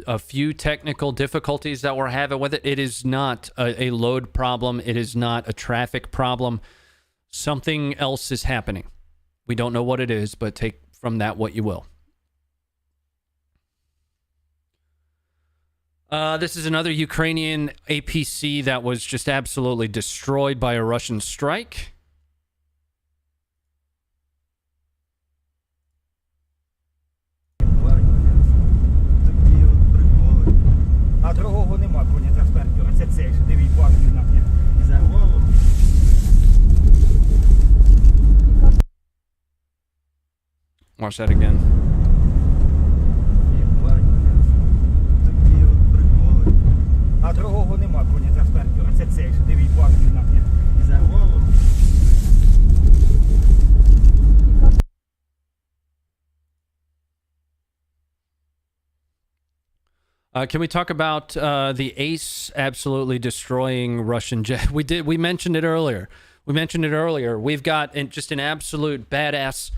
Speaker 1: a few technical difficulties that we're having with it. It is not a load problem. It is not a traffic problem. Something else is happening. We don't know what it is, but take from that what you will. This is another Ukrainian APC that was just absolutely destroyed by a Russian strike.
Speaker 2: А другого нема, коня транспортера. Це цей, що дивій башню нахід.
Speaker 1: Watch that again.
Speaker 2: А другого нема, коня транспортера. Це цей, що дивій башню нахід.
Speaker 1: Can we talk about the Ace absolutely destroying Russian jet? We mentioned it earlier. We've got just an absolute badass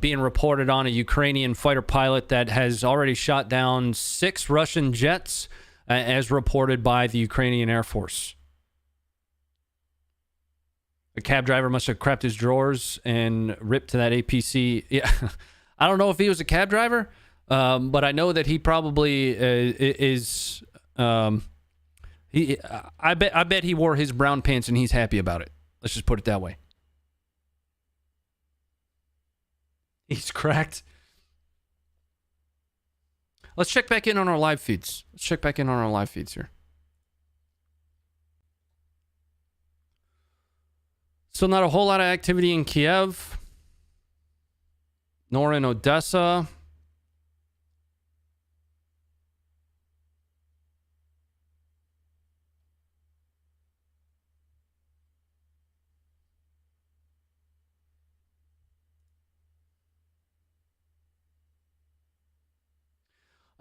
Speaker 1: being reported on, a Ukrainian fighter pilot that has already shot down 6 Russian jets, as reported by the Ukrainian Air Force. The cab driver must have crapped his drawers and ripped to that APC. Yeah, I don't know if he was a cab driver. But I know that he probably is. I bet he wore his brown pants and he's happy about it. Let's just put it that way. He's cracked. Let's check back in on our live feeds. Here. Still not a whole lot of activity in Kiev, nor in Odessa.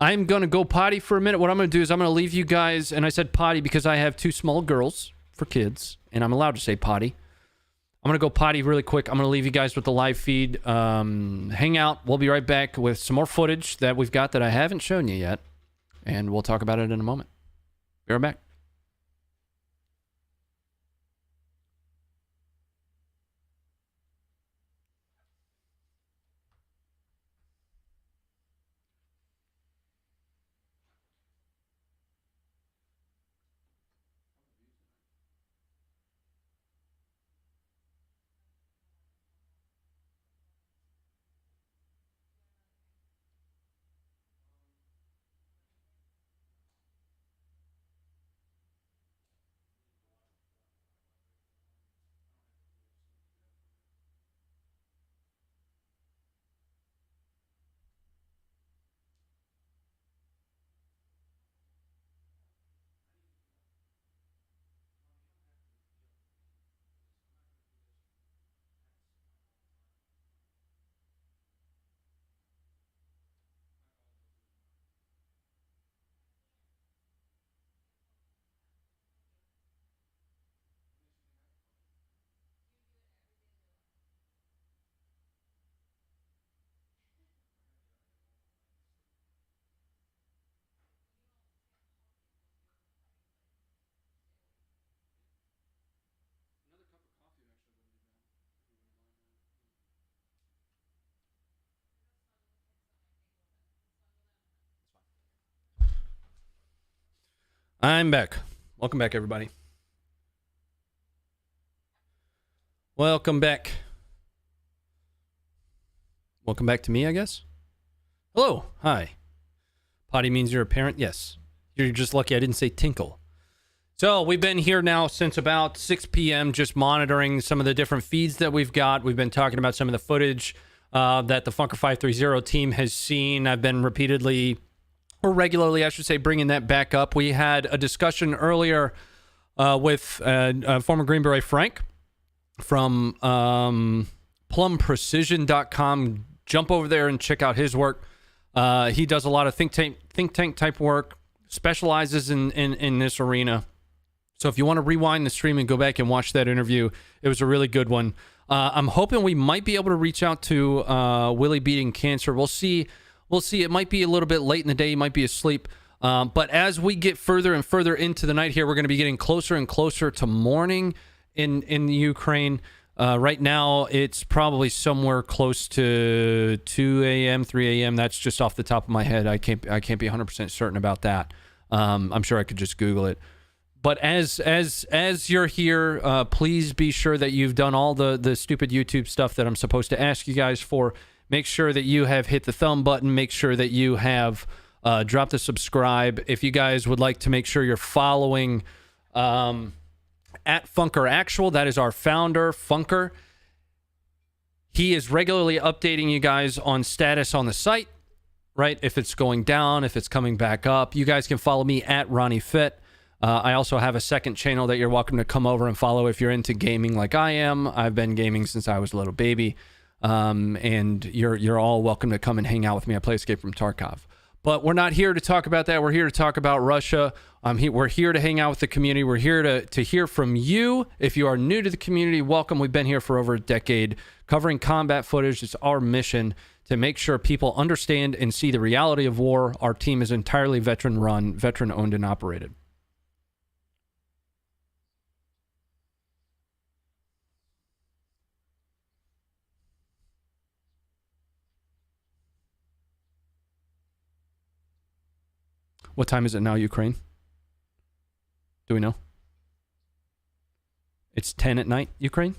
Speaker 1: I'm going to go potty for a minute. What I'm going to do is I'm going to leave you guys, and I said potty because I have 2 small girls for kids, and I'm allowed to say potty. I'm going to go potty really quick. I'm going to leave you guys with the live feed. Hang out. We'll be right back with some more footage that we've got that I haven't shown you yet, and we'll talk about it in a moment. Be right back. I'm back. Welcome back, everybody. Welcome back. Welcome back to me, I guess. Hello. Hi. Potty means you're a parent? Yes. You're just lucky I didn't say tinkle. So we've been here now since about 6 p.m. just monitoring some of the different feeds that we've got. We've been talking about some of the footage that the Funker 530 team has seen. I've been repeatedly, or regularly, I should say, bringing that back up. We had a discussion earlier with former Green Beret Frank from plumprecision.com. Jump over there and check out his work. He does a lot of think tank type work, specializes in this arena. So if you want to rewind the stream and go back and watch that interview, it was a really good one. I'm hoping we might be able to reach out to Willie beating cancer. We'll see. It might be a little bit late in the day. He might be asleep. But as we get further and further into the night here, we're going to be getting closer and closer to morning in the Ukraine. Right now, it's probably somewhere close to 2 a.m., 3 a.m. That's just off the top of my head. I can't be 100% certain about that. I'm sure I could just Google it. But as you're here, please be sure that you've done all the stupid YouTube stuff that I'm supposed to ask you guys for. Make sure that you have hit the thumb button. Make sure that you have dropped the subscribe. If you guys would like to make sure you're following at Funker Actual, that is our founder, Funker. He is regularly updating you guys on status on the site, right? If it's going down, if it's coming back up. You guys can follow me at Ronnie Fit. I also have a second channel that you're welcome to come over and follow if you're into gaming like I am. I've been gaming since I was a little baby. And you're all welcome to come and hang out with me. I play Escape from Tarkov. But we're not here to talk about that. We're here to talk about Russia. We're here to hang out with the community. We're here to hear from you. If you are new to the community, welcome. We've been here for over a decade covering combat footage. It's our mission to make sure people understand and see the reality of war. Our team is entirely veteran-run, veteran-owned and operated. What time is it now, Ukraine? Do we know? It's 10 at night, Ukraine?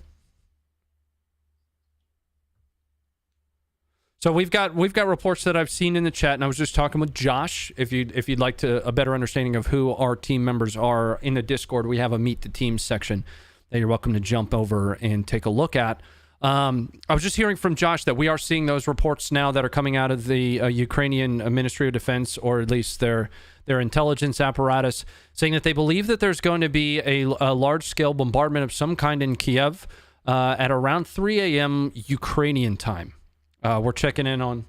Speaker 1: So we've got reports that I've seen in the chat, and I was just talking with Josh. If you'd like a better understanding of who our team members are in the Discord, we have a Meet the Team section that you're welcome to jump over and take a look at. I was just hearing from Josh that we are seeing those reports now that are coming out of the Ukrainian Ministry of Defense, or at least their intelligence apparatus, saying that they believe that there's going to be a large-scale bombardment of some kind in Kiev at around 3 a.m. Ukrainian time. We're checking in on...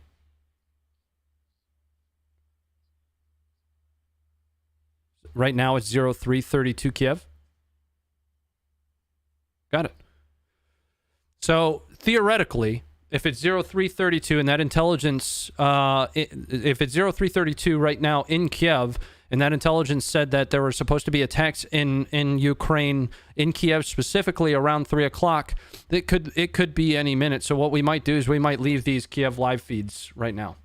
Speaker 1: Right now it's 03:32 Kiev. Got it. So theoretically, if it's 03:32 and that intelligence, if it's 03:32 right now in Kiev, and that intelligence said that there were supposed to be attacks in Ukraine, in Kiev specifically around 3 o'clock, it could be any minute. So what we might do is we might leave these Kiev live feeds right now.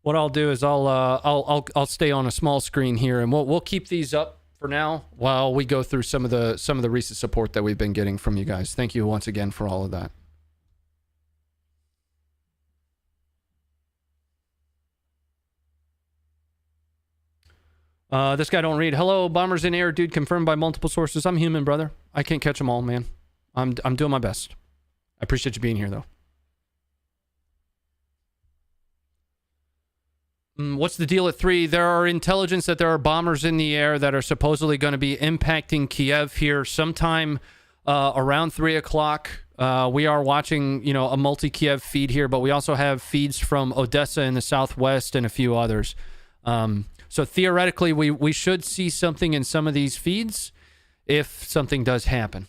Speaker 1: What I'll do is I'll stay on a small screen here, and we'll keep these up for now while we go through some of the recent support that we've been getting from you guys. Thank you once again for all of that. This guy don't read. Hello, bombers in air, dude. Confirmed by multiple sources. I'm human, brother. I can't catch them all, man. I'm doing my best. I appreciate you being here, though. What's the deal at 3? There are intelligence that there are bombers in the air that are supposedly going to be impacting Kiev here sometime around 3 o'clock. We are watching, a multi-Kiev feed here, but we also have feeds from Odessa in the southwest and a few others. So theoretically, we should see something in some of these feeds if something does happen.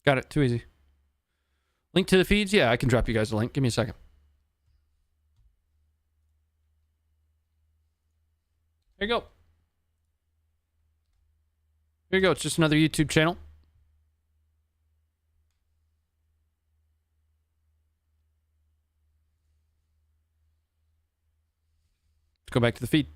Speaker 1: Got it. Too easy. Link to the feeds? Yeah, I can drop you guys a link. Give me a second. There you go. There you go. It's just another YouTube channel. Let's go back to the feed.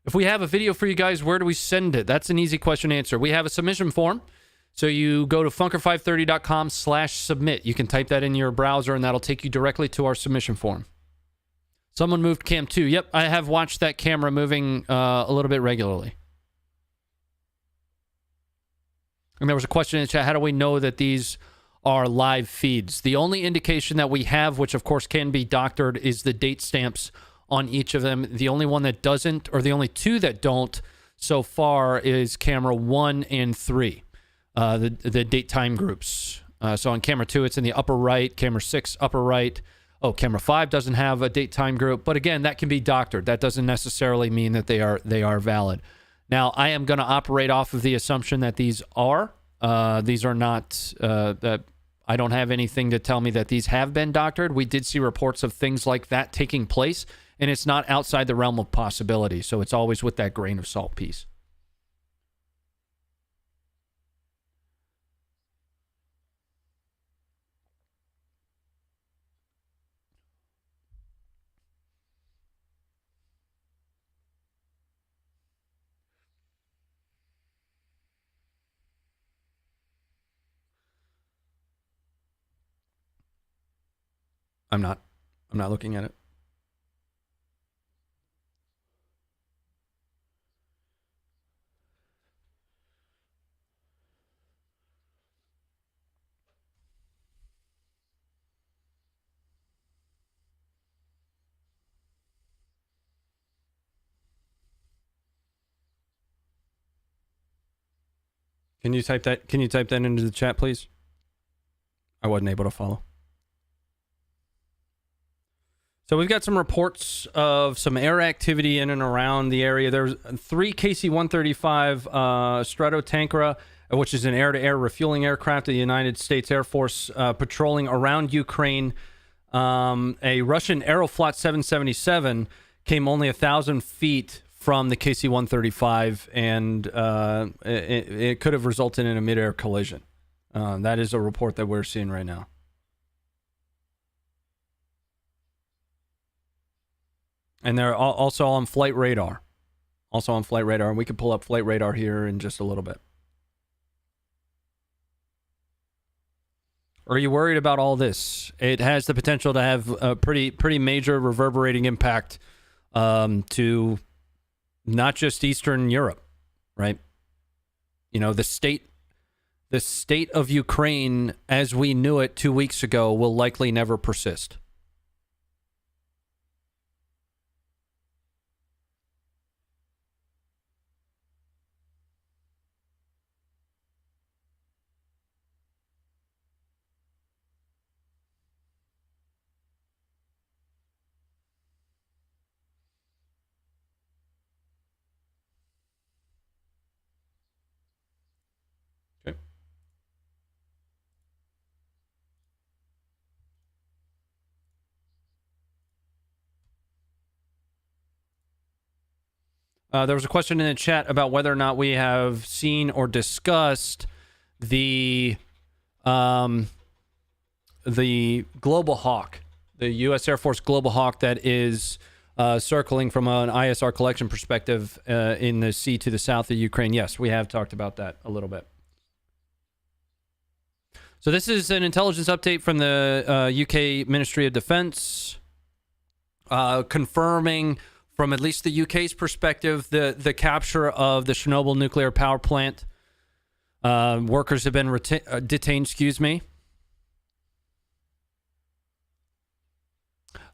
Speaker 1: If we have a video for you guys, where do we send it? That's an easy question to answer. We have a submission form. So you go to funker530.com/submit. You can type that in your browser, and that'll take you directly to our submission form. Someone moved cam 2. Yep, I have watched that camera moving a little bit regularly. And there was a question in the chat, how do we know that these are live feeds? The only indication that we have, which of course can be doctored, is the date stamps on each of them. The only one that doesn't, or the only two that don't so far, is camera 1 and 3, the date time groups. So on camera 2, it's in the upper right, camera 6, upper right. Oh, camera 5 doesn't have a date time group, but again, that can be doctored. That doesn't necessarily mean that they are valid. Now, I am going to operate off of the assumption that these are not. I don't have anything to tell me that these have been doctored. We did see reports of things like that taking place, and it's not outside the realm of possibility. So it's always with that grain of salt piece. I'm not looking at it. Can you type that into the chat, please? I wasn't able to follow. So we've got some reports of some air activity in and around the area. There's 3 KC-135 Stratotankera, which is an air-to-air refueling aircraft of the United States Air Force, patrolling around Ukraine. A Russian Aeroflot 777 came only 1,000 feet from the KC-135, and it could have resulted in a mid-air collision. That is a report that we're seeing right now. And they're also on flight radar. And we can pull up flight radar here in just a little bit. Are you worried about all this? It has the potential to have a pretty major reverberating impact to not just Eastern Europe, right? You know, the state of Ukraine as we knew it 2 weeks ago will likely never persist. There was a question in the chat about whether or not we have seen or discussed the Global Hawk, the U.S. Air Force Global Hawk that is circling from an ISR collection perspective in the sea to the south of Ukraine. Yes, we have talked about that a little bit. So this is an intelligence update from the UK Ministry of Defense, confirming from at least the UK's perspective the capture of the Chernobyl nuclear power plant. Workers have been detained,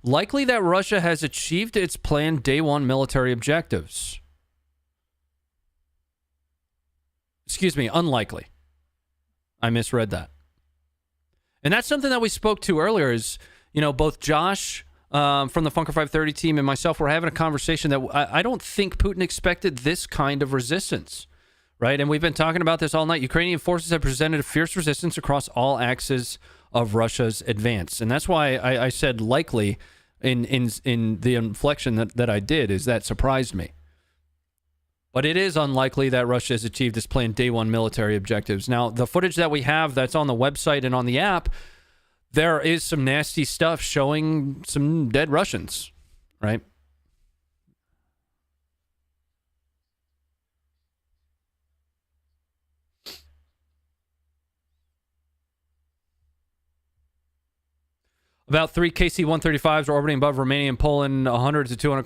Speaker 1: Likely that Russia has achieved its planned day one military objectives. Unlikely. I misread that. And that's something that we spoke to earlier is, both Josh from the Funker 530 team and myself were having a conversation that I don't think Putin expected this kind of resistance, right? And we've been talking about this all night. Ukrainian forces have presented a fierce resistance across all axes of Russia's advance. And that's why I said likely in the inflection that I did, is that surprised me. But it is unlikely that Russia has achieved its planned day one military objectives. Now, the footage that we have that's on the website and on the app, there is some nasty stuff showing some dead Russians, right? About 3 KC-135s are orbiting above Romania and Poland, 100 to 200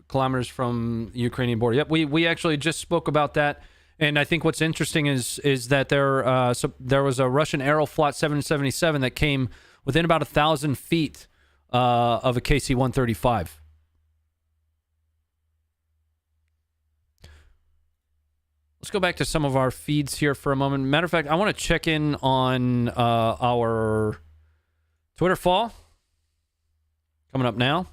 Speaker 1: kilometers from the Ukrainian border. Yep, we actually just spoke about that. And I think what's interesting is that there was a Russian Aeroflot 777 that came within about 1,000 feet of a KC-135. Let's go back to some of our feeds here for a moment. Matter of fact, I want to check in on our Twitter fall coming up now.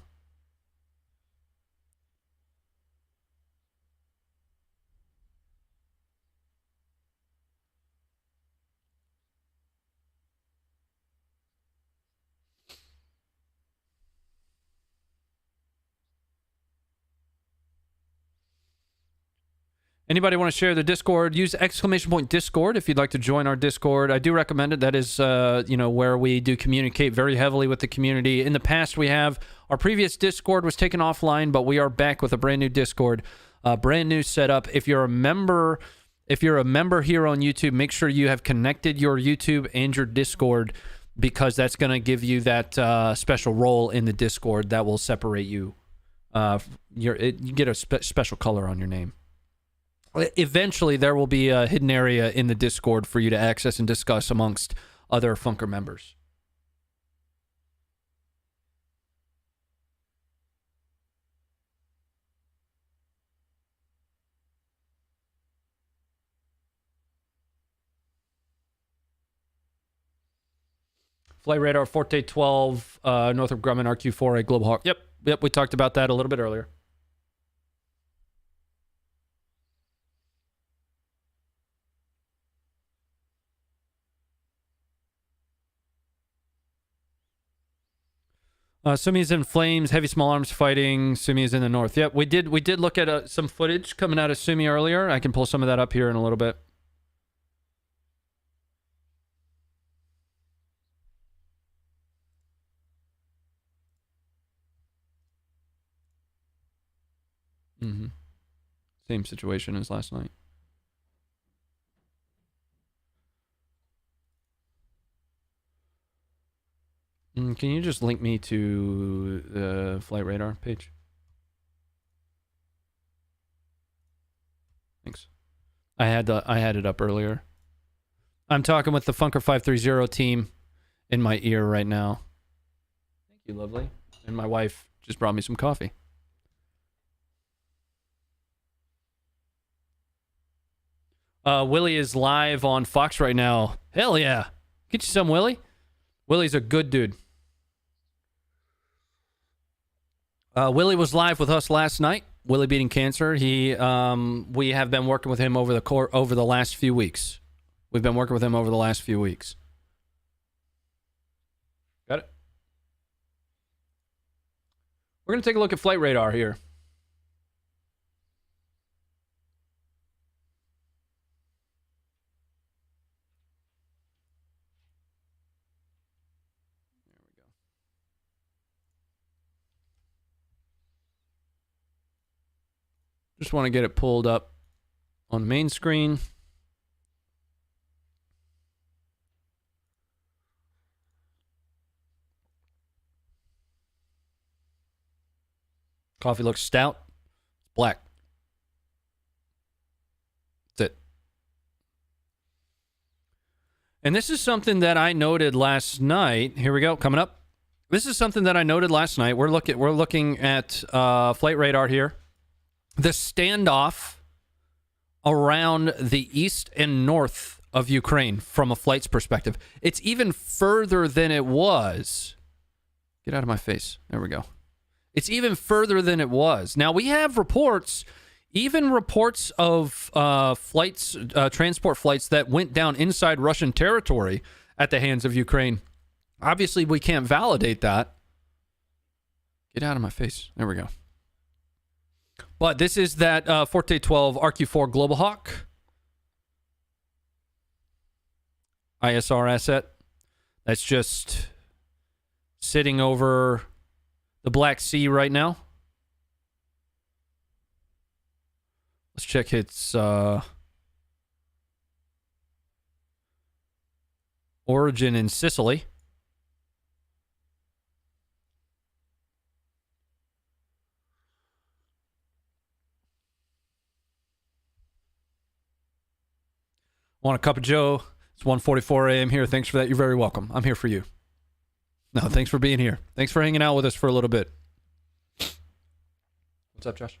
Speaker 1: Anybody want to share the Discord? Use !Discord if you'd like to join our Discord. I do recommend it. That is, where we do communicate very heavily with the community. In the past, our previous Discord was taken offline, but we are back with a brand new Discord, brand new setup. If you're a member here on YouTube, make sure you have connected your YouTube and your Discord, because that's going to give you that special role in the Discord that will separate you. You get a special color on your name. Eventually, there will be a hidden area in the Discord for you to access and discuss amongst other Funker members. Flight radar Forte 12, Northrop Grumman RQ-4A Global Hawk. Yep, we talked about that a little bit earlier. Sumi's in flames, heavy small arms fighting. Sumi is in the north. Yep, we did look at some footage coming out of Sumi earlier. I can pull some of that up here in a little bit. Same situation as last night. Can you just link me to the flight radar page? Thanks. I had it up earlier. I'm talking with the Funker 530 team in my ear right now. Thank you, lovely. And my wife just brought me some coffee. Willie is live on Fox right now. Hell yeah. Get you some, Willie. Willie's a good dude. Willie was live with us last night. Willie beating cancer. We have been working with him over the last few weeks. We've been working with him over the last few weeks. Got it? We're going to take a look at flight radar here. Just want to get it pulled up on the main screen. Coffee looks stout. It's black. That's it. And this is something that I noted last night. Here we go, coming up. This is something that I noted last night. We're looking at flight radar here. The standoff around the east and north of Ukraine from a flight's perspective. It's even further than it was. Get out of my face. There we go. It's even further than it was. Now, we have reports, even reports of transport flights that went down inside Russian territory at the hands of Ukraine. Obviously, we can't validate that. Get out of my face. There we go. But this is that Forte 12 RQ-4 Global Hawk ISR asset that's just sitting over the Black Sea right now. Let's check its origin in Sicily. Want a cup of Joe? It's 1:44 a.m. here. Thanks for that. You're very welcome. I'm here for you. No, thanks for being here. Thanks for hanging out with us for a little bit. What's up, Josh?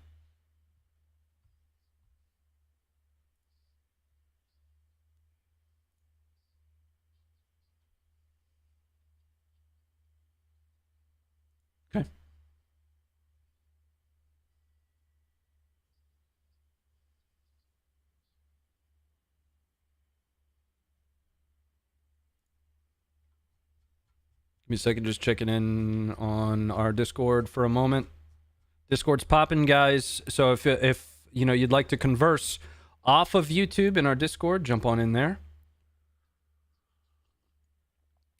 Speaker 1: Okay. Give me a second, just checking in on our Discord for a moment. Discord's popping, guys. So if you know you'd like to converse off of YouTube in our Discord, jump on in there.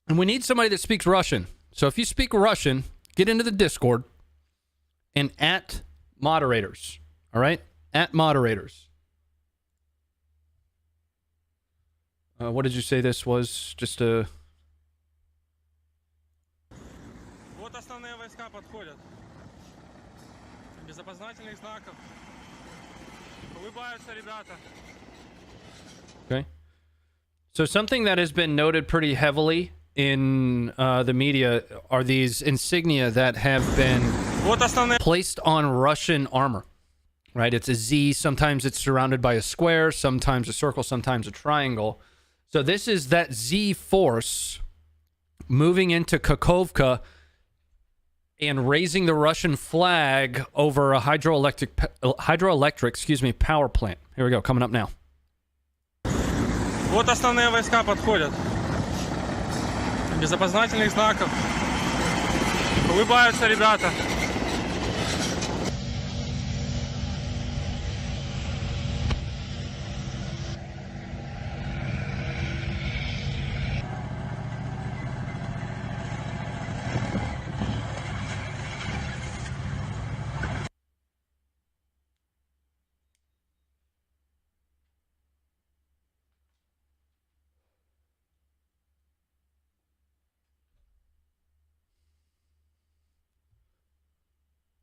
Speaker 1: And we need somebody that speaks Russian. So if you speak Russian, get into the Discord and at moderators. All right? At moderators. What did you say this was? Just a...
Speaker 3: Вот основные войска подходят. Без опознавательных знаков. Улыбаются ребята.
Speaker 1: Okay. So something that has been noted pretty heavily in the media are these insignia that have been placed on Russian armor. Right? It's a Z. Sometimes it's surrounded by a square, sometimes a circle, sometimes a triangle. So this is that Z force moving into Kakhovka and raising the Russian flag over a hydroelectric power plant. Here we go, coming up now.
Speaker 3: Вот основные войска подходят. Без опознавательных знаков. Улыбаются ребята.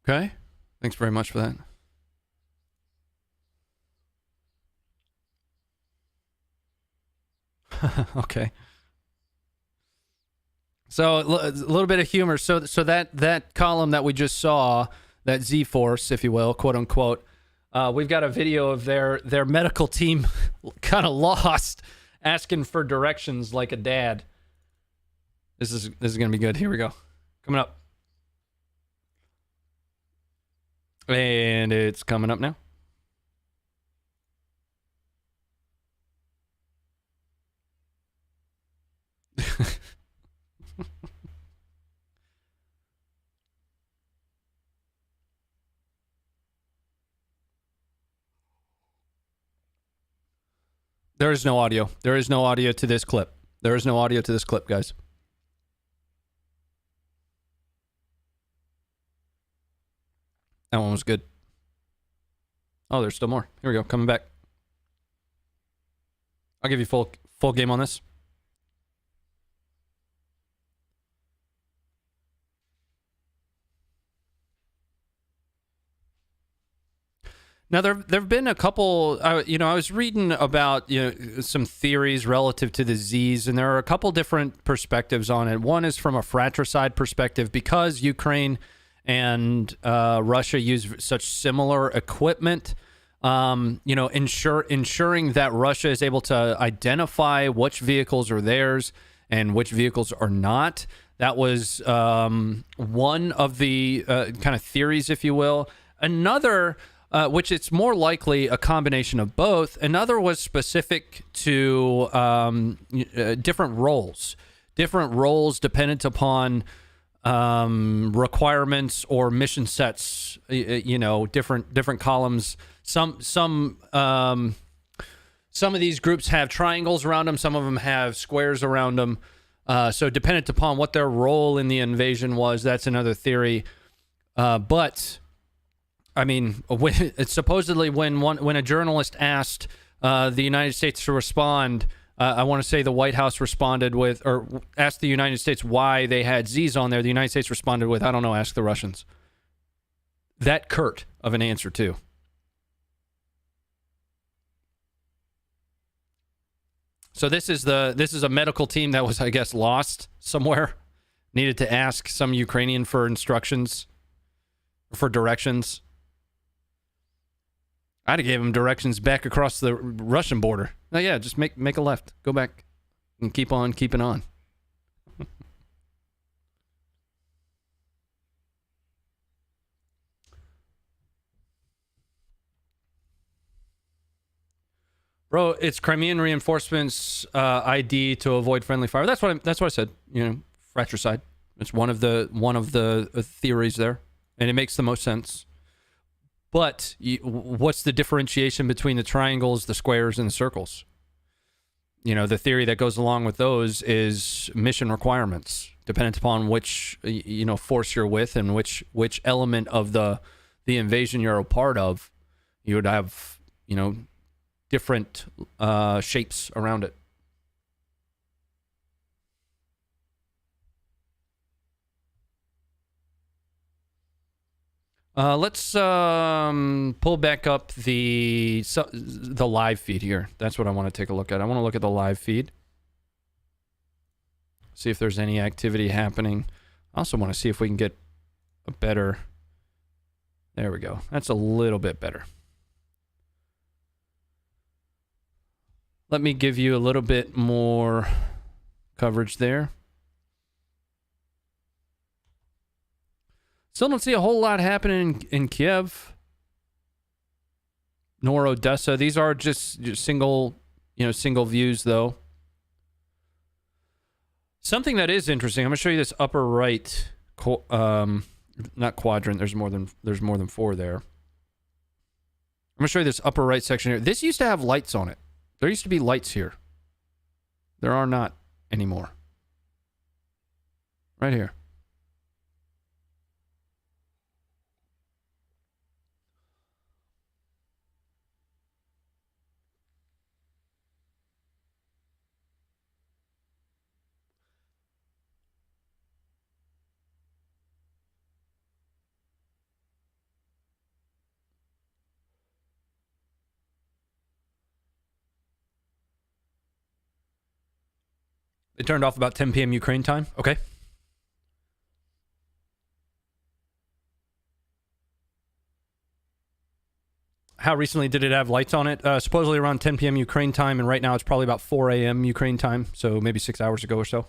Speaker 1: Okay. Thanks very much for that. Okay. So a little bit of humor. So that column that we just saw, that Z force, if you will, quote unquote, we've got a video of their medical team kind of lost, asking for directions like a dad. This is gonna be good. Here we go. Coming up. And it's coming up now. There is no audio. There is no audio to this clip. There is no audio to this clip, guys. That one was good. Oh, there's still more. Here we go. Coming back. I'll give you full game on this. Now, there have been a couple, I was reading about, some theories relative to the Zs, and there are a couple different perspectives on it. One is from a fratricide perspective, because Ukraine and Russia use such similar equipment, ensuring that Russia is able to identify which vehicles are theirs and which vehicles are not. That was one of the kind of theories, if you will. Another... which it's more likely a combination of both. Another was specific to different roles dependent upon requirements or mission sets. Different columns. Some of these groups have triangles around them. Some of them have squares around them. So dependent upon what their role in the invasion was, that's another theory. But I mean, supposedly when a journalist asked the United States to respond, I want to say the White House responded with, or asked the United States why they had Z's on there. The United States responded with, I don't know, ask the Russians. That curt of an answer, too. So this is a medical team that was, I guess, lost somewhere. Needed to ask some Ukrainian for instructions, for directions. I'd have gave him directions back across the Russian border. Oh yeah, just make a left, go back, and keep on keeping on. Bro, it's Crimean reinforcements ID to avoid friendly fire. That's what I said. You know, fratricide. It's one of the theories there, and it makes the most sense. But what's the differentiation between the triangles, the squares, and the circles? You know, the theory that goes along with those is mission requirements, dependent upon which force you're with and which element of the invasion you're a part of. You would have different shapes around it. Let's pull back up the live feed here. That's what I want to take a look at. I want to look at the live feed. See if there's any activity happening. I also want to see if we can get a better... There we go. That's a little bit better. Let me give you a little bit more coverage there. Still don't see a whole lot happening in Kiev, nor Odessa. These are just single views, though. Something that is interesting. I'm going to show you this upper right, not quadrant. There's more than 4 there. I'm going to show you this upper right section here. This used to have lights on it. There used to be lights here. There are not anymore. Right here. They turned off about 10 p.m. Ukraine time. Okay. How recently did it have lights on it? Supposedly around 10 p.m. Ukraine time, and right now it's probably about 4 a.m. Ukraine time, so maybe 6 hours ago or so.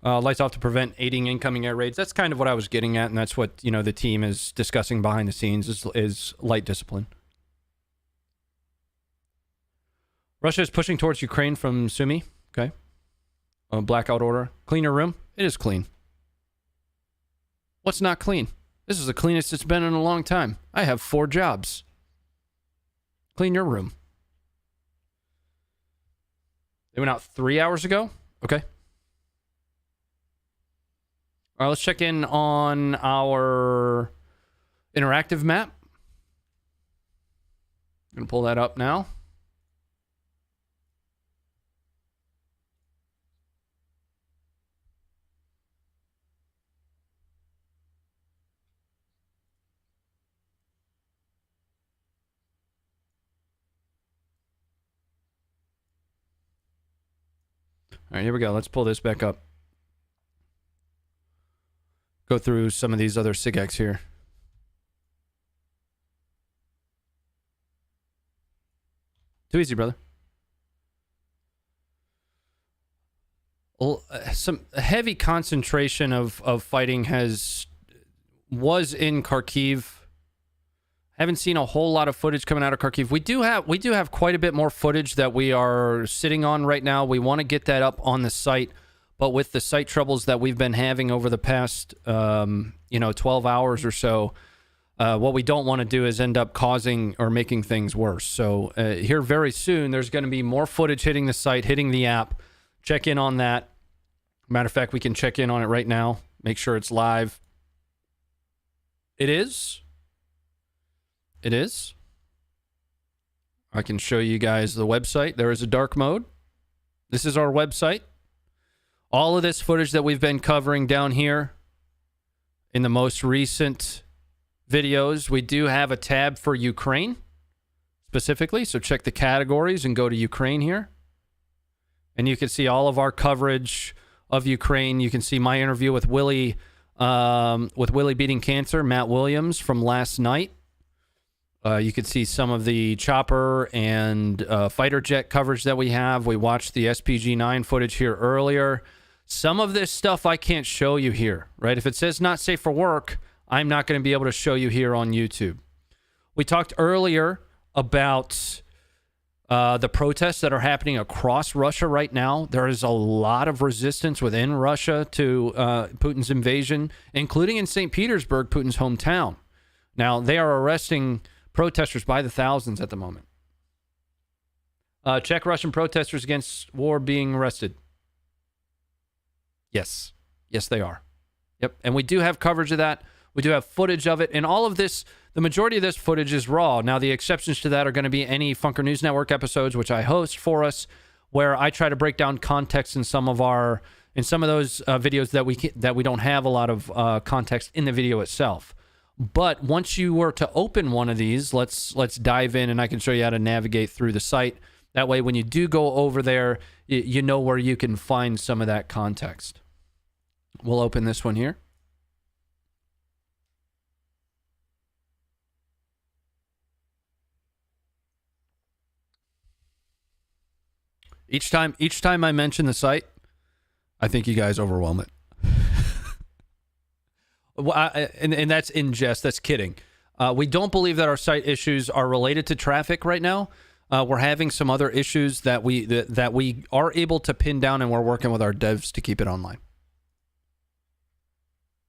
Speaker 1: Lights off to prevent aiding incoming air raids. That's kind of what I was getting at, and that's what the team is discussing behind the scenes is light discipline. Russia is pushing towards Ukraine from Sumy. Okay. Blackout order. Clean your room. It is clean. What's not clean? This is the cleanest it's been in a long time. I have 4 jobs. Clean your room. They went out 3 hours ago? Okay. All right, let's check in on our interactive map. I'm going to pull that up now. All right, here we go. Let's pull this back up. Go through some of these other SIGEX here. Too easy, brother. Well, some heavy concentration of fighting was in Kharkiv. Haven't seen a whole lot of footage coming out of Kharkiv. We do have quite a bit more footage that we are sitting on right now. We want to get that up on the site, but with the site troubles that we've been having over the past 12 hours or so, what we don't want to do is end up causing or making things worse. So here very soon, there's going to be more footage hitting the site, hitting the app. Check in on that. Matter of fact, we can check in on it right now. Make sure it's live. It is. It is. I can show you guys the website. There is a dark mode. This is our website. All of this footage that we've been covering down here in the most recent videos, we do have a tab for Ukraine specifically. So check the categories and go to Ukraine here. And you can see all of our coverage of Ukraine. You can see my interview with Willie beating cancer, Matt Williams, from last night. You can see some of the chopper and fighter jet coverage that we have. We watched the SPG-9 footage here earlier. Some of this stuff I can't show you here, right? If it says not safe for work, I'm not going to be able to show you here on YouTube. We talked earlier about the protests that are happening across Russia right now. There is a lot of resistance within Russia to Putin's invasion, including in St. Petersburg, Putin's hometown. Now, they are arresting protesters by the thousands at the moment. Check Russian protesters against war being arrested. Yes. Yes, they are. Yep. And we do have coverage of that. We do have footage of it. And all of this, the majority of this footage is raw. Now, the exceptions to that are going to be any Funker News Network episodes, which I host for us, where I try to break down context in some of those videos that we don't have a lot of context in the video itself. But once you were to open one of these, let's dive in, and I can show you how to navigate through the site. That way, when you do go over there, you know where you can find some of that context. We'll open this one here. Each time I mention the site, I think you guys overwhelm it. And that's in jest. That's kidding. We don't believe that our site issues are related to traffic right now. We're having some other issues that we are able to pin down, and we're working with our devs to keep it online.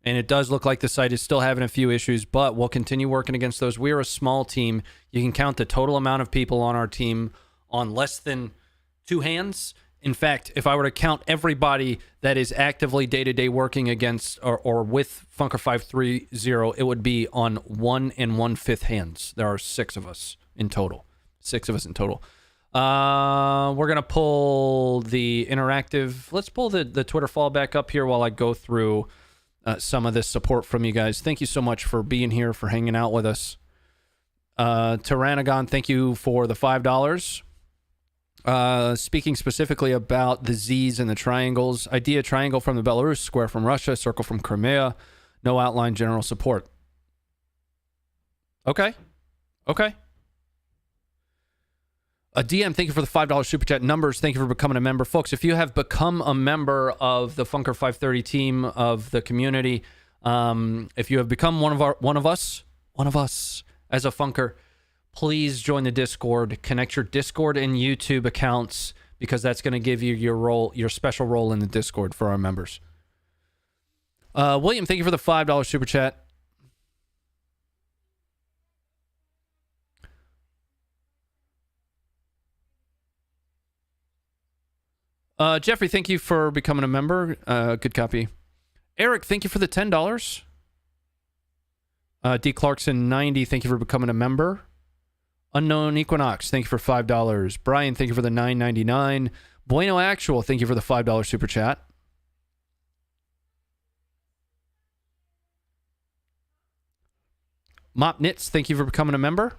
Speaker 1: And it does look like the site is still having a few issues, but we'll continue working against those. We're a small team. You can count the total amount of people on our team on less than 2 hands. In fact, if I were to count everybody that is actively day-to-day working against or with Funker 530, it would be on 1 1/5 hands. There are 6 of us in total. 6 of us in total. We're going to pull the interactive. Let's pull the Twitter fall back up here while I go through some of this support from you guys. Thank you so much for being here, for hanging out with us. Tyrannagon, thank you for the $5. Speaking specifically about the Z's and the triangles. Idea triangle from the Belarus, square from Russia, circle from Crimea. No outline, general support. Okay. A DM, thank you for the $5 super chat. Numbers, thank you for becoming a member. Folks, if you have become a member of the Funker 530 team of the community, if you have become one of us as a Funker, please join the Discord. Connect your Discord and YouTube accounts, because that's going to give you your special role in the Discord for our members. William, thank you for the $5 super chat. Jeffrey, thank you for becoming a member. Good copy. Eric, thank you for the $10. D. Clarkson 90, thank you for becoming a member. Unknown Equinox, thank you for $5. Brian, thank you for the $9.99. Bueno Actual, thank you for the $5 super chat. Mop Knits, thank you for becoming a member.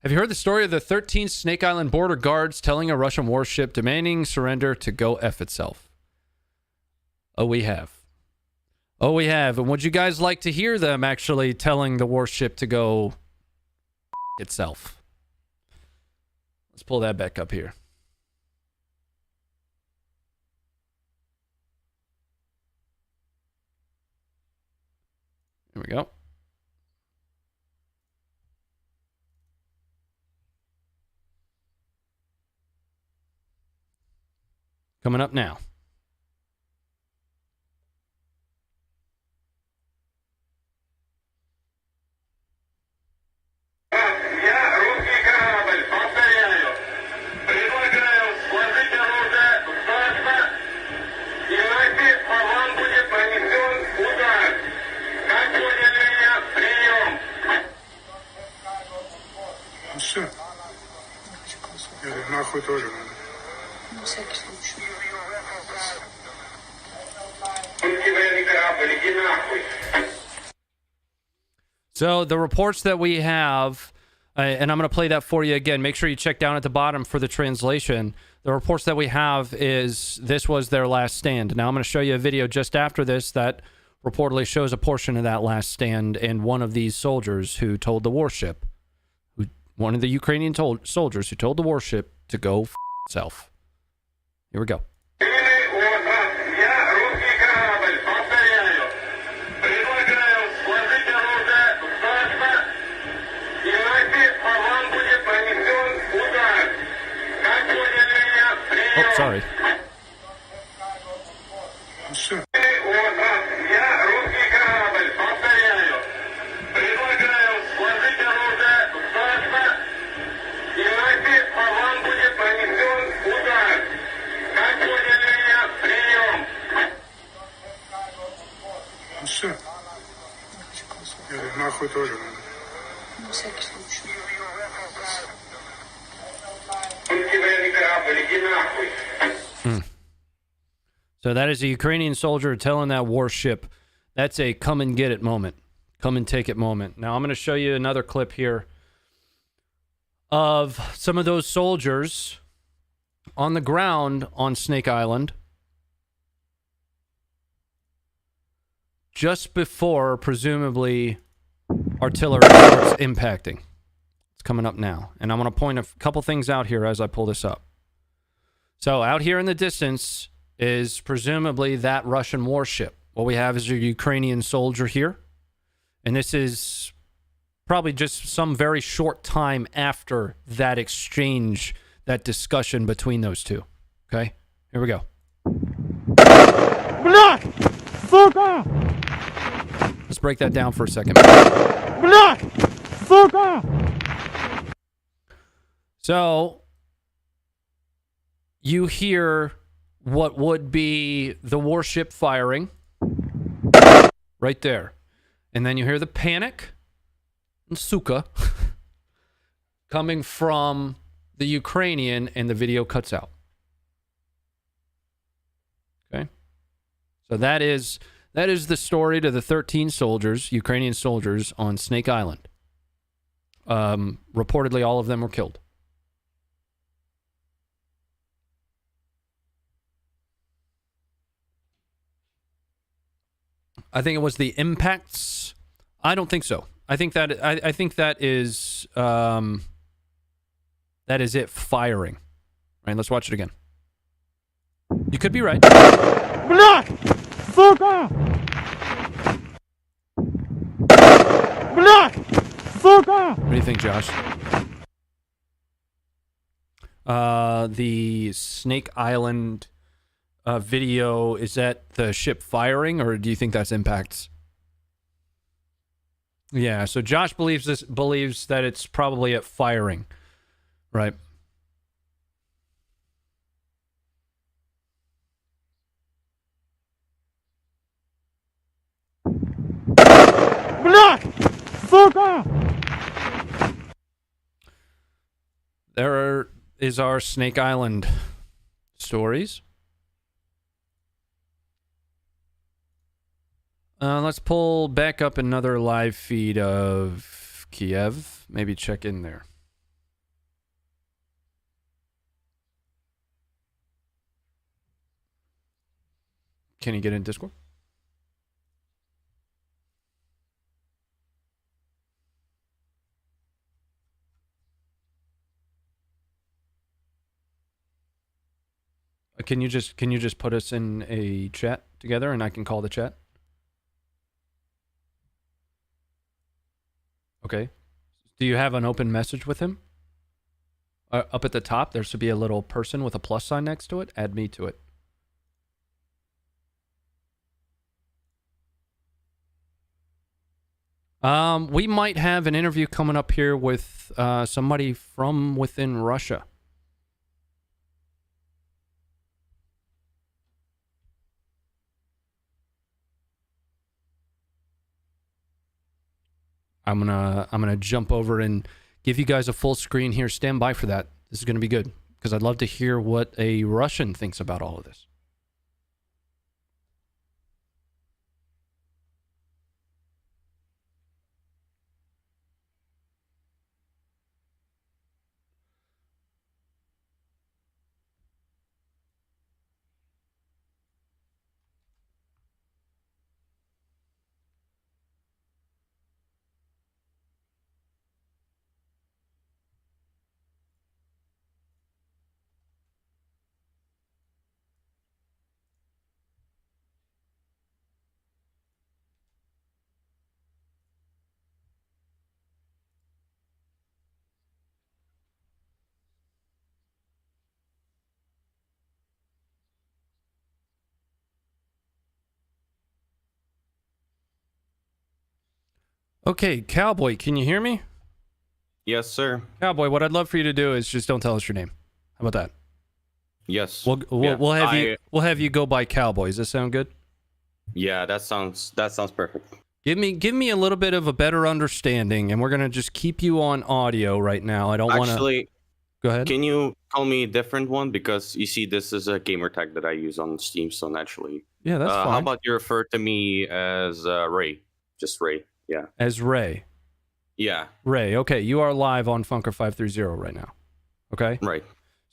Speaker 1: Have you heard the story of the 13 Snake Island border guards telling a Russian warship demanding surrender to go F itself? Oh, we have. And would you guys like to hear them actually telling the warship to go itself? Let's pull that back up here. Here we go. Coming up now.
Speaker 14: Все. Нахуй тоже надо. На всякий случай.
Speaker 1: So the reports that we have, and I'm going to play that for you again. Make sure you check down at the bottom for the translation. The reports that we have is this was their last stand. Now I'm going to show you a video just after this that reportedly shows a portion of that last stand and one of these soldiers who told the warship, one of the Ukrainian soldiers who told the warship to go f itself. Here we go. Oh, sorry.
Speaker 14: Нахуй тоже надо. На всякий случай.
Speaker 1: So that is a Ukrainian soldier telling that warship, that's a come and get it moment. Come and take it moment. Now I'm going to show you another clip here of some of those soldiers on the ground on Snake Island just before, presumably, artillery starts impacting. It's coming up now. And I'm going to point a couple things out here as I pull this up. So out here in the distance is presumably that Russian warship. What we have is a Ukrainian soldier here. And this is probably just some very short time after that exchange, that discussion between those two. Okay? Here we go. Let's break that down for a second. So, you hear what would be the warship firing right there. And then you hear the panic and suka coming from the Ukrainian, and the video cuts out. Okay? So that is the story to the 13 soldiers, Ukrainian soldiers on Snake Island. Reportedly, all of them were killed. I think it was the impacts. I don't think so. I think that is it firing. Right, let's watch it again. You could be right. What do you think, Josh? The Snake Island video, is that the ship firing, or do you think that's impacts? Yeah, so Josh believes that it's probably at firing, right? There is our Snake Island stories. Let's pull back up another live feed of Kiev. Maybe check in there. Can you get in Discord? Can you just put us in a chat together, and I can call the chat? Okay. Do you have an open message with him? Up at the top, there should be a little person with a plus sign next to it. Add me to it. We might have an interview coming up here with somebody from within Russia. I'm gonna jump over and give you guys a full screen here. Stand by for that. This is gonna be good because I'd love to hear what a Russian thinks about all of this. Okay, Cowboy, can you hear me?
Speaker 15: Yes, sir.
Speaker 1: Cowboy, what I'd love for you to do is just don't tell us your name. How about that?
Speaker 15: Yes.
Speaker 1: We'll have you go by Cowboy. Does that sound good?
Speaker 15: Yeah, that sounds perfect.
Speaker 1: Give me a little bit of a better understanding, and we're gonna just keep you on audio right now. I don't want to.
Speaker 15: Actually,
Speaker 1: go ahead.
Speaker 15: Can you call me a different one, because you see, this is a gamer tag that I use on Steam, so naturally.
Speaker 1: Yeah, that's fine.
Speaker 15: How about you refer to me as Ray? Just Ray. Yeah.
Speaker 1: As Ray.
Speaker 15: Yeah.
Speaker 1: Ray. Okay, you are live on Funker 530 right now. Okay.
Speaker 15: Right.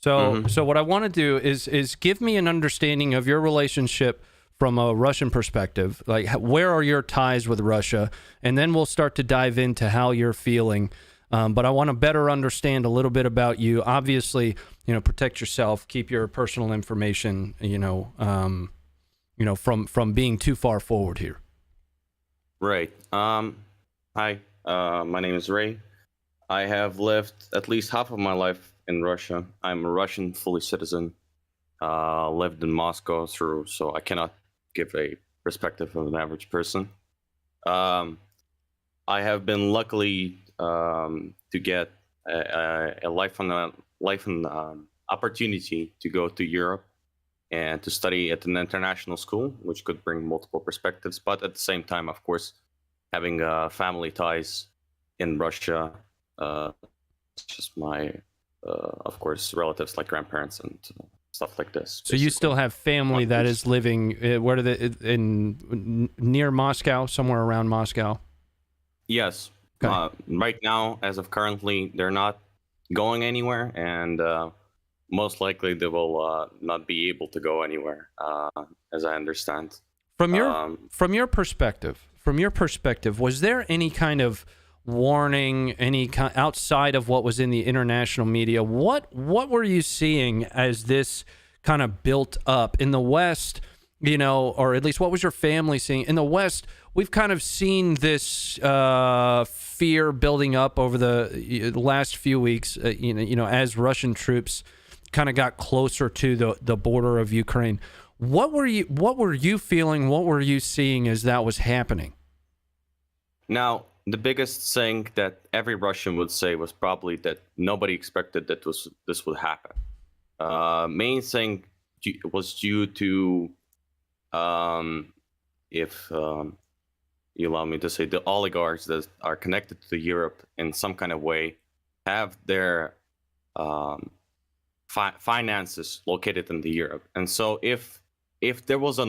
Speaker 1: So what I want to do is give me an understanding of your relationship from a Russian perspective. Like, where are your ties with Russia? And then we'll start to dive into how you're feeling. But I want to better understand a little bit about you. Obviously, protect yourself, keep your personal information, from being too far forward here.
Speaker 15: Right. Hi. My name is Ray. I have lived at least half of my life in Russia. I'm a Russian fully citizen. Lived in Moscow so I cannot give a perspective of an average person. I have been luckily to get a life opportunity to go to Europe and to study at an international school, which could bring multiple perspectives. But at the same time, of course, having family ties in Russia, just my, of course, relatives like grandparents and stuff like this.
Speaker 1: So you still have family that is living where do they near Moscow, somewhere around Moscow?
Speaker 15: Yes.
Speaker 1: Okay.
Speaker 15: Right now, as of currently, they're not going anywhere, and most likely they will not be able to go anywhere, as I understand.
Speaker 1: From your perspective, was there any kind of warning, outside of what was in the international media? What were you seeing as this kind of built up in the West? Or at least what was your family seeing in the West? We've kind of seen this fear building up over the last few weeks. As Russian troops kind of got closer to the border of Ukraine. What were you feeling? What were you seeing as that was happening?
Speaker 15: Now, the biggest thing that every Russian would say was probably that nobody expected that this would happen. Main thing was due to, if you allow me to say, the oligarchs that are connected to Europe in some kind of way have their finances located in the Europe. And so if there was a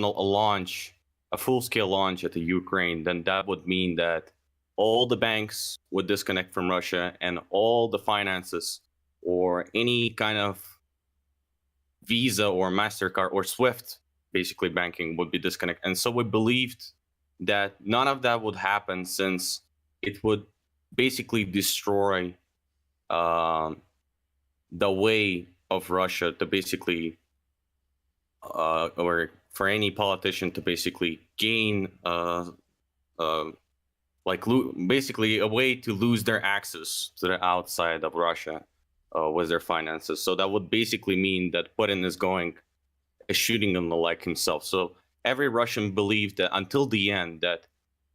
Speaker 15: full-scale launch at the Ukraine, then that would mean that all the banks would disconnect from Russia, and all the finances or any kind of Visa or MasterCard or SWIFT, basically banking, would be disconnected. And so we believed that none of that would happen, since it would basically destroy the way of Russia to basically, or for any politician to basically gain, basically a way to lose their access to the outside of Russia with their finances. So that would basically mean that Putin is shooting them like himself. So every Russian believed that until the end, that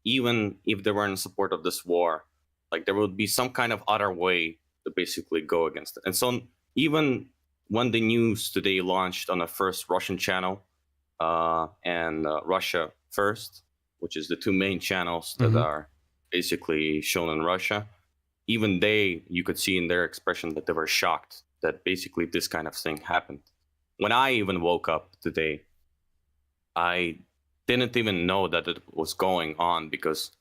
Speaker 15: even if they were in support of this war, like, there would be some kind of other way to basically go against it. And so even when the news today launched on the first Russian channel and Russia First, which is the two main channels that are basically shown in Russia, even you could see in their expression that they were shocked that basically this kind of thing happened. When I even woke up today, I didn't even know that it was going on, because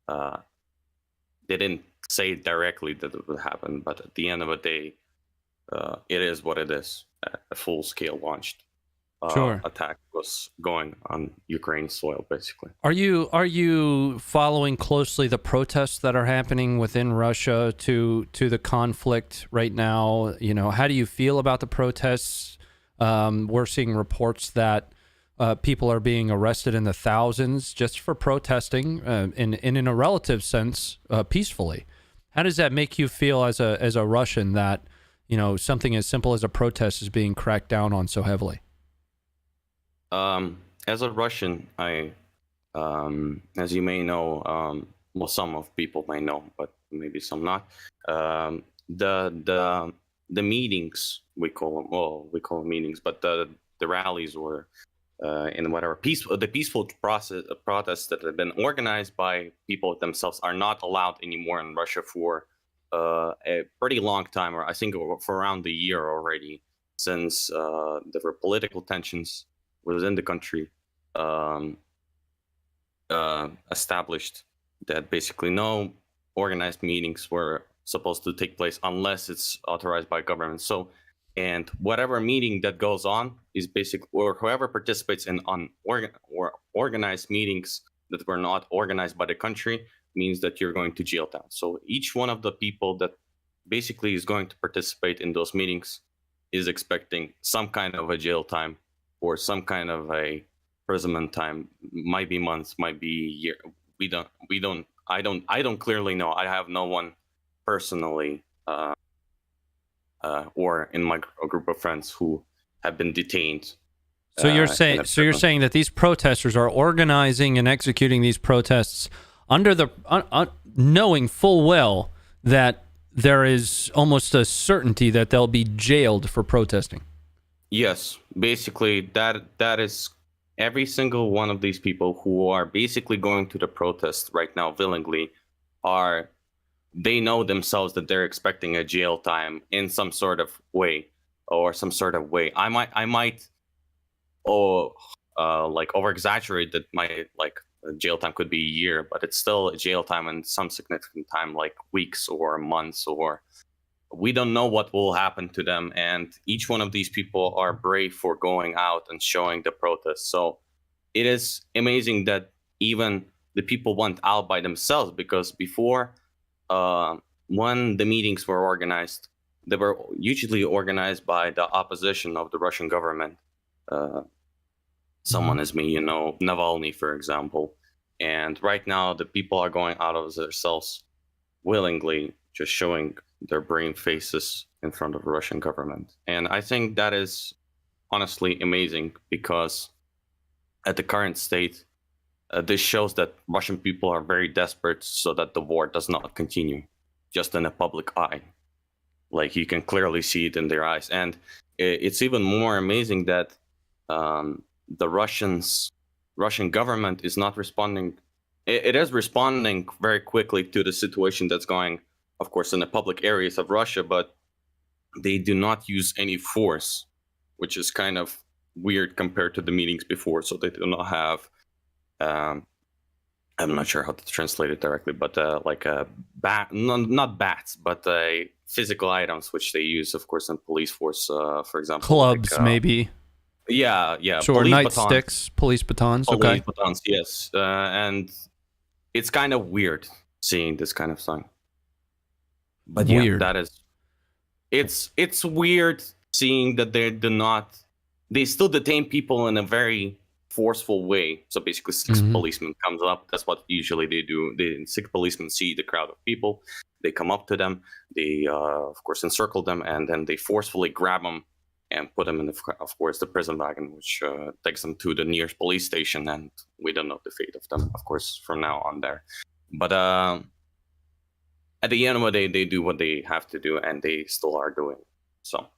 Speaker 15: they didn't say directly that it would happen. But at the end of the day, it is what it is. A full-scale launched attack was going on Ukraine's soil, basically.
Speaker 1: Are you following closely the protests that are happening within Russia to the conflict right now? How do you feel about the protests? We're seeing reports that people are being arrested in the thousands just for protesting, in a relative sense, peacefully. How does that make you feel as a Russian that something as simple as a protest is being cracked down on so heavily?
Speaker 15: As a Russian, as you may know, well, some of people may know, but maybe some not. The meetings, we call them, well, we call them meetings, but the rallies or in whatever the peaceful protests that have been organized by people themselves are not allowed anymore in Russia for a pretty long time, or I think for around a year already, since there were political tensions within the country established that basically no organized meetings were supposed to take place unless it's authorized by government. So, and whatever meeting that goes on is basically, or whoever participates in organized meetings that were not organized by the country means that you're going to jail time. So each one of the people that basically is going to participate in those meetings is expecting some kind of a jail time or some kind of a imprisonment time. Might be months, might be year. I don't clearly know. I have no one personally or in my group of friends who have been detained.
Speaker 1: So you're saying that these protesters are organizing and executing these protests under the knowing full well that there is almost a certainty that they'll be jailed for protesting.
Speaker 15: Yes, basically that is every single one of these people who are basically going to the protest right now willingly they know themselves that they're expecting a jail time in some sort of way or some sort of way. I might like over exaggerate that my jail time could be a year, but it's still a jail time and some significant time, like weeks or months, or we don't know what will happen to them. And each one of these people are brave for going out and showing the protest. So it is amazing that even the people went out by themselves, because before, when the meetings were organized, they were usually organized by the opposition of the Russian government. Someone as me, Navalny, for example. And right now, the people are going out of themselves willingly, just showing their brave faces in front of the Russian government. And I think that is honestly amazing, because at the current state, this shows that Russian people are very desperate so that the war does not continue just in a public eye. Like, you can clearly see it in their eyes. And it's even more amazing that the Russian government is not responding. It is responding very quickly to the situation that's going, of course, in the public areas of Russia, but they do not use any force, which is kind of weird compared to the meetings before. So they do not have, I'm not sure how to translate it directly, but not bats, but physical items, which they use, of course, in police force, for example.
Speaker 1: Clubs, maybe.
Speaker 15: Yeah.
Speaker 1: Sure, nightsticks, police batons.
Speaker 15: Police batons, yes. And it's kind of weird seeing this kind of thing. But
Speaker 1: weird.
Speaker 15: Yeah, that is. It's weird seeing that they still detain people in a very forceful way. So basically, six policemen comes up. That's what usually they do. The six policemen see the crowd of people. They come up to them. They, of course, encircle them, and then they forcefully grab them and put them in, of course, the prison wagon, which takes them to the nearest police station. And we don't know the fate of them, of course, from now on there. But at the end of the day, they do what they have to do, and they still are doing. So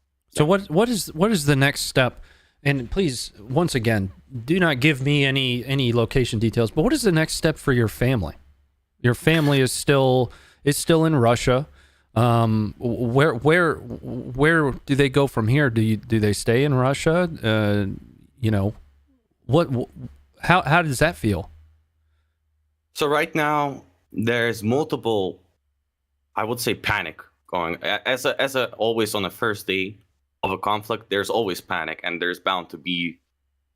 Speaker 1: what is the next step? And please, once again, do not give me any location details. But what is the next step for your family? Your family is still in Russia. Where do they go from here? Do they stay in Russia? How does that feel?
Speaker 15: So right now there's multiple, I would say, panic going. As always on the first day of a conflict, there's always panic, and there's bound to be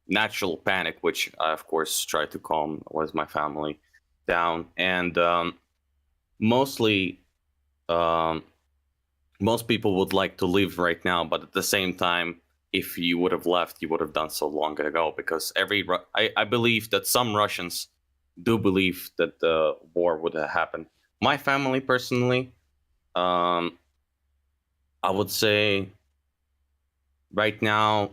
Speaker 15: natural panic, which I, of course, try to calm with my family down. And mostly, most people would like to leave right now, but at the same time, if you would have left, you would have done so long ago, because I believe that some Russians do believe that the war would have happened. My family, personally, I would say right now,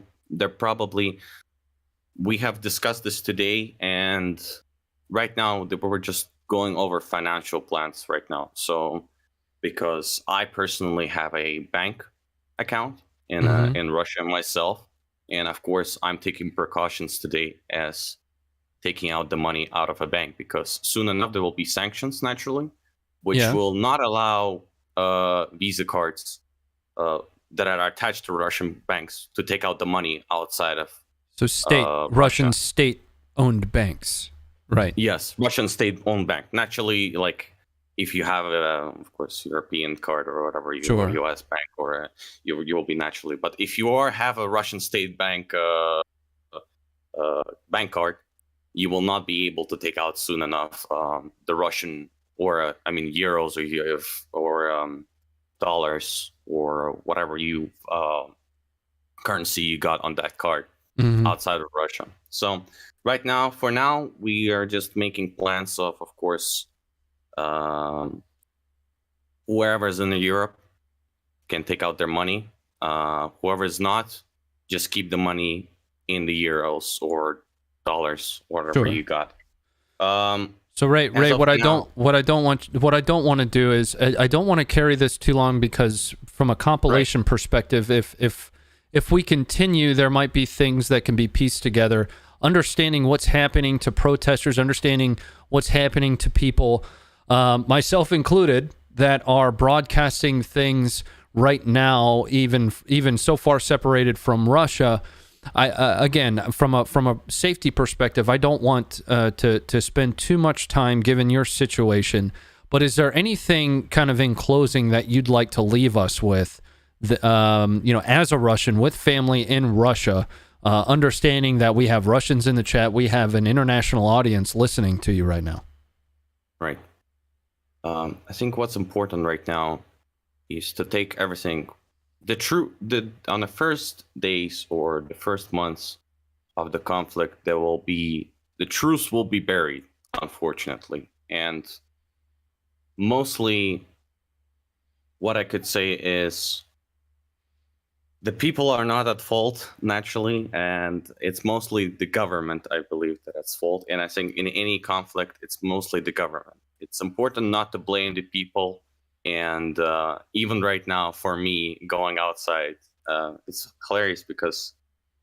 Speaker 15: we have discussed this today, and right now we're just going over financial plans right now. So, because I personally have a bank account in Russia myself, and of course, I'm taking precautions today as taking out the money out of a bank, because soon enough there will be sanctions naturally, which will not allow Visa cards that are attached to Russian banks to take out the money outside of
Speaker 1: Russian state-owned banks, right?
Speaker 15: Yes, Russian state-owned bank. Naturally, like if you have of course, European card or whatever, U.S. bank, or you will be naturally. But if you have a Russian state bank bank card, you will not be able to take out soon enough the Russian euros or dollars or whatever currency you got on that card outside of Russia. So right now, for now, we are just making plans of course, whoever's in Europe can take out their money. Whoever is not, just keep the money in the euros or dollars, whatever you got.
Speaker 1: So Ray, what I don't want to do is I don't want to carry this too long, because from a compilation perspective, if we continue, there might be things that can be pieced together. Understanding what's happening to protesters, understanding what's happening to people, myself included, that are broadcasting things right now, even so far separated from Russia. Again, from a safety perspective, I don't want to spend too much time given your situation. But is there anything kind of in closing that you'd like to leave us with, as a Russian with family in Russia, understanding that we have Russians in the chat, we have an international audience listening to you right now?
Speaker 15: Right. I think what's important right now is to take everything. On the first days or the first months of the conflict, the truce will be buried, unfortunately. And mostly what I could say is the people are not at fault, naturally, and it's mostly the government, I believe, that it's fault. And I think in any conflict, it's mostly the government. It's important not to blame the people. And even right now, for me, going outside, it's hilarious because,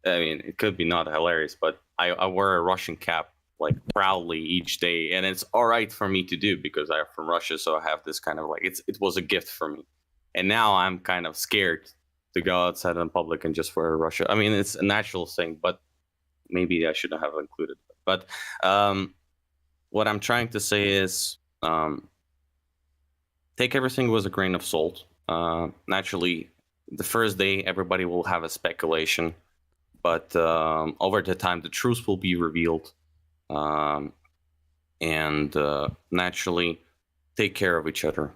Speaker 15: it could be not hilarious, but I wear a Russian cap like proudly each day, and it's all right for me to do because I'm from Russia, so I have this kind of it was a gift for me. And now I'm kind of scared to go outside in public and just wear Russia. It's a natural thing, but maybe I shouldn't have included it. But what I'm trying to say is, take everything with a grain of salt. Naturally, the first day, everybody will have a speculation, but over the time, the truth will be revealed. And naturally, take care of each other,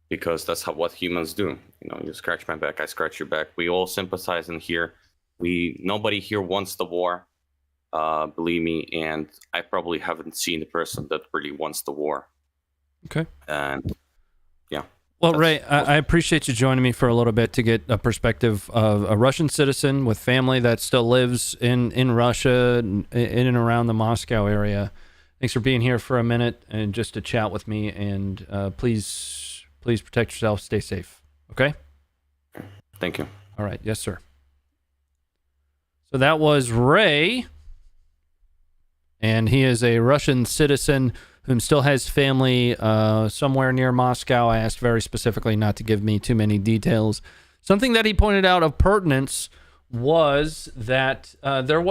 Speaker 15: because that's what humans do. You scratch my back, I scratch your back. We all sympathize in here. Nobody here wants the war, believe me, and I probably haven't seen a person that really wants the war.
Speaker 1: Okay.
Speaker 15: And yeah.
Speaker 1: Well, Ray, I appreciate you joining me for a little bit to get a perspective of a Russian citizen with family that still lives in Russia, in and around the Moscow area. Thanks for being here for a minute and just to chat with me. And please protect yourself. Stay safe. Okay?
Speaker 15: Thank you.
Speaker 1: All right. Yes, sir. So that was Ray. And he is a Russian citizen whom still has family somewhere near Moscow. I asked very specifically not to give me too many details. Something that he pointed out of pertinence was that there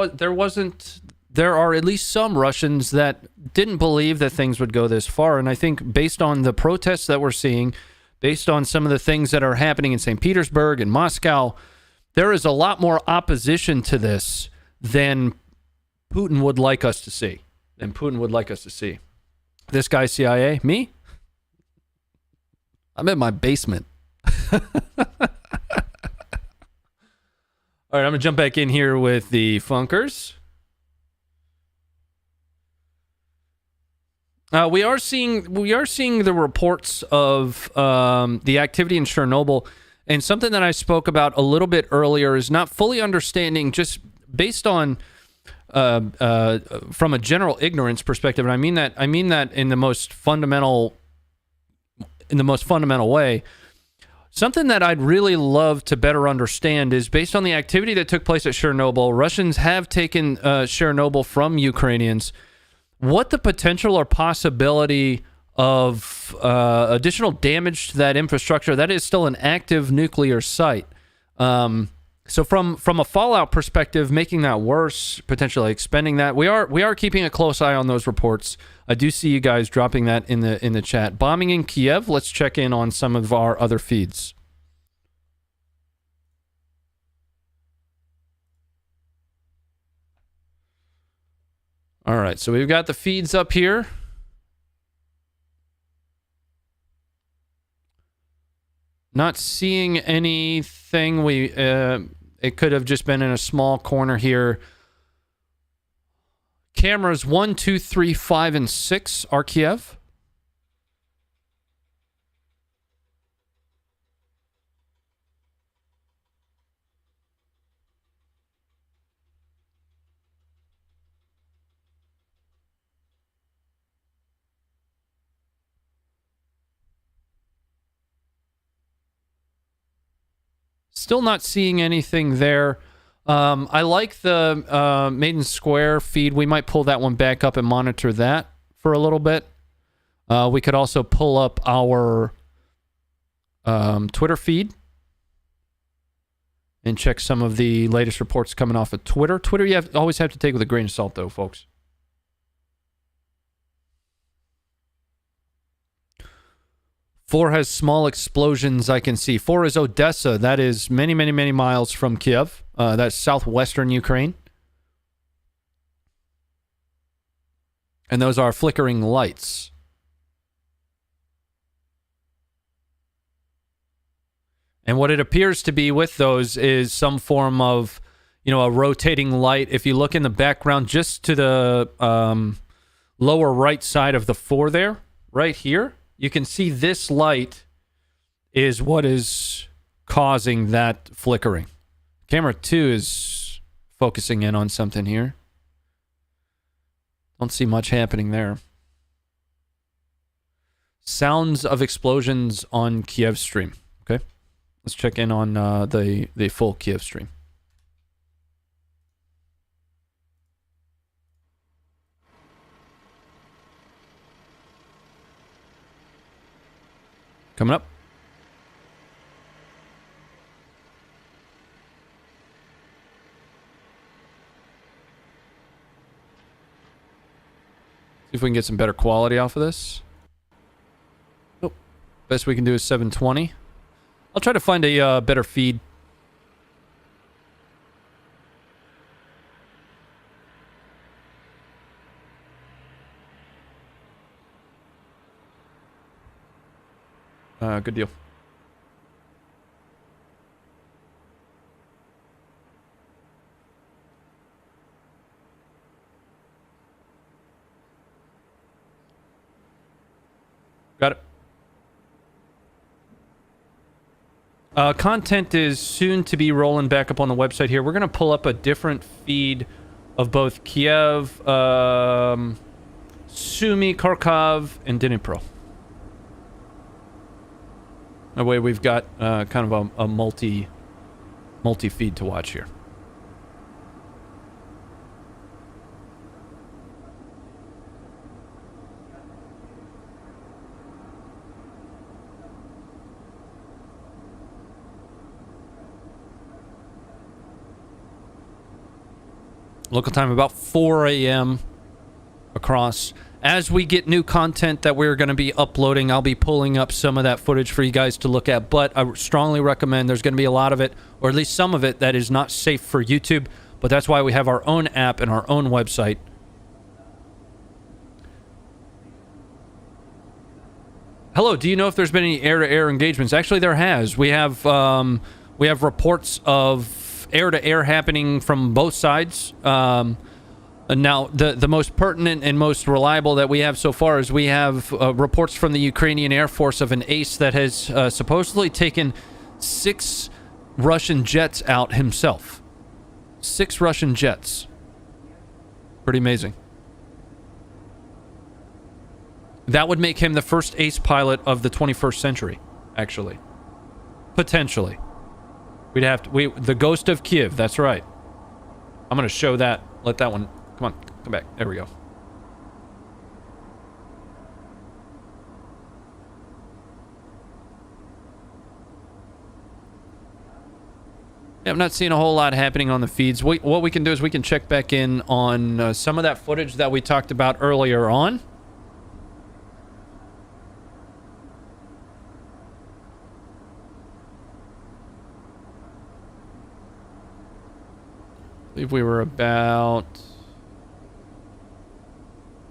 Speaker 1: are at least some Russians that didn't believe that things would go this far. And I think based on the protests that we're seeing, based on some of the things that are happening in St. Petersburg and Moscow, there is a lot more opposition to this than Putin would like us to see. This guy, CIA, me? I'm in my basement. All right, I'm going to jump back in here with the Funkers. We are seeing the reports of the activity in Chernobyl, and something that I spoke about a little bit earlier is not fully understanding, just based on from a general ignorance perspective, and I mean that in the most fundamental way. Something that I'd really love to better understand is, based on the activity that took place at Chernobyl, Russians have taken Chernobyl from Ukrainians, what the potential or possibility of additional damage to that infrastructure. That is still an active nuclear site. So from a fallout perspective, making that worse, potentially expending that, we are keeping a close eye on those reports. I do see you guys dropping that in the chat. Bombing in Kiev. Let's check in on some of our other feeds. All right, so we've got the feeds up here. Not seeing anything. It could have just been in a small corner here. Cameras 1, 2, 3, 5, and 6 are Kiev. Still not seeing anything there. I like the Maiden Square feed. We might pull that one back up and monitor that for a little bit. We could also pull up our Twitter feed and check some of the latest reports coming off of Twitter. Twitter, you always have to take with a grain of salt, though, folks. Four has small explosions I can see. 4 is Odessa. That is many, many, many miles from Kiev. That's southwestern Ukraine. And those are flickering lights. And what it appears to be with those is some form of, a rotating light. If you look in the background, just to the lower right side of the 4 there, right here, you can see this light is what is causing that flickering. Camera 2 is focusing in on something here. Don't see much happening there. Sounds of explosions on Kiev stream. Okay, let's check in on the full Kiev stream. Coming up. See if we can get some better quality off of this. Oh, best we can do is 720. I'll try to find a better feed. Good deal. Got it. Content is soon to be rolling back up on the website here. We're going to pull up a different feed of both Kiev, Sumy, Kharkov, and Dnipro. That way we've got kind of a multi-feed to watch here. Local time about 4 a.m. across. As we get new content that we're going to be uploading, I'll be pulling up some of that footage for you guys to look at. But I strongly recommend, there's going to be a lot of it, or at least some of it, that is not safe for YouTube. But that's why we have our own app and our own website. Hello, do you know if there's been any air-to-air engagements? Actually, there has. We have reports of air-to-air happening from both sides. Now, the most pertinent and most reliable that we have so far is we have reports from the Ukrainian Air Force of an ace that has supposedly taken 6 Russian jets out himself. 6 Russian jets. Pretty amazing. That would make him the first ace pilot of the 21st century, actually. Potentially. We'd have to... the Ghost of Kiev, that's right. I'm going to show that. Let that one... Come on, come back. There we go. Yeah, I'm not seeing a whole lot happening on the feeds. What we can do is we can check back in on some of that footage that we talked about earlier on. I believe we were about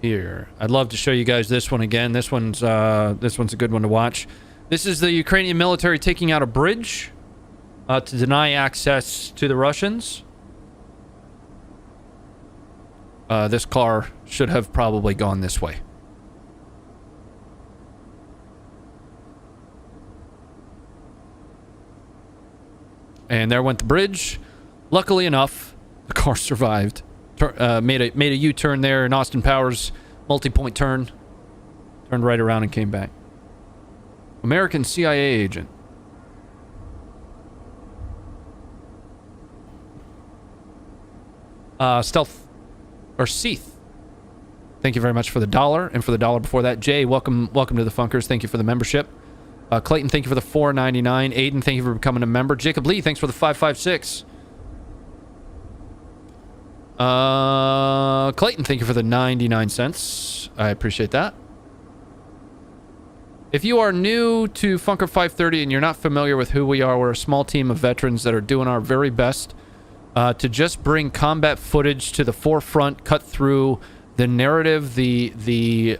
Speaker 1: here. I'd love to show you guys this one again. This one's a good one to watch. This is the Ukrainian military taking out a bridge to deny access to the Russians. This car should have probably gone this way. And there went the bridge. Luckily enough, the car survived. Made a U-turn there in Austin Powers, multi-point turn. Turned right around and came back. American CIA agent. Stealth or Seath. Thank you very much for the $1, and for the $1 before that. Jay, welcome to the Funkers. Thank you for the membership. Clayton, thank you for the $4.99. Aiden, thank you for becoming a member. Jacob Lee, thanks for the $5.56. Clayton, thank you for the 99 cents. I appreciate that. If you are new to Funker 530 and you're not familiar with who we are, we're a small team of veterans that are doing our very best to just bring combat footage to the forefront, cut through the narrative, the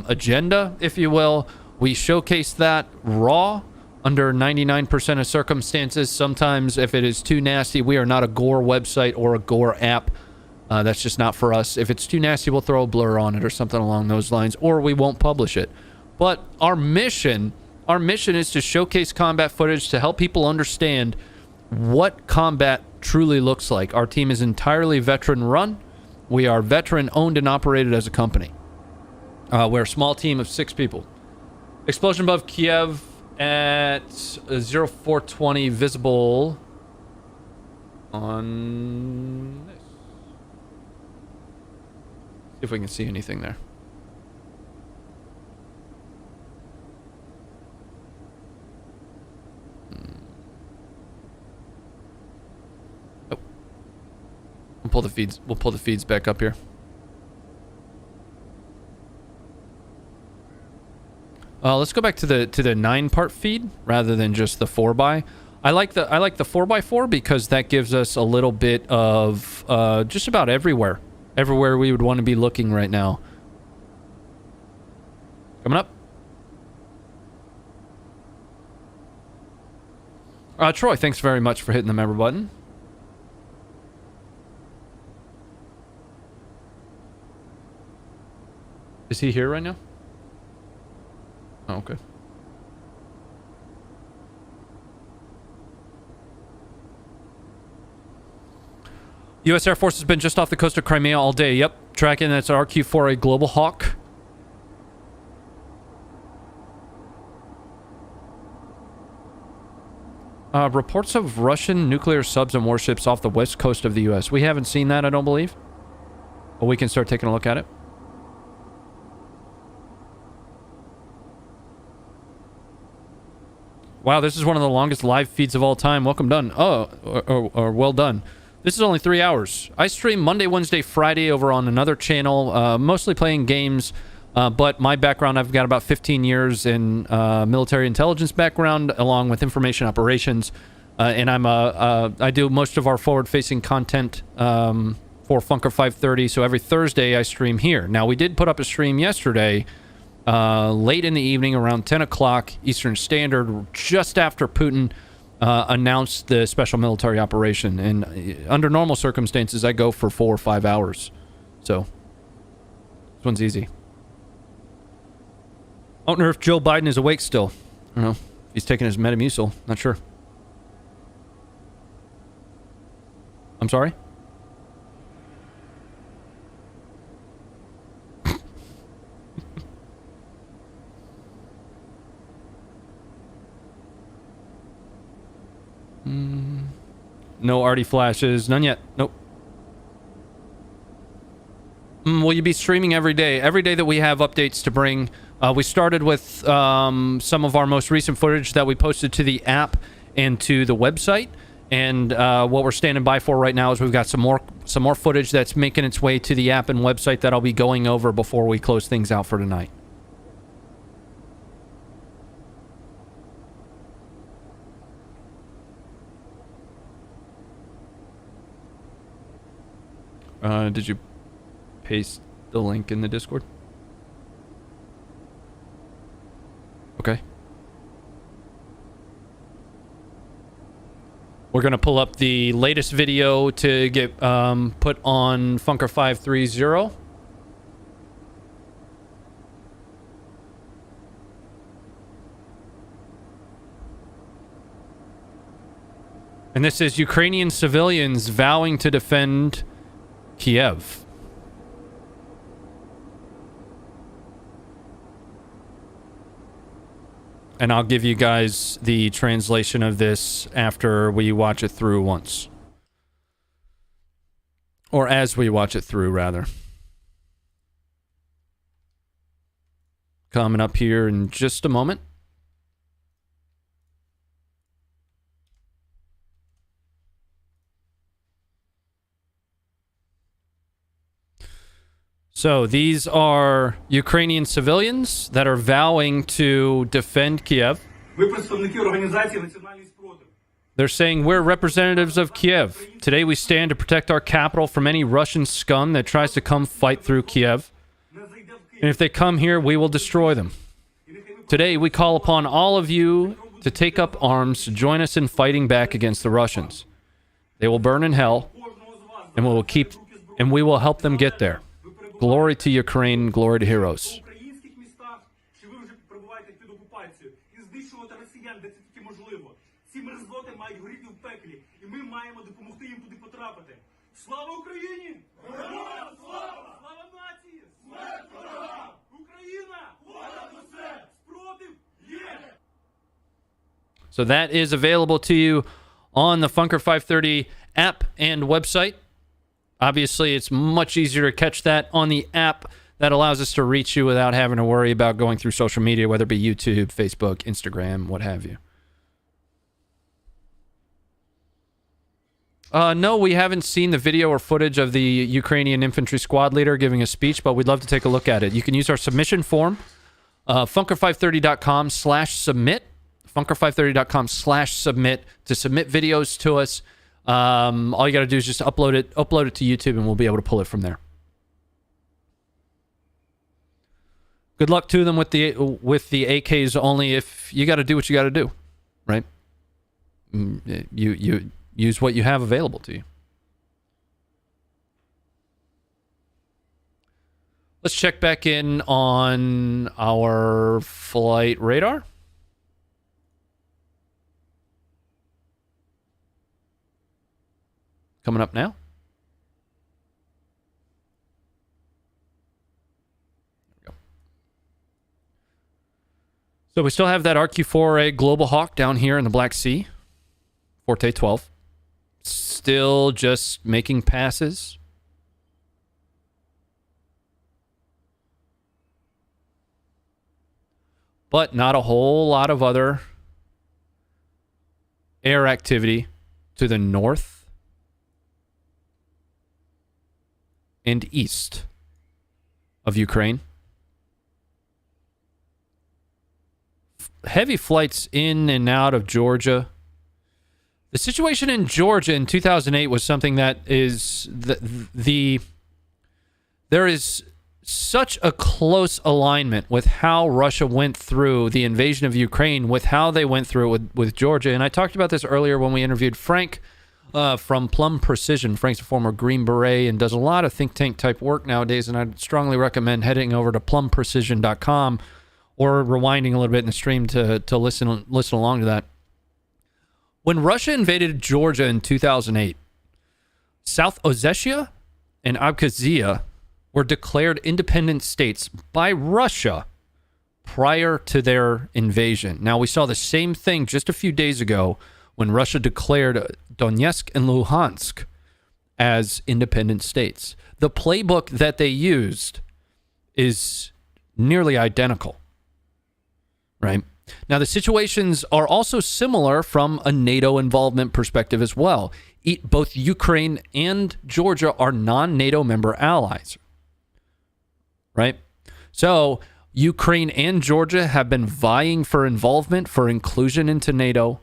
Speaker 1: agenda, if you will. We showcase that raw under 99% of circumstances. Sometimes if it is too nasty, we are not a gore website or a gore app. That's just not for us. If it's too nasty, we'll throw a blur on it or something along those lines, or we won't publish it. But our mission is to showcase combat footage to help people understand what combat truly looks like. Our team is entirely veteran run. We are veteran owned and operated as a company. We're a small team of 6 people. Explosion above Kiev at 0420 visible on this. See if we can see anything there. Oh. We'll pull the feeds back up here. Let's go back to the 9-part feed rather than just the 4x. I like the 4x4 because that gives us a little bit of just about everywhere we would want to be looking right now. Coming up. Troy, thanks very much for hitting the member button. Is he here right now? Oh, okay. U.S. Air Force has been just off the coast of Crimea all day. Yep, tracking. That's RQ-4A Global Hawk. Reports of Russian nuclear subs and warships off the west coast of the U.S. We haven't seen that, I don't believe. But we can start taking a look at it. Wow, this is one of the longest live feeds of all time. Welcome done. Oh, or well done. This is only 3 hours. I stream Monday, Wednesday, Friday over on another channel, mostly playing games. But my background, I've got about 15 years in military intelligence background, along with information operations. And I do most of our forward-facing content for Funker 530. So every Thursday, I stream here. Now, we did put up a stream yesterday, late in the evening, around 10 o'clock Eastern Standard, just after Putin announced the special military operation. And under normal circumstances, I go for 4 or 5 hours. So this one's easy. I don't know if Joe Biden is awake still. I don't know. He's taking his Metamucil. Not sure. I'm sorry? No arty flashes. None yet. Nope. Will you be streaming every day? Every day that we have updates to bring. We started with some of our most recent footage that we posted to the app and to the website. And what we're standing by for right now is we've got some more footage that's making its way to the app and website that I'll be going over before we close things out for tonight. Did you paste the link in the Discord? Okay. We're going to pull up the latest video to get put on Funker 530. And this is Ukrainian civilians vowing to defend Kiev. And I'll give you guys the translation of this after we watch it through once. Or as we watch it through, rather. Coming up here in just a moment. So these are Ukrainian civilians that are vowing to defend Kiev. They're saying we're representatives of Kiev. Today we stand to protect our capital from any Russian scum that tries to come fight through Kiev. And if they come here, we will destroy them. Today we call upon all of you to take up arms to join us in fighting back against the Russians. They will burn in hell, and we will help them get there. Glory to Ukraine, glory to heroes. So that is available to you on the Funker 530 app and website. Obviously, it's much easier to catch that on the app. That allows us to reach you without having to worry about going through social media, whether it be YouTube, Facebook, Instagram, what have you. No, we haven't seen the video or footage of the Ukrainian infantry squad leader giving a speech, but we'd love to take a look at it. You can use our submission form, funker530.com/submit, funker530.com/submit to submit videos to us. All you got to do is just upload it to YouTube, and we'll be able to pull it from there. Good luck to them with the AKs. Only if you got to do what you got to do, right? You use what you have available to you. Let's check back in on our flight radar. Coming up now. There we go. So we still have that RQ-4A Global Hawk down here in the Black Sea. Forte 12. Still just making passes. But not a whole lot of other air activity to the north and east of Ukraine. Heavy flights in and out of Georgia. The situation in Georgia in 2008 was something that is there is such a close alignment with how Russia went through the invasion of Ukraine with how they went through it with Georgia. And I talked about this earlier when we interviewed Frank from Plum Precision. Frank's a former Green Beret and does a lot of think tank type work nowadays, and I'd strongly recommend heading over to plumprecision.com or rewinding a little bit in the stream to listen along to that. When Russia invaded Georgia in 2008, South Ossetia and Abkhazia were declared independent states by Russia prior to their invasion. Now, we saw the same thing just a few days ago when Russia declared Donetsk and Luhansk as independent states. The playbook that they used is nearly identical, right? Now, the situations are also similar from a NATO involvement perspective as well. Both Ukraine and Georgia are non-NATO member allies, right? So Ukraine and Georgia have been vying for involvement, for inclusion into NATO,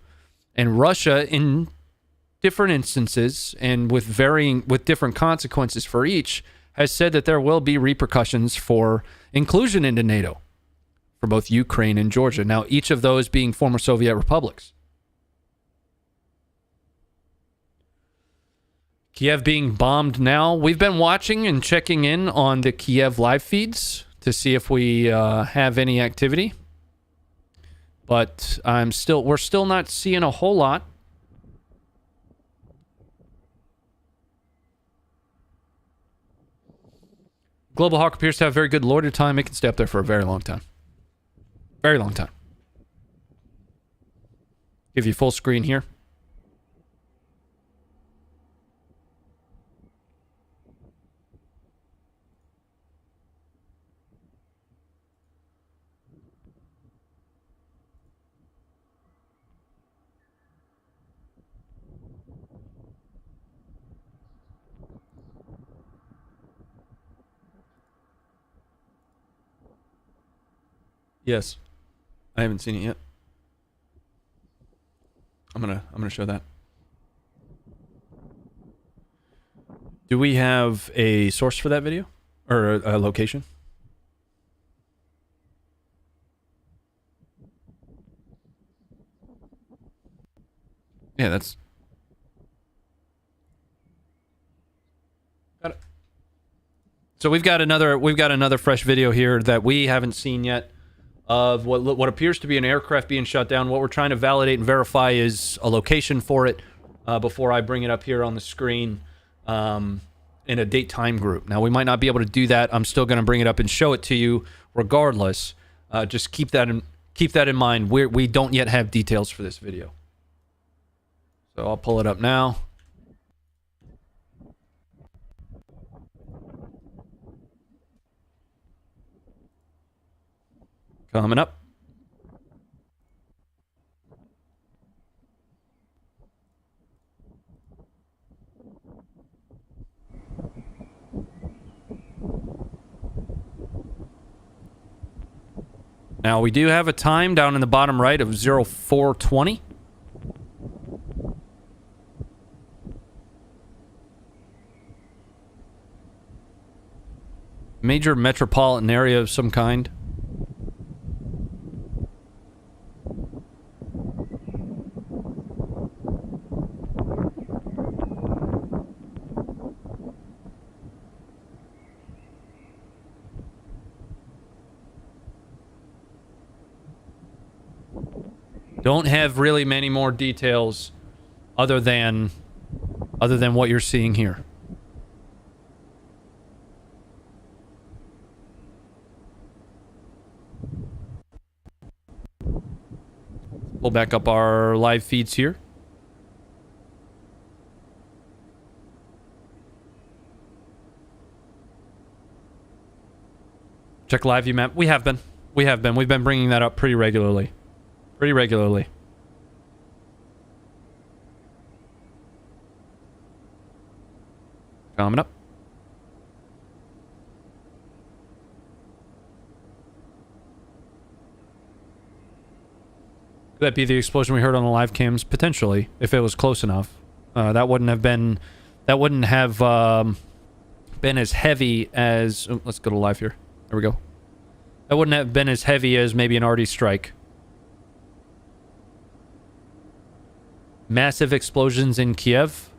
Speaker 1: and Russia, in different instances and with different consequences for each, has said that there will be repercussions for inclusion into NATO for both Ukraine and Georgia. Now, each of those being former Soviet republics. Kiev being bombed now. We've been watching and checking in on the Kiev live feeds to see if we have any activity. But we're still not seeing a whole lot. Global Hawk appears to have very good loiter time. It can stay up there for a very long time. Very long time. Give you full screen here. Yes. I haven't seen it yet. I'm gonna show that. Do we have a source for that video? Or a location? Yeah, that's... Got it. So we've got another fresh video here that we haven't seen yet of what appears to be an aircraft being shut down. What we're trying to validate and verify is a location for it before I bring it up here on the screen in a date-time group. Now, we might not be able to do that. I'm still going to bring it up and show it to you regardless. Just keep that in mind. We don't yet have details for this video. So I'll pull it up now. Coming up. Now, we do have a time down in the bottom right of 0420. Major metropolitan area of some kind. Don't have really many more details other than what you're seeing here. Pull back up our live feeds here. Check live view map. We've been bringing that up pretty regularly. Coming up. Could that be the explosion we heard on the live cams? Potentially, if it was close enough. That wouldn't have been as heavy as... Oh, let's go to live here. There we go. That wouldn't have been as heavy as maybe an RD strike. Massive explosions in Kiev.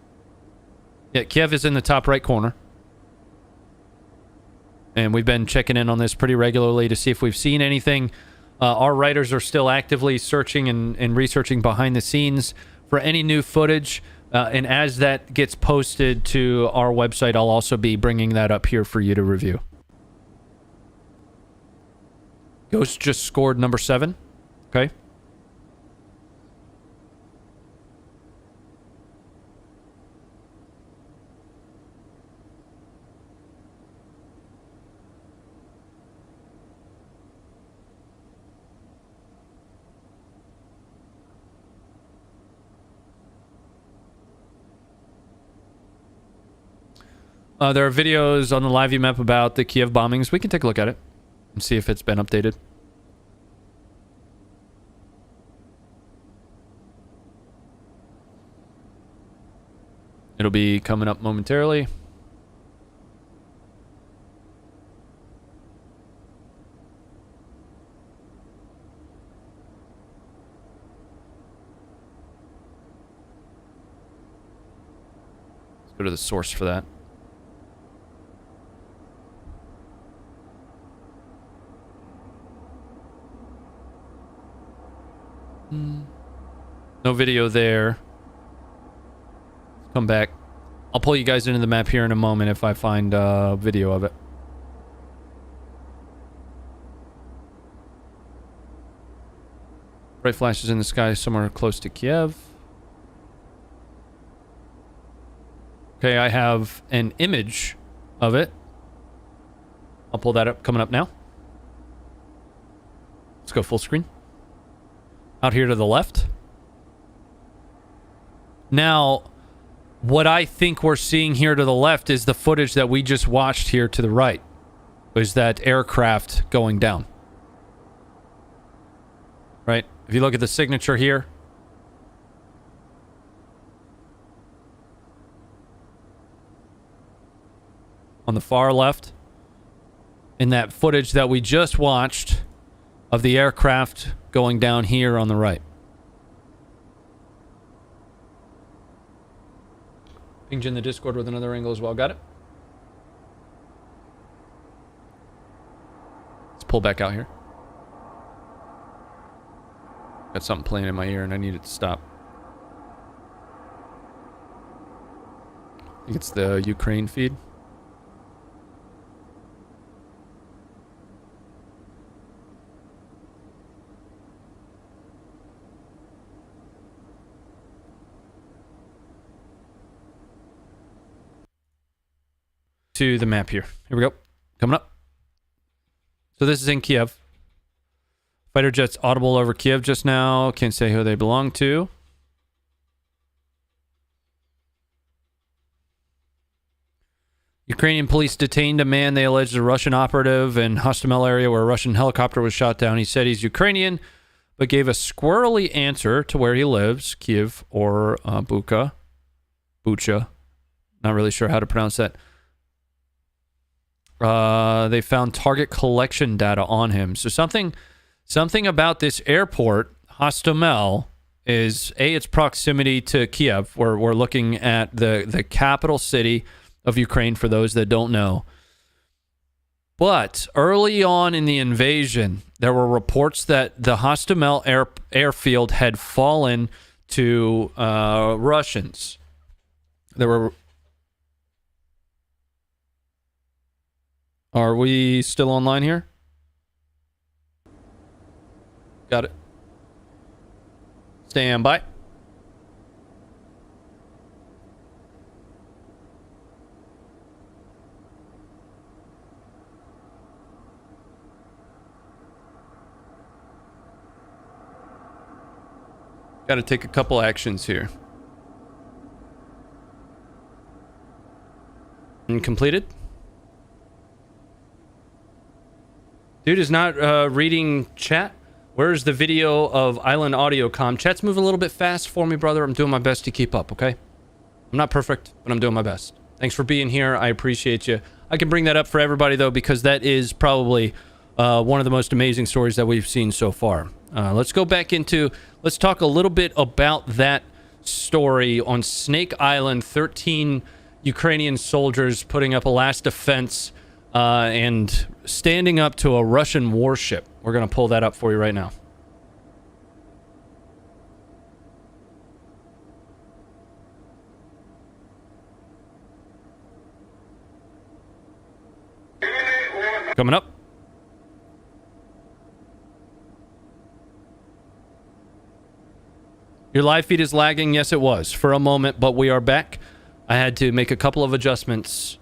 Speaker 1: Yeah, Kiev is in the top right corner. And we've been checking in on this pretty regularly to see if we've seen anything. Our writers are still actively searching and researching behind the scenes for any new footage. And as that gets posted to our website, I'll also be bringing that up here for you to review. Ghost just scored number 7. Okay. There are videos on the live view map about the Kiev bombings. We can take a look at it and see if it's been updated. It'll be coming up momentarily. Let's go to the source for that. No video there. Come back. I'll pull you guys into the map here in a moment if I find a video of it. Bright flashes in the sky somewhere close to Kiev. Okay, I have an image of it. I'll pull that up, coming up now. Let's go full screen. Out here to the left. Now, what I think we're seeing here to the left is the footage that we just watched here to the right. Is that aircraft going down. Right? If you look at the signature here. On the far left. In that footage that we just watched of the aircraft going down here on the right. Pinged in the Discord with another angle as well. Got it? Let's pull back out here. Got something playing in my ear and I need it to stop. I think it's the Ukraine feed. To the map here. Here we go. Coming up. So this is in Kiev. Fighter jets audible over Kiev just now. Can't say who they belong to. Ukrainian police detained a man they alleged a Russian operative in Hostomel area where a Russian helicopter was shot down. He said he's Ukrainian, but gave a squirrely answer to where he lives, Kiev or Bucha. Not really sure how to pronounce that. They found target collection data on him. So something about this airport, Hostomel, is its proximity to Kiev. We're looking at the capital city of Ukraine for those that don't know. But early on in the invasion, there were reports that the Hostomel airfield had fallen to Russians. There were... Are we still online here? Got it. Stand by. Got to take a couple actions here. And completed. Dude is not reading chat. Where's the video of Island Audio Com? Chat's moving a little bit fast for me, brother. I'm doing my best to keep up, okay? I'm not perfect, but I'm doing my best. Thanks for being here. I appreciate you. I can bring that up for everybody, though, because that is probably one of the most amazing stories that we've seen so far. Let's go back into... Let's talk a little bit about that story on Snake Island. 13 Ukrainian soldiers putting up a last defense and standing up to a Russian warship. We're going to pull that up for you right now. Coming up. Your live feed is lagging. Yes, it was for a moment, but we are back. I had to make a couple of adjustments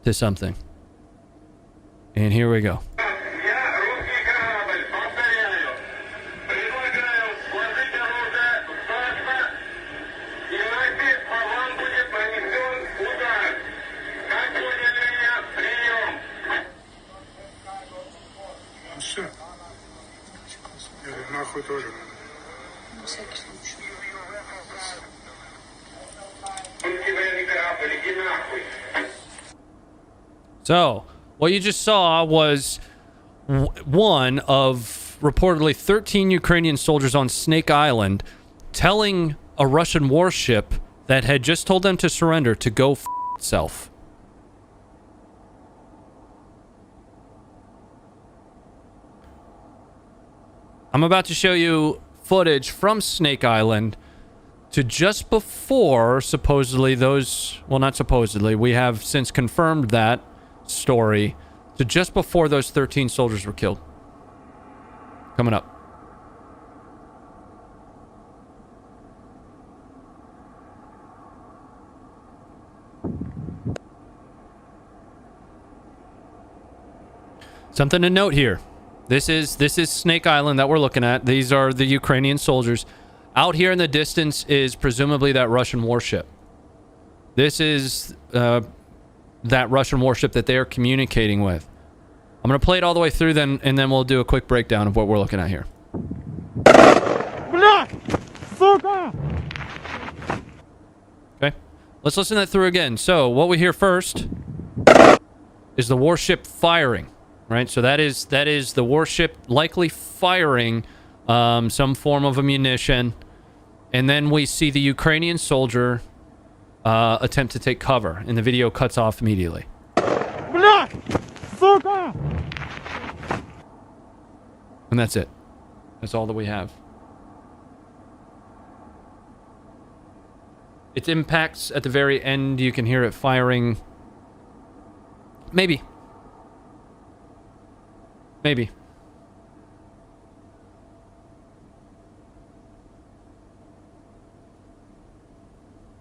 Speaker 1: to something. And here we go. So, what you just saw was one of reportedly 13 Ukrainian soldiers on Snake Island telling a Russian warship that had just told them to surrender to go f itself. I'm about to show you footage from Snake Island to just before supposedly those, well, not supposedly, we have since confirmed that story, to just before those 13 soldiers were killed. Coming up. Something to note here. This is Snake Island that we're looking at. These are the Ukrainian soldiers. Out here in the distance is presumably that Russian warship. This is that Russian warship that they are communicating with. I'm going to play it all the way through then, and then we'll do a quick breakdown of what we're looking at here. Okay. Let's listen that through again. So, what we hear first is the warship firing. Right, so that is the warship likely firing some form of ammunition, and then we see the Ukrainian soldier attempt to take cover, and the video cuts off immediately. And that's it. That's all that we have. Its impacts at the very end, you can hear it firing. Maybe.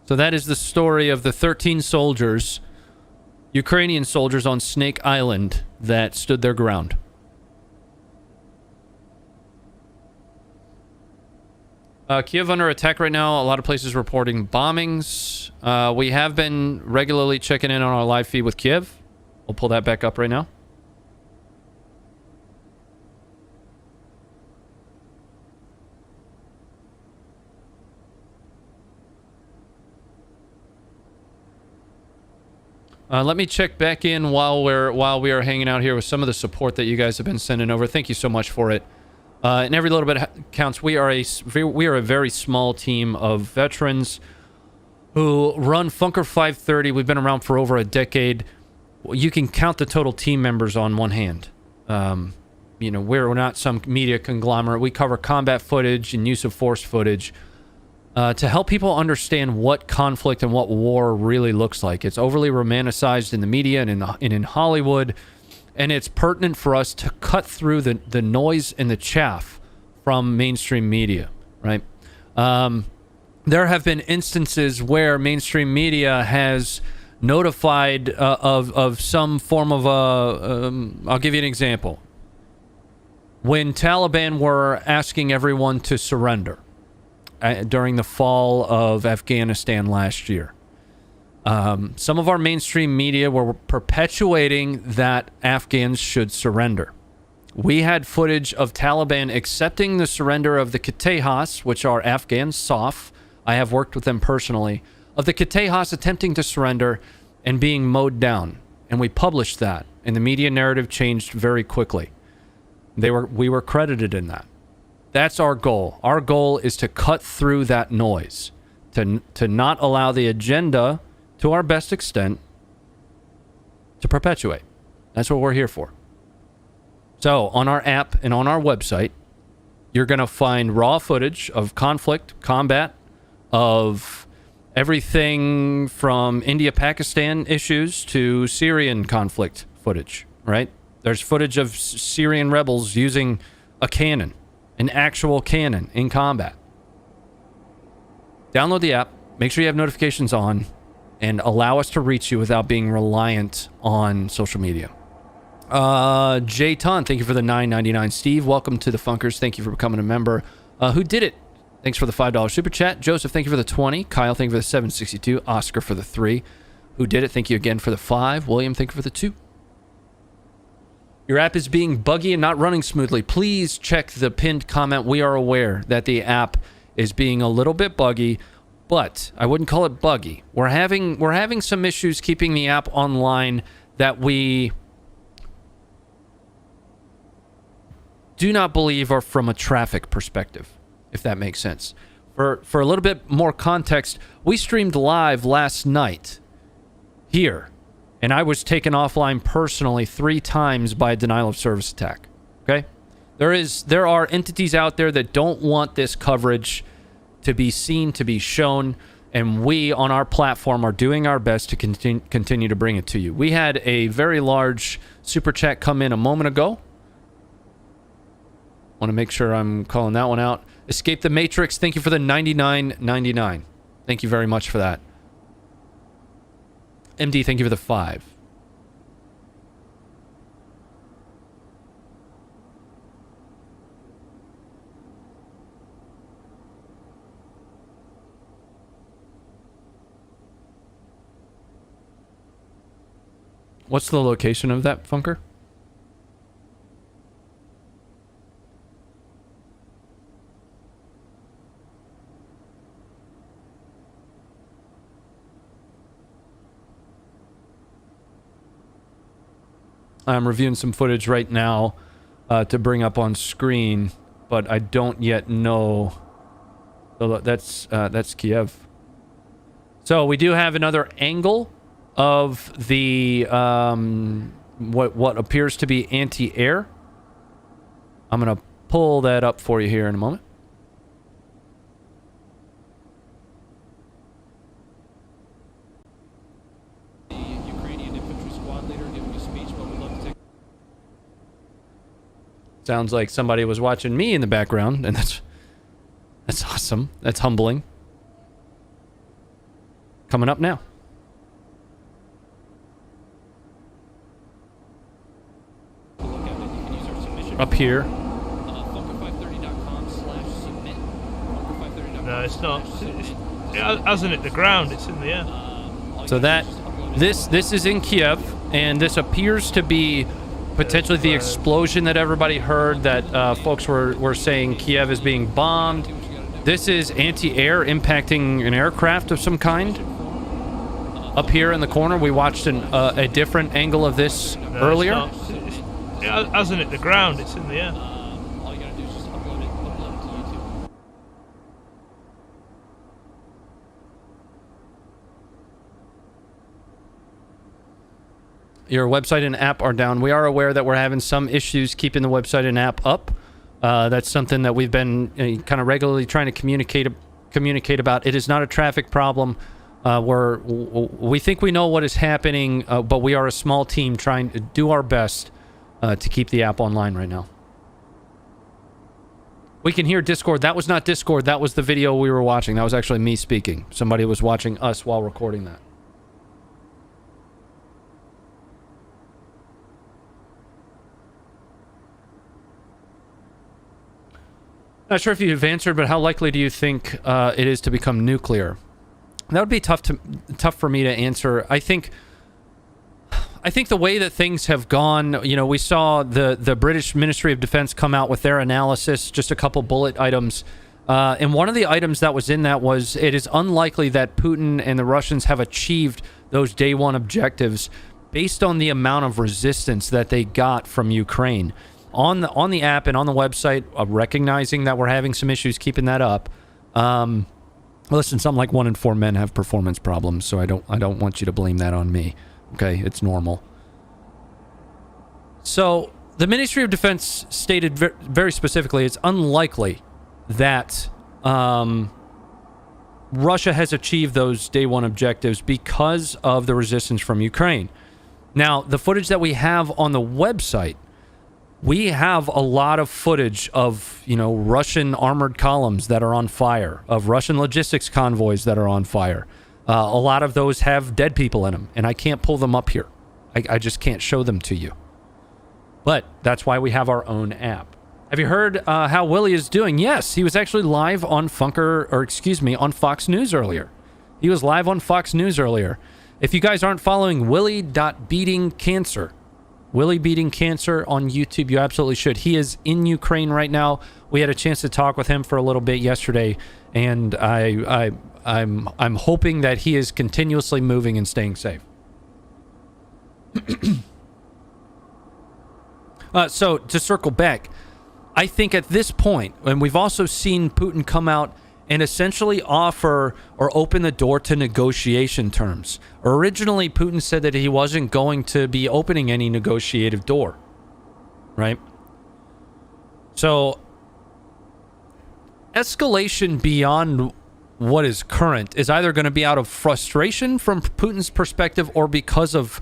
Speaker 1: So that is the story of the 13 soldiers, Ukrainian soldiers on Snake Island that stood their ground. Kiev under attack right now. A lot of places reporting bombings. We have been regularly checking in on our live feed with Kiev. We'll pull that back up right now. Let me check back in while we are hanging out here with some of the support that you guys have been sending over. Thank you so much for it. And every little bit counts. We are a very small team of veterans who run Funker 530. We've been around for over a decade. You can count the total team members on one hand. You know, we're not some media conglomerate. We cover combat footage and use of force footage. To help people understand what conflict and what war really looks like. It's overly romanticized in the media and in Hollywood, and it's pertinent for us to cut through the noise and the chaff from mainstream media, right? There have been instances where mainstream media has notified of some form of a... I'll give you an example. When Taliban were asking everyone to surrender, during the fall of Afghanistan last year. Some of our mainstream media were perpetuating that Afghans should surrender. We had footage of Taliban accepting the surrender of the Kitehas, which are Afghan SOF. I have worked with them personally. Of the Kitehas attempting to surrender and being mowed down. And we published that. And the media narrative changed very quickly. We were credited in that. That's our goal. Our goal is to cut through that noise, to not allow the agenda, to our best extent, to perpetuate. That's what we're here for. So, on our app and on our website, you're going to find raw footage of conflict, combat, of everything from India-Pakistan issues to Syrian conflict footage, right? There's footage of Syrian rebels using a cannon. An actual cannon in combat. Download the app, make sure you have notifications on, and allow us to reach you without being reliant on social media. Jay Ton, thank you for the $9.99. Steve, welcome to the Funkers. Thank you for becoming a member. Who did it? Thanks for the $5 super chat. Joseph, thank you for the 20. Kyle, thank you for the 762. Oscar for the 3. Who did it? Thank you again for the 5. William, thank you for the 2. Your app is being buggy and not running smoothly. Please check the pinned comment. We are aware that the app is being a little bit buggy, but I wouldn't call it buggy. We're having some issues keeping the app online that we do not believe are from a traffic perspective, if that makes sense. For a little bit more context, we streamed live last night here, and I was taken offline personally 3 times by a denial of service attack. Okay? There are entities out there that don't want this coverage to be seen, to be shown, and we on our platform are doing our best to continue to bring it to you. We had a very large super chat come in a moment ago. Want to make sure I'm calling that one out. Escape the Matrix, thank you for the $99.99. Thank you very much for that. MD, thank you for the 5. What's the location of that funker? I'm reviewing some footage right now to bring up on screen, but I don't yet know. So that's Kiev. So we do have another angle of the what appears to be anti-air. I'm gonna pull that up for you here in a moment. The Ukrainian infantry squad leader giving a speech, but we'd love to take. Sounds like somebody was watching me in the background, and that's awesome. That's humbling. Coming up now. Up here.
Speaker 16: No, it's not. It hasn't hit the ground. It's in the air.
Speaker 1: So this is in Kiev, and this appears to be potentially the explosion that everybody heard. That folks were saying Kiev is being bombed. This is anti-air impacting an aircraft of some kind. Up here in the corner, we watched a different angle of this earlier.
Speaker 16: It hasn't hit the ground. It's in the air.
Speaker 1: All you gotta do is just upload it to YouTube. Your website and app are down. We are aware that we're having some issues keeping the website and app up. That's something that we've been kind of regularly trying to communicate about. It is not a traffic problem. We think we know what is happening, but we are a small team trying to do our best to keep the app online right now. We can hear Discord. That was not Discord. That was the video we were watching. That was actually me speaking. Somebody was watching us while recording that. Not sure if you've answered, but how likely do you think it is to become nuclear? That would be tough for me to answer. I think the way that things have gone, you know, we saw the British Ministry of Defense come out with their analysis, just a couple bullet items. And one of the items that was in that was, it is unlikely that Putin and the Russians have achieved those day one objectives based on the amount of resistance that they got from Ukraine. On the app and on the website, recognizing that we're having some issues keeping that up. Listen, something like 1 in 4 men have performance problems, so I don't want you to blame that on me. Okay, it's normal. So the Ministry of Defense stated very specifically, it's unlikely that Russia has achieved those day one objectives because of the resistance from Ukraine. Now, the footage that we have on the website, we have a lot of footage of, you know, Russian armored columns that are on fire, of Russian logistics convoys that are on fire. A lot of those have dead people in them, and I can't pull them up here. I just can't show them to you. But that's why we have our own app. Have you heard how Willie is doing? Yes, he was actually live on on Fox News earlier. He was live on Fox News earlier. If you guys aren't following Willie.beatingcancer, Willie Beating Cancer on YouTube, you absolutely should. He is in Ukraine right now. We had a chance to talk with him for a little bit yesterday, and I'm hoping that he is continuously moving and staying safe. So to circle back, I think at this point, and we've also seen Putin come out and essentially offer or open the door to negotiation terms. Originally, Putin said that he wasn't going to be opening any negotiative door, right? So escalation beyond what is current is either going to be out of frustration from Putin's perspective or because of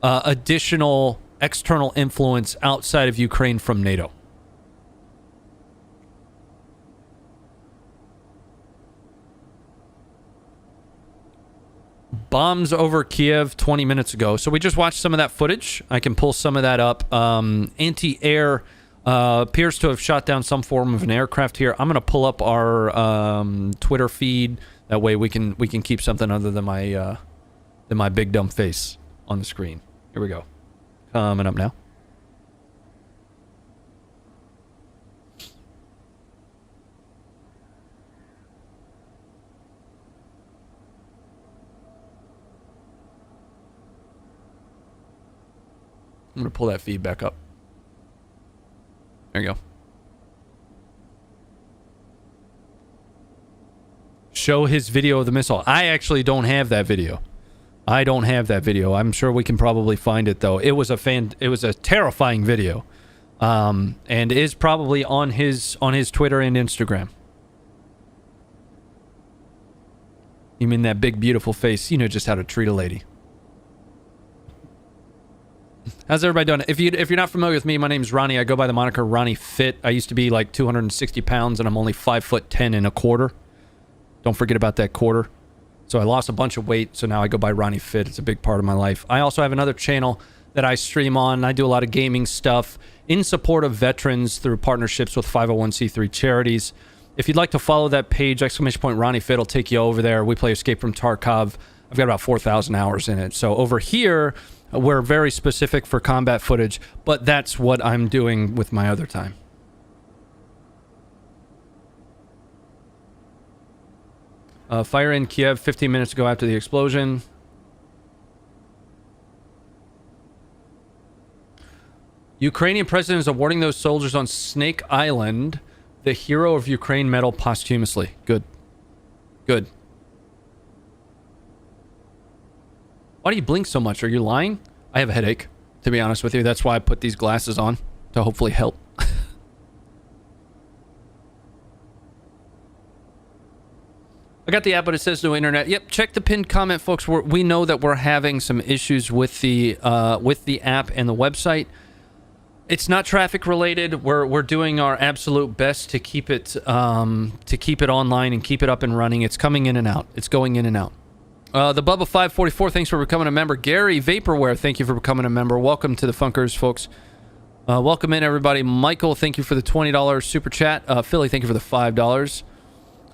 Speaker 1: additional external influence outside of Ukraine from NATO. Bombs over Kiev 20 minutes ago. So we just watched some of that footage. I can pull some of that up. Anti-air appears to have shot down some form of an aircraft here. I'm going to pull up our Twitter feed. That way we can keep something other than my big dumb face on the screen. Here we go. Coming up now. I'm going to pull that feed back up. There you go. Show his video of the missile. I actually don't have that video. I'm sure we can probably find it though. It was a terrifying video. And is probably on his Twitter and Instagram. You mean that big beautiful face, you know just how to treat a lady. How's everybody doing? If you're not familiar with me, my name's Ronnie. I go by the moniker Ronnie Fit. I used to be like 260 pounds, and I'm only 5'10.25". Don't forget about that quarter. So I lost a bunch of weight, so now I go by Ronnie Fit. It's a big part of my life. I also have another channel that I stream on. I do a lot of gaming stuff in support of veterans through partnerships with 501c3 charities. If you'd like to follow that page, !Ronnie Fit will take you over there. We play Escape from Tarkov. I've got about 4,000 hours in it. So over here, we're very specific for combat footage, but that's what I'm doing with my other time. Fire in Kiev 15 minutes ago after the explosion. Ukrainian president is awarding those soldiers on Snake Island the Hero of Ukraine medal posthumously. Good. Good. Why do you blink so much? Are you lying? I have a headache, to be honest with you. That's why I put these glasses on, to hopefully help. I got the app, but it says no internet. Yep, check the pinned comment, folks. We know that we're having some issues with the app and the website. It's not traffic related. We're doing our absolute best to keep it online and keep it up and running. It's coming in and out. It's going in and out. The Bubba 544, thanks for becoming a member. Gary Vaporware, thank you for becoming a member. Welcome to the Funkers, folks. Welcome in, everybody. Michael, thank you for the $20 super chat. Philly, thank you for the $5.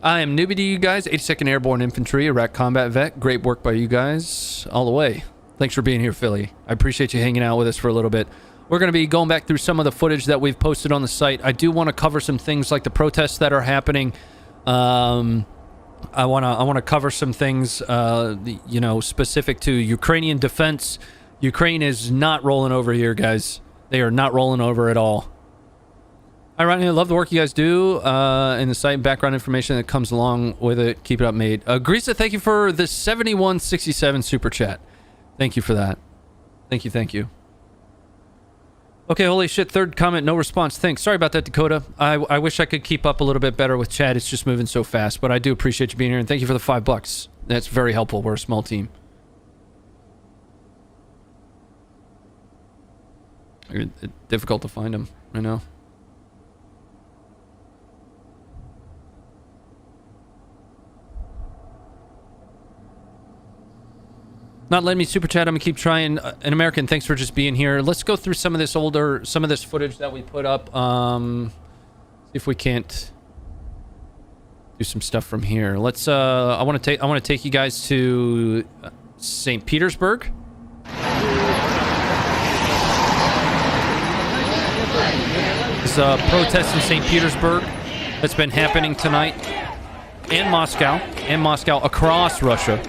Speaker 1: I am newbie to you guys, 82nd Airborne Infantry, Iraq combat vet. Great work by you guys all the way. Thanks for being here, Philly. I appreciate you hanging out with us for a little bit. We're going to be going back through some of the footage that we've posted on the site. I do want to cover some things like the protests that are happening. I want to cover some things, specific to Ukrainian defense. Ukraine is not rolling over here, guys. They are not rolling over at all. Hi, Ronnie. I love the work you guys do and the site background information that comes along with it. Keep it up, mate. Grisa, thank you for the 7167 super chat. Thank you for that. Thank you. Okay, holy shit. Third comment, no response. Thanks. Sorry about that, Dakota. I wish I could keep up a little bit better with chat. It's just moving so fast, but I do appreciate you being here, and thank you for the $5. That's very helpful. We're a small team. It's difficult to find them, I know. Not letting me super chat. I'm gonna keep trying. An American, thanks for just being here. Let's go through some of this footage that we put up. See if we can't do some stuff from here. Let's. I want to take you guys to St. Petersburg. There's a protest in St. Petersburg that's been happening tonight, and Moscow, across Russia.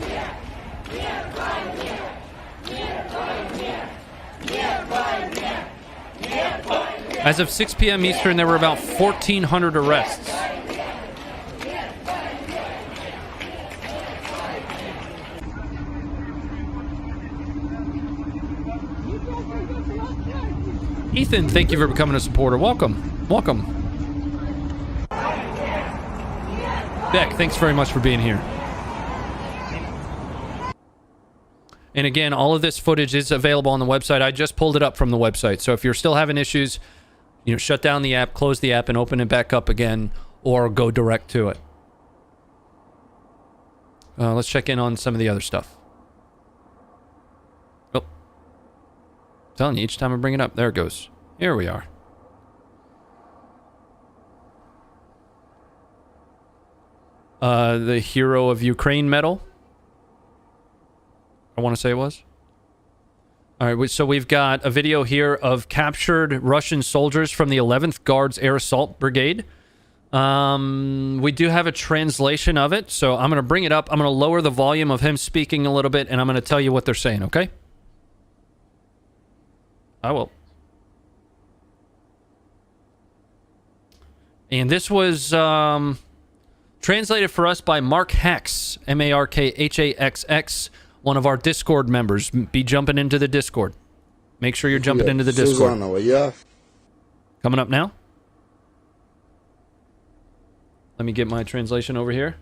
Speaker 1: As of 6 p.m. Eastern, there were about 1,400 arrests. Ethan, thank you for becoming a supporter. Welcome. Welcome. Beck, thanks very much for being here. And again, all of this footage is available on the website. I just pulled it up from the website. So if you're still having issues, shut down the app, close the app, and open it back up again, or go direct to it. Let's check in on some of the other stuff. Oh. I'm telling you, each time I bring it up, there it goes. Here we are. The Hero of Ukraine medal. I want to say it was. All right, so we've got a video here of captured Russian soldiers from the 11th Guards Air Assault Brigade. We do have a translation of it, so I'm going to bring it up. I'm going to lower the volume of him speaking a little bit, and I'm going to tell you what they're saying, okay? I will. And this was translated for us by Mark Hax, Markhaxx, one of our Discord members. Be jumping into the Discord. Make sure you're jumping into the Discord. Coming up now. Let me get my translation over here.